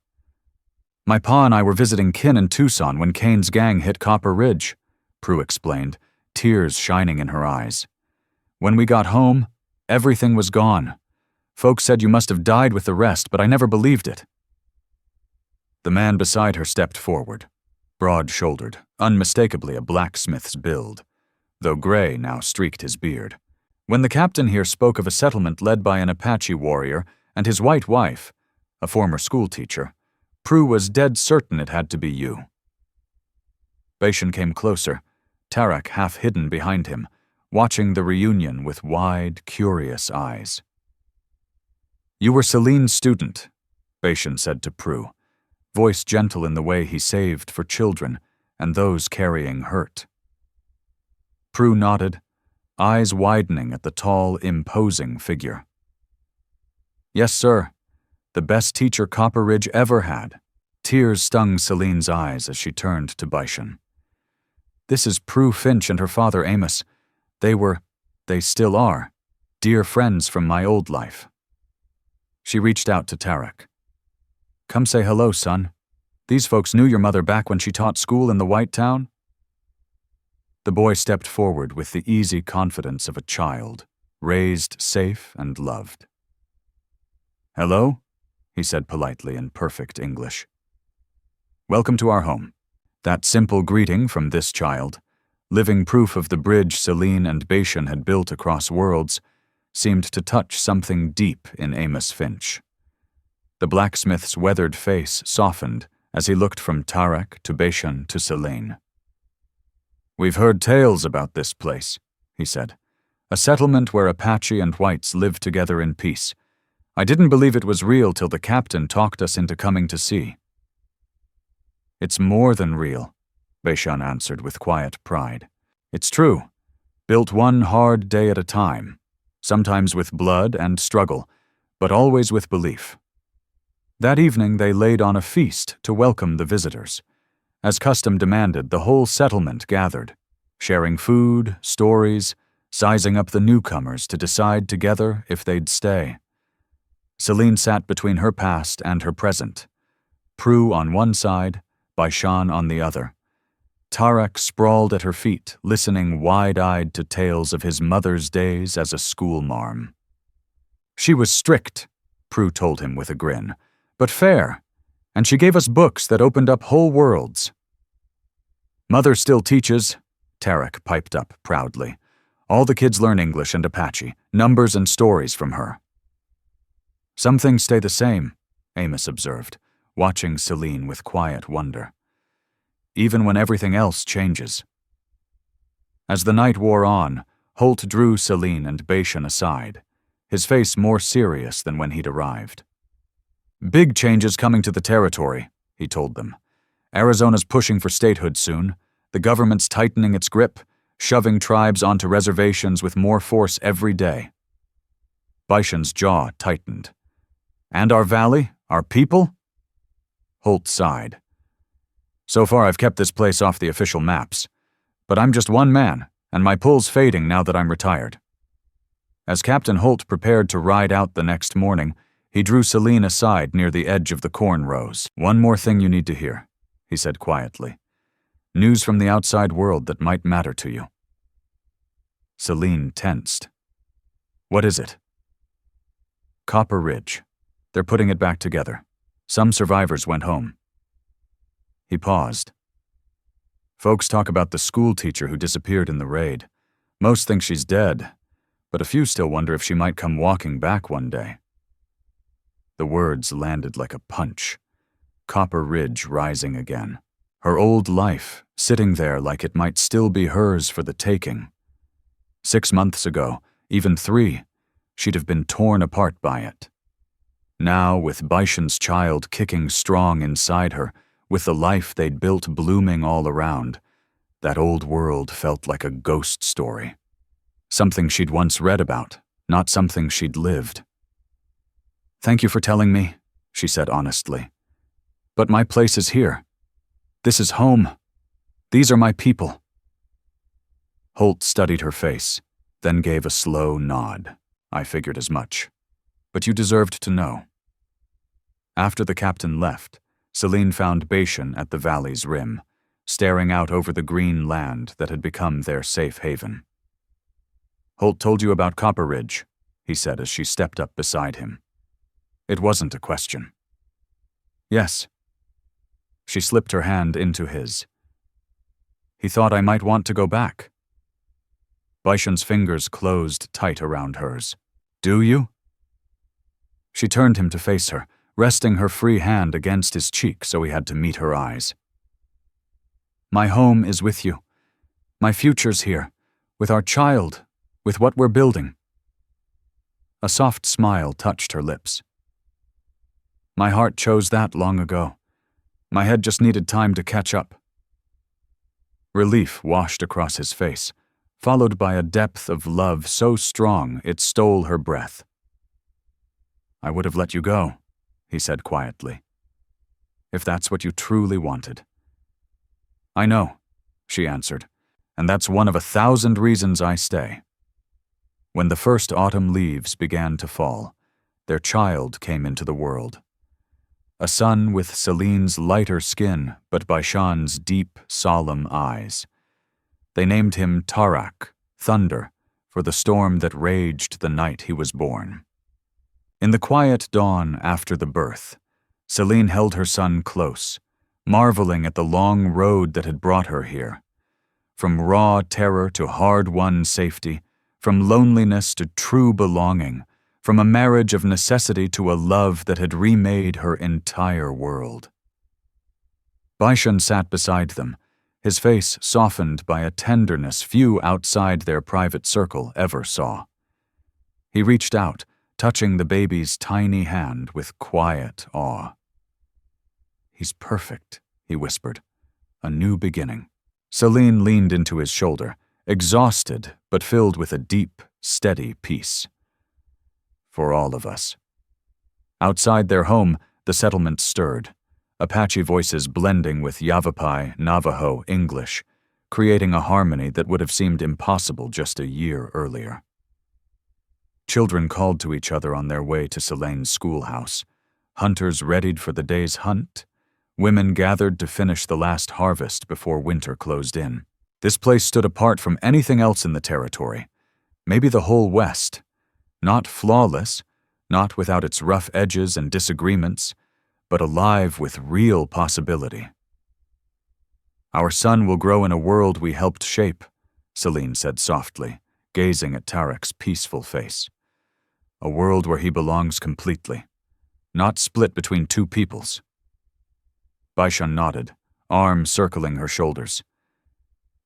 Speaker 1: "My pa and I were visiting kin in Tucson when Kane's gang hit Copper Ridge," Prue explained, tears shining in her eyes. "When we got home, everything was gone. Folks said you must have died with the rest, but I never believed it." The man beside her stepped forward, broad-shouldered, unmistakably a blacksmith's build, though gray now streaked his beard. "When the captain here spoke of a settlement led by an Apache warrior and his white wife, a former schoolteacher, Prue was dead certain it had to be you." Bashan came closer, Tarak half hidden behind him, watching the reunion with wide, curious eyes. "You were Celine's student," Bashan said to Prue, voice gentle in the way he saved for children and those carrying hurt. Prue nodded, eyes widening at the tall, imposing figure. "Yes, sir. The best teacher Copper Ridge ever had." Tears stung Celine's eyes as she turned to Bashan. "This is Prue Finch and her father Amos. They still are, dear friends from my old life." She reached out to Tarak. "Come say hello, son. These folks knew your mother back when she taught school in the White Town." The boy stepped forward with the easy confidence of a child, raised safe and loved. "Hello?" he said politely in perfect English. "Welcome to our home." That simple greeting from this child, living proof of the bridge Celine and Bashan had built across worlds, seemed to touch something deep in Amos Finch. The blacksmith's weathered face softened as he looked from Tarak to Bashan to Celine. "We've heard tales about this place," he said. "A settlement where Apache and whites lived together in peace. I didn't believe it was real till the captain talked us into coming to see." "It's more than real," Bashan answered with quiet pride. "It's true. built one hard day at a time, sometimes with blood and struggle, but always with belief. That evening they laid on a feast to welcome the visitors. As custom demanded, the whole settlement gathered, sharing food, stories, sizing up the newcomers to decide together if they'd stay. Celine sat between her past and her present, Prue on one side, Baishan on the other. Tarek sprawled at her feet, listening wide-eyed to tales of his mother's days as a schoolmarm. She was strict, Prue told him with a grin, but fair, and she gave us books that opened up whole worlds. Mother still teaches, Tarek piped up proudly. All the kids learn English and Apache, numbers and stories from her. Some things stay the same, Amos observed, watching Celine with quiet wonder. Even when everything else changes. As the night wore on, Holt drew Celine and Baishan aside, his face more serious than when he'd arrived. Big changes coming to the territory, he told them. Arizona's pushing for statehood soon, the government's tightening its grip, shoving tribes onto reservations with more force every day. Baishan's jaw tightened. And our valley? Our people? Holt sighed. So far I've kept this place off the official maps, but I'm just one man, and my pull's fading now that I'm retired. As Captain Holt prepared to ride out the next morning, he drew Celine aside near the edge of the corn rows. One more thing you need to hear, he said quietly. News from the outside world that might matter to you. Celine tensed. What is it? Copper Ridge. They're putting it back together. Some survivors went home. He paused. Folks talk about the schoolteacher who disappeared in the raid. Most think she's dead, but a few still wonder if she might come walking back one day. The words landed like a punch. Copper Ridge rising again. Her old life, sitting there like it might still be hers for the taking. 6 months ago, even 3, she'd have been torn apart by it. Now, with Baishan's child kicking strong inside her, with the life they'd built blooming all around, that old world felt like a ghost story. Something she'd once read about, not something she'd lived. Thank you for telling me, she said honestly. But my place is here. This is home. These are my people. Holt studied her face, then gave a slow nod. I figured as much. But you deserved to know. After the captain left, Celine found Baishan at the valley's rim, staring out over the green land that had become their safe haven. Holt told you about Copper Ridge, he said as she stepped up beside him. It wasn't a question. Yes. She slipped her hand into his. He thought I might want to go back. Baishan's fingers closed tight around hers. Do you? She turned him to face her, resting her free hand against his cheek so he had to meet her eyes. My home is with you. My future's here, with our child, with what we're building. A soft smile touched her lips. My heart chose that long ago. My head just needed time to catch up. Relief washed across his face, followed by a depth of love so strong it stole her breath. I would have let you go, he said quietly, if that's what you truly wanted. I know, she answered, and that's one of 1,000 reasons I stay. When the first autumn leaves began to fall, their child came into the world. A son with Celine's lighter skin, but Baishan's deep, solemn eyes. They named him Tarek, Thunder, for the storm that raged the night he was born. In the quiet dawn after the birth, Celine held her son close, marveling at the long road that had brought her here. From raw terror to hard-won safety, from loneliness to true belonging, from a marriage of necessity to a love that had remade her entire world. Baishan sat beside them, his face softened by a tenderness few outside their private circle ever saw. He reached out, touching the baby's tiny hand with quiet awe. He's perfect, he whispered. A new beginning. Celine leaned into his shoulder, exhausted but filled with a deep, steady peace. For all of us. Outside their home, the settlement stirred, Apache voices blending with Yavapai, Navajo, English, creating a harmony that would have seemed impossible just a year earlier. Children called to each other on their way to Selene's schoolhouse. Hunters readied for the day's hunt. Women gathered to finish the last harvest before winter closed in. This place stood apart from anything else in the territory, maybe the whole West. Not flawless, not without its rough edges and disagreements, but alive with real possibility. "Our son will grow in a world we helped shape," Selene said softly, gazing at Tarek's peaceful face. "A world where he belongs completely, not split between two peoples." Baishan nodded, arm circling her shoulders.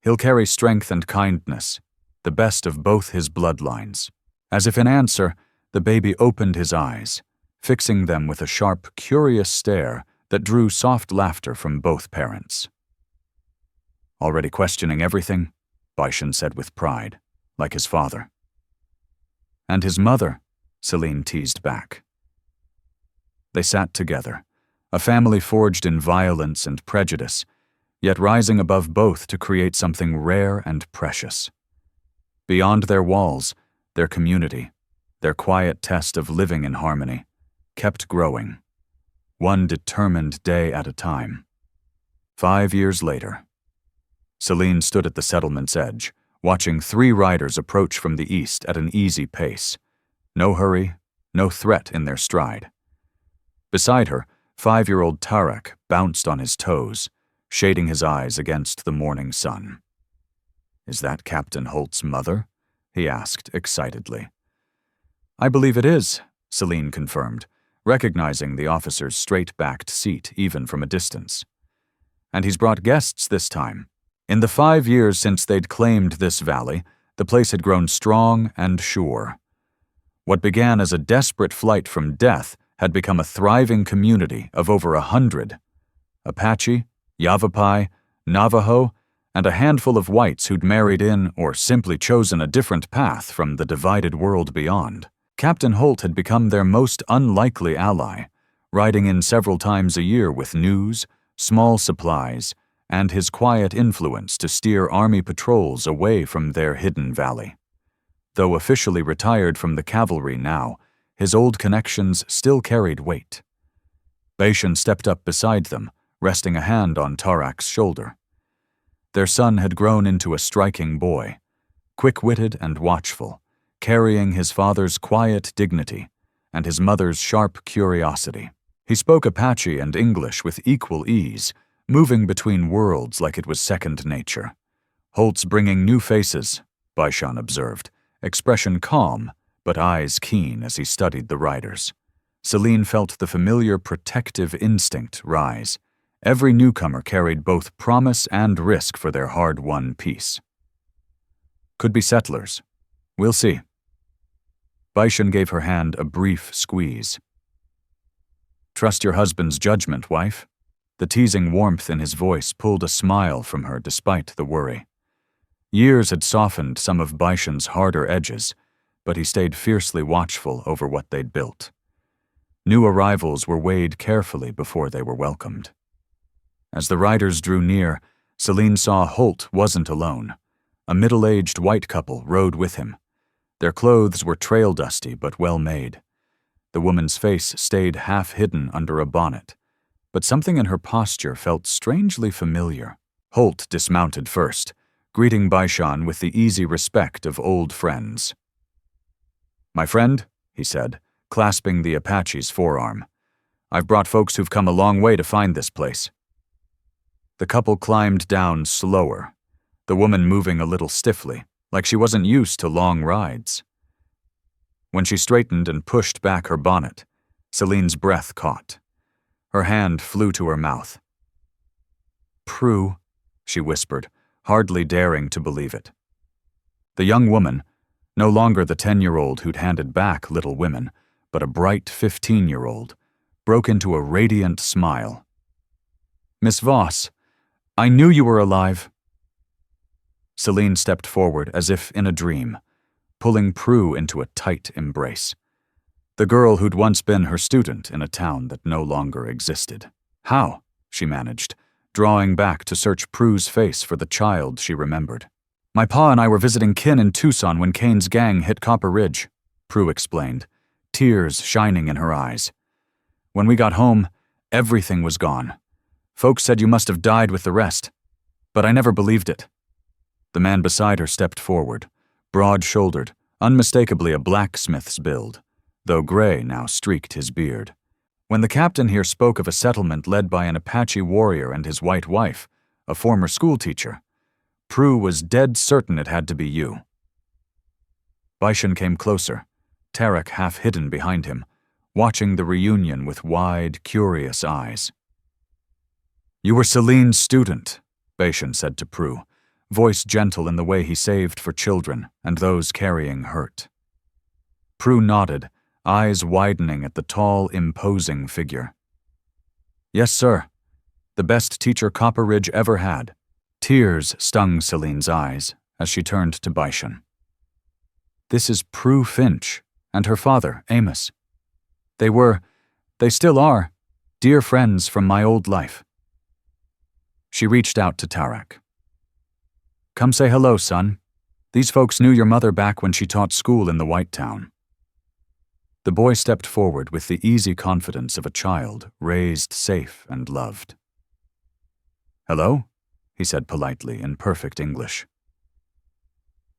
Speaker 1: "He'll carry strength and kindness, the best of both his bloodlines." As if in answer, the baby opened his eyes, fixing them with a sharp, curious stare that drew soft laughter from both parents. "Already questioning everything?" Baishan said with pride, like his father. "And his mother," Selene teased back. They sat together, a family forged in violence and prejudice, yet rising above both to create something rare and precious. Beyond their walls, their community, their quiet test of living in harmony, kept growing, one determined day at a time. 5 years later, Selene stood at the settlement's edge, watching 3 riders approach from the east at an easy pace. No hurry, no threat in their stride. Beside her, 5-year-old Tarek bounced on his toes, shading his eyes against the morning sun. "Is that Captain Holt's mother?" he asked excitedly. "I believe it is," Selene confirmed, recognizing the officer's straight-backed seat even from a distance. "And he's brought guests this time." In the 5 years since they'd claimed this valley, the place had grown strong and sure. What began as a desperate flight from death had become a thriving community of over 100. Apache, Yavapai, Navajo, and a handful of whites who'd married in or simply chosen a different path from the divided world beyond. Captain Holt had become their most unlikely ally, riding in several times a year with news, small supplies, and his quiet influence to steer army patrols away from their hidden valley. Though officially retired from the cavalry now, his old connections still carried weight. Baishan stepped up beside them, resting a hand on Tarek's shoulder. Their son had grown into a striking boy, quick-witted and watchful, carrying his father's quiet dignity and his mother's sharp curiosity. He spoke Apache and English with equal ease, moving between worlds like it was second nature. Holt's bringing new faces, Baishan observed, expression calm, but eyes keen as he studied the riders. Selene felt the familiar protective instinct rise. Every newcomer carried both promise and risk for their hard-won peace. "Could be settlers. We'll see." Baishan gave her hand a brief squeeze. "Trust your husband's judgment, wife." The teasing warmth in his voice pulled a smile from her despite the worry. Years had softened some of Baishan's harder edges, but he stayed fiercely watchful over what they'd built. New arrivals were weighed carefully before they were welcomed. As the riders drew near, Selene saw Holt wasn't alone. A middle-aged white couple rode with him. Their clothes were trail-dusty but well-made. The woman's face stayed half-hidden under a bonnet, but something in her posture felt strangely familiar. Holt dismounted first, greeting Baishan with the easy respect of old friends. "My friend," he said, clasping the Apache's forearm, "I've brought folks who've come a long way to find this place." The couple climbed down slower, the woman moving a little stiffly, like she wasn't used to long rides. When she straightened and pushed back her bonnet, Selene's breath caught. Her hand flew to her mouth. "Prue," she whispered, hardly daring to believe it. The young woman, no longer the 10-year-old who'd handed back Little Women, but a bright 15-year-old, broke into a radiant smile. "Miss Voss, I knew you were alive." Celine stepped forward as if in a dream, pulling Prue into a tight embrace. The girl who'd once been her student in a town that no longer existed. How? She managed, drawing back to search Prue's face for the child she remembered. My pa and I were visiting kin in Tucson when Kane's gang hit Copper Ridge, Prue explained, tears shining in her eyes. When we got home, everything was gone. Folks said you must have died with the rest, but I never believed it. The man beside her stepped forward, broad-shouldered, unmistakably a blacksmith's build, though gray now streaked his beard. When the captain here spoke of a settlement led by an Apache warrior and his white wife, a former schoolteacher, Prue was dead certain it had to be you. Baishan came closer, Tarek half hidden behind him, watching the reunion with wide, curious eyes. You were Celine's student, Baishan said to Prue, voice gentle in the way he saved for children and those carrying hurt. Prue nodded, eyes widening at the tall, imposing figure. Yes, sir. The best teacher Copper Ridge ever had. Tears stung Celine's eyes as she turned to Baishan. This is Prue Finch and her father, Amos. They still are, dear friends from my old life. She reached out to Tarek. Come say hello, son. These folks knew your mother back when she taught school in the White Town. The boy stepped forward with the easy confidence of a child raised safe and loved. Hello, he said politely in perfect English.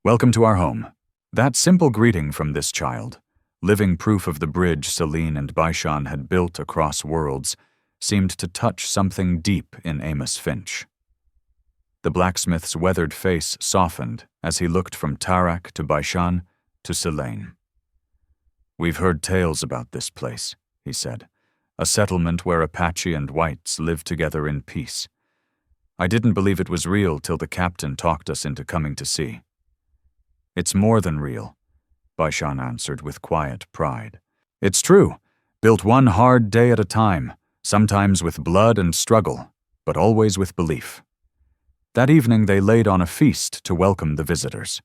Speaker 1: Welcome to our home. That simple greeting from this child, living proof of the bridge Celine and Baishan had built across worlds, seemed to touch something deep in Amos Finch. The blacksmith's weathered face softened as he looked from Tarek to Baishan to Celine. We've heard tales about this place, he said, a settlement where Apache and whites live together in peace. I didn't believe it was real till the captain talked us into coming to see. It's more than real, Baishan answered with quiet pride. It's true, built one hard day at a time, sometimes with blood and struggle, but always with belief. That evening they laid on a feast to welcome the visitors.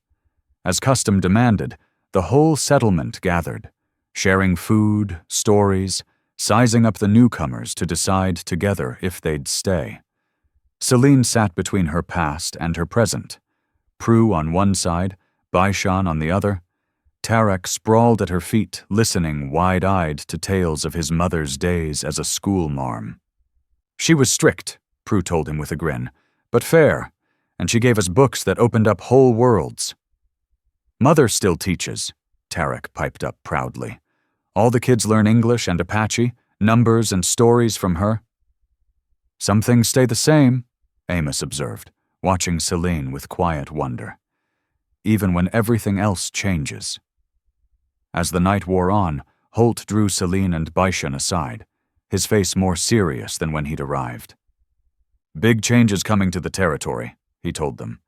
Speaker 1: As custom demanded, the whole settlement gathered, sharing food, stories, sizing up the newcomers to decide together if they'd stay. Celine sat between her past and her present, Prue on one side, Baishan on the other. Tarek sprawled at her feet, listening wide-eyed to tales of his mother's days as a school marm. She was strict, Prue told him with a grin, but fair, and she gave us books that opened up whole worlds. Mother still teaches, Tarek piped up proudly. All the kids learn English and Apache, numbers and stories from her. Some things stay the same, Amos observed, watching Celine with quiet wonder. Even when everything else changes. As the night wore on, Holt drew Celine and Baishan aside, his face more serious than when he'd arrived. Big changes coming to the territory, he told them.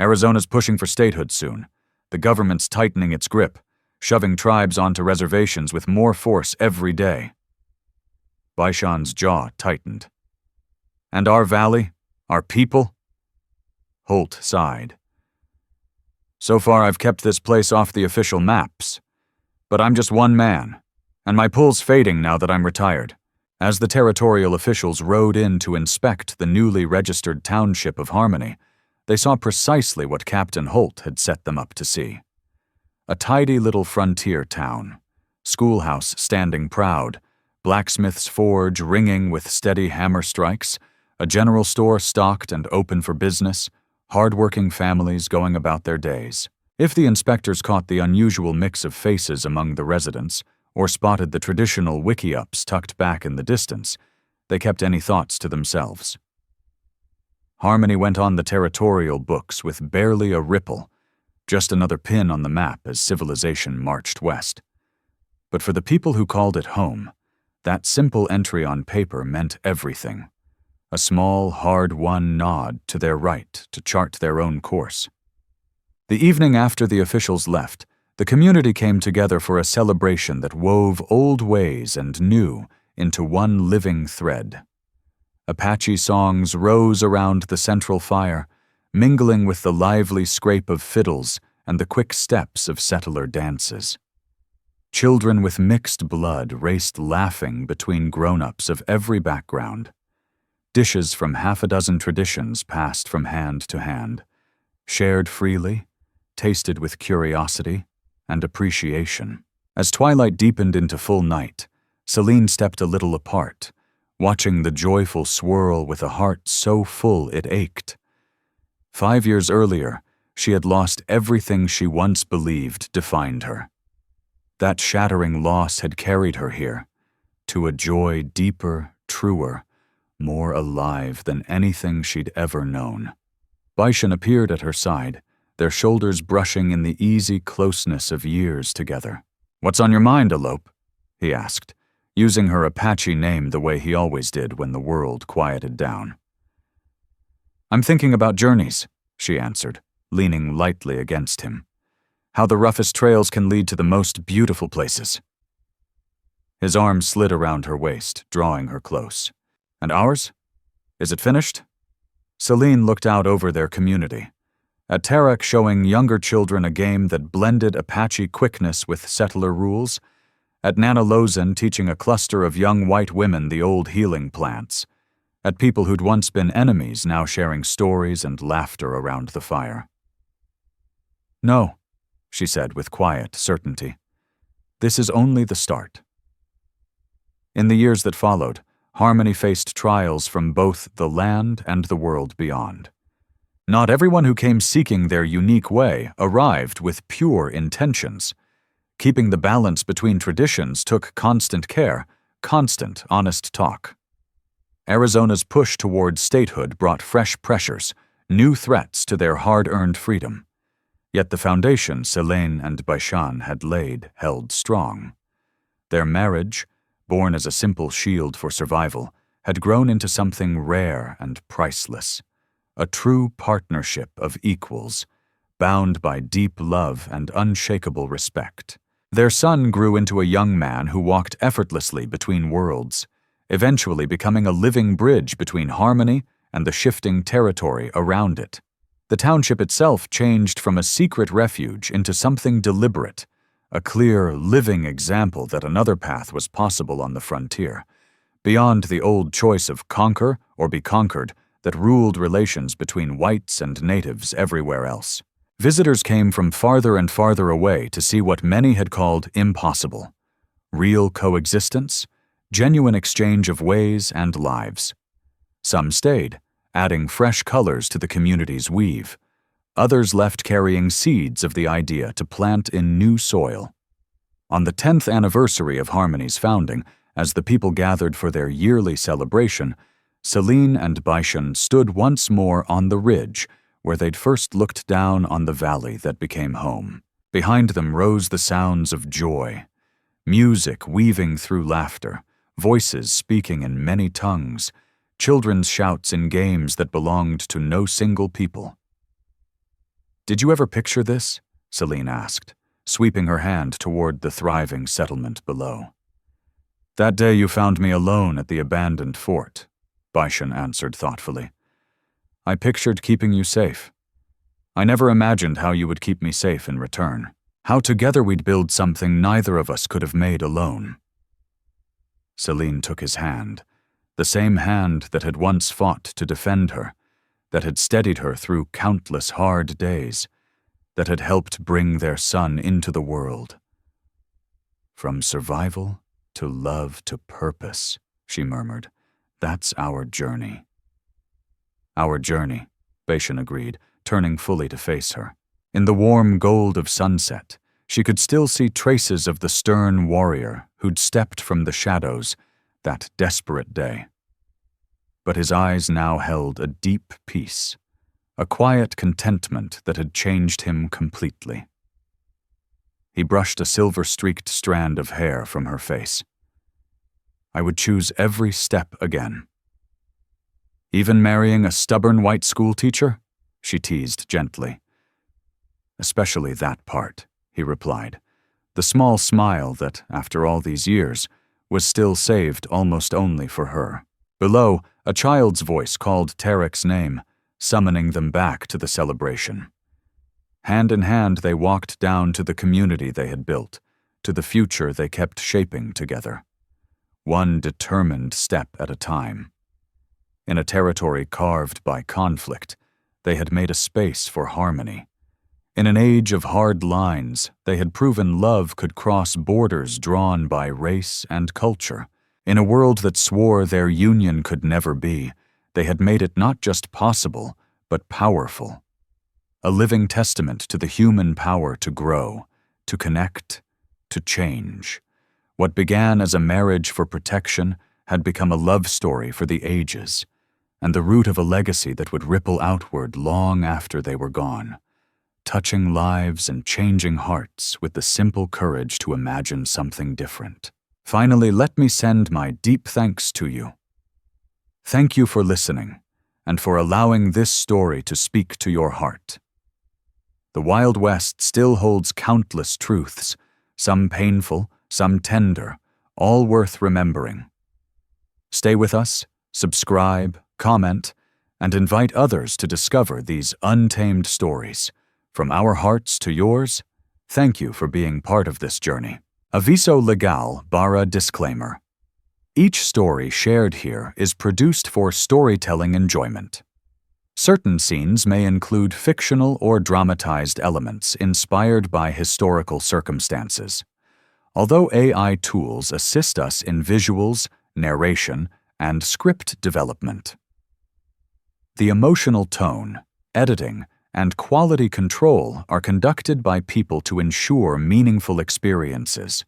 Speaker 1: Arizona's pushing for statehood soon. The government's tightening its grip, shoving tribes onto reservations with more force every day. Baishan's jaw tightened. And our valley? Our people? Holt sighed. So far I've kept this place off the official maps. But I'm just one man, and my pull's fading now that I'm retired. As the territorial officials rode in to inspect the newly registered township of Harmony, they saw precisely what Captain Holt had set them up to see. A tidy little frontier town, schoolhouse standing proud, blacksmith's forge ringing with steady hammer strikes, a general store stocked and open for business, hard-working families going about their days. If the inspectors caught the unusual mix of faces among the residents, or spotted the traditional wiki-ups tucked back in the distance, they kept any thoughts to themselves. Harmony went on the territorial books with barely a ripple, just another pin on the map as civilization marched west. But for the people who called it home, that simple entry on paper meant everything. A small, hard-won nod to their right to chart their own course. The evening after the officials left, the community came together for a celebration that wove old ways and new into one living thread. Apache songs rose around the central fire, mingling with the lively scrape of fiddles and the quick steps of settler dances. Children with mixed blood raced laughing between grown-ups of every background. Dishes from half a dozen traditions passed from hand to hand, shared freely, tasted with curiosity and appreciation. As twilight deepened into full night, Celine stepped a little apart, watching the joyful swirl with a heart so full it ached. 5 years earlier, she had lost everything she once believed defined her. That shattering loss had carried her here, to a joy deeper, truer, more alive than anything she'd ever known. Baishan appeared at her side, their shoulders brushing in the easy closeness of years together. "What's on your mind, Elope?" he asked, using her Apache name the way he always did when the world quieted down. "I'm thinking about journeys," she answered, leaning lightly against him. "How the roughest trails can lead to the most beautiful places." His arm slid around her waist, drawing her close. "And ours? Is it finished?" Celine looked out over their community. At Tarek showing younger children a game that blended Apache quickness with settler rules. At Nana Lozen teaching a cluster of young white women the old healing plants. At people who'd once been enemies now sharing stories and laughter around the fire. "No," she said with quiet certainty. "This is only the start." In the years that followed, Harmony faced trials from both the land and the world beyond. Not everyone who came seeking their unique way arrived with pure intentions. Keeping the balance between traditions took constant care, constant honest talk. Arizona's push toward statehood brought fresh pressures, new threats to their hard-earned freedom. Yet the foundation Celine and Baishan had laid held strong. Their marriage, born as a simple shield for survival, had grown into something rare and priceless. A true partnership of equals, bound by deep love and unshakable respect. Their son grew into a young man who walked effortlessly between worlds, eventually becoming a living bridge between Harmony and the shifting territory around it. The township itself changed from a secret refuge into something deliberate, a clear, living example that another path was possible on the frontier, beyond the old choice of conquer or be conquered that ruled relations between whites and natives everywhere else. Visitors came from farther and farther away to see what many had called impossible: real coexistence, genuine exchange of ways and lives. Some stayed, adding fresh colors to the community's weave. Others left carrying seeds of the idea to plant in new soil. On the 10th anniversary of Harmony's founding, as the people gathered for their yearly celebration, Celine and Baishan stood once more on the ridge where they'd first looked down on the valley that became home. Behind them rose the sounds of joy, music weaving through laughter, voices speaking in many tongues, children's shouts in games that belonged to no single people. "Did you ever picture this?" Celine asked, sweeping her hand toward the thriving settlement below. "That day you found me alone at the abandoned fort," Baishan answered thoughtfully. "I pictured keeping you safe. I never imagined how you would keep me safe in return, how together we'd build something neither of us could have made alone." Celine took his hand, the same hand that had once fought to defend her, that had steadied her through countless hard days, that had helped bring their son into the world. "From survival to love to purpose," she murmured. "That's our journey." "Our journey," Baishan agreed, turning fully to face her. In the warm gold of sunset, she could still see traces of the stern warrior who'd stepped from the shadows that desperate day. But his eyes now held a deep peace, a quiet contentment that had changed him completely. He brushed a silver-streaked strand of hair from her face. "I would choose every step again." "Even marrying a stubborn white schoolteacher?" she teased gently. "Especially that part," he replied, the small smile that, after all these years, was still saved almost only for her. Below, a child's voice called Tarek's name, summoning them back to the celebration. Hand in hand, they walked down to the community they had built, to the future they kept shaping together, one determined step at a time. In a territory carved by conflict, they had made a space for harmony. In an age of hard lines, they had proven love could cross borders drawn by race and culture. In a world that swore their union could never be, they had made it not just possible, but powerful. A living testament to the human power to grow, to connect, to change. What began as a marriage for protection had become a love story for the ages, and the root of a legacy that would ripple outward long after they were gone, touching lives and changing hearts with the simple courage to imagine something different. Finally, let me send my deep thanks to you. Thank you for listening, and for allowing this story to speak to your heart. The Wild West still holds countless truths, some painful, some tender, all worth remembering. Stay with us, subscribe, comment, and invite others to discover these untamed stories. From our hearts to yours, thank you for being part of this journey. Aviso legal barra disclaimer. Each story shared here is produced for storytelling enjoyment. Certain scenes may include fictional or dramatized elements inspired by historical circumstances. Although AI tools assist us in visuals, narration, and script development, the emotional tone, editing, and quality control are conducted by people to ensure meaningful experiences.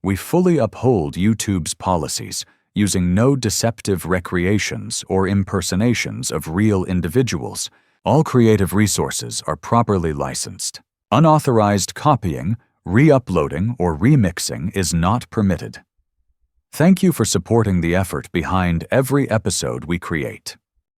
Speaker 1: We fully uphold YouTube's policies, using no deceptive recreations or impersonations of real individuals. All creative resources are properly licensed. Unauthorized copying, re-uploading, or remixing is not permitted. Thank you for supporting the effort behind every episode we create.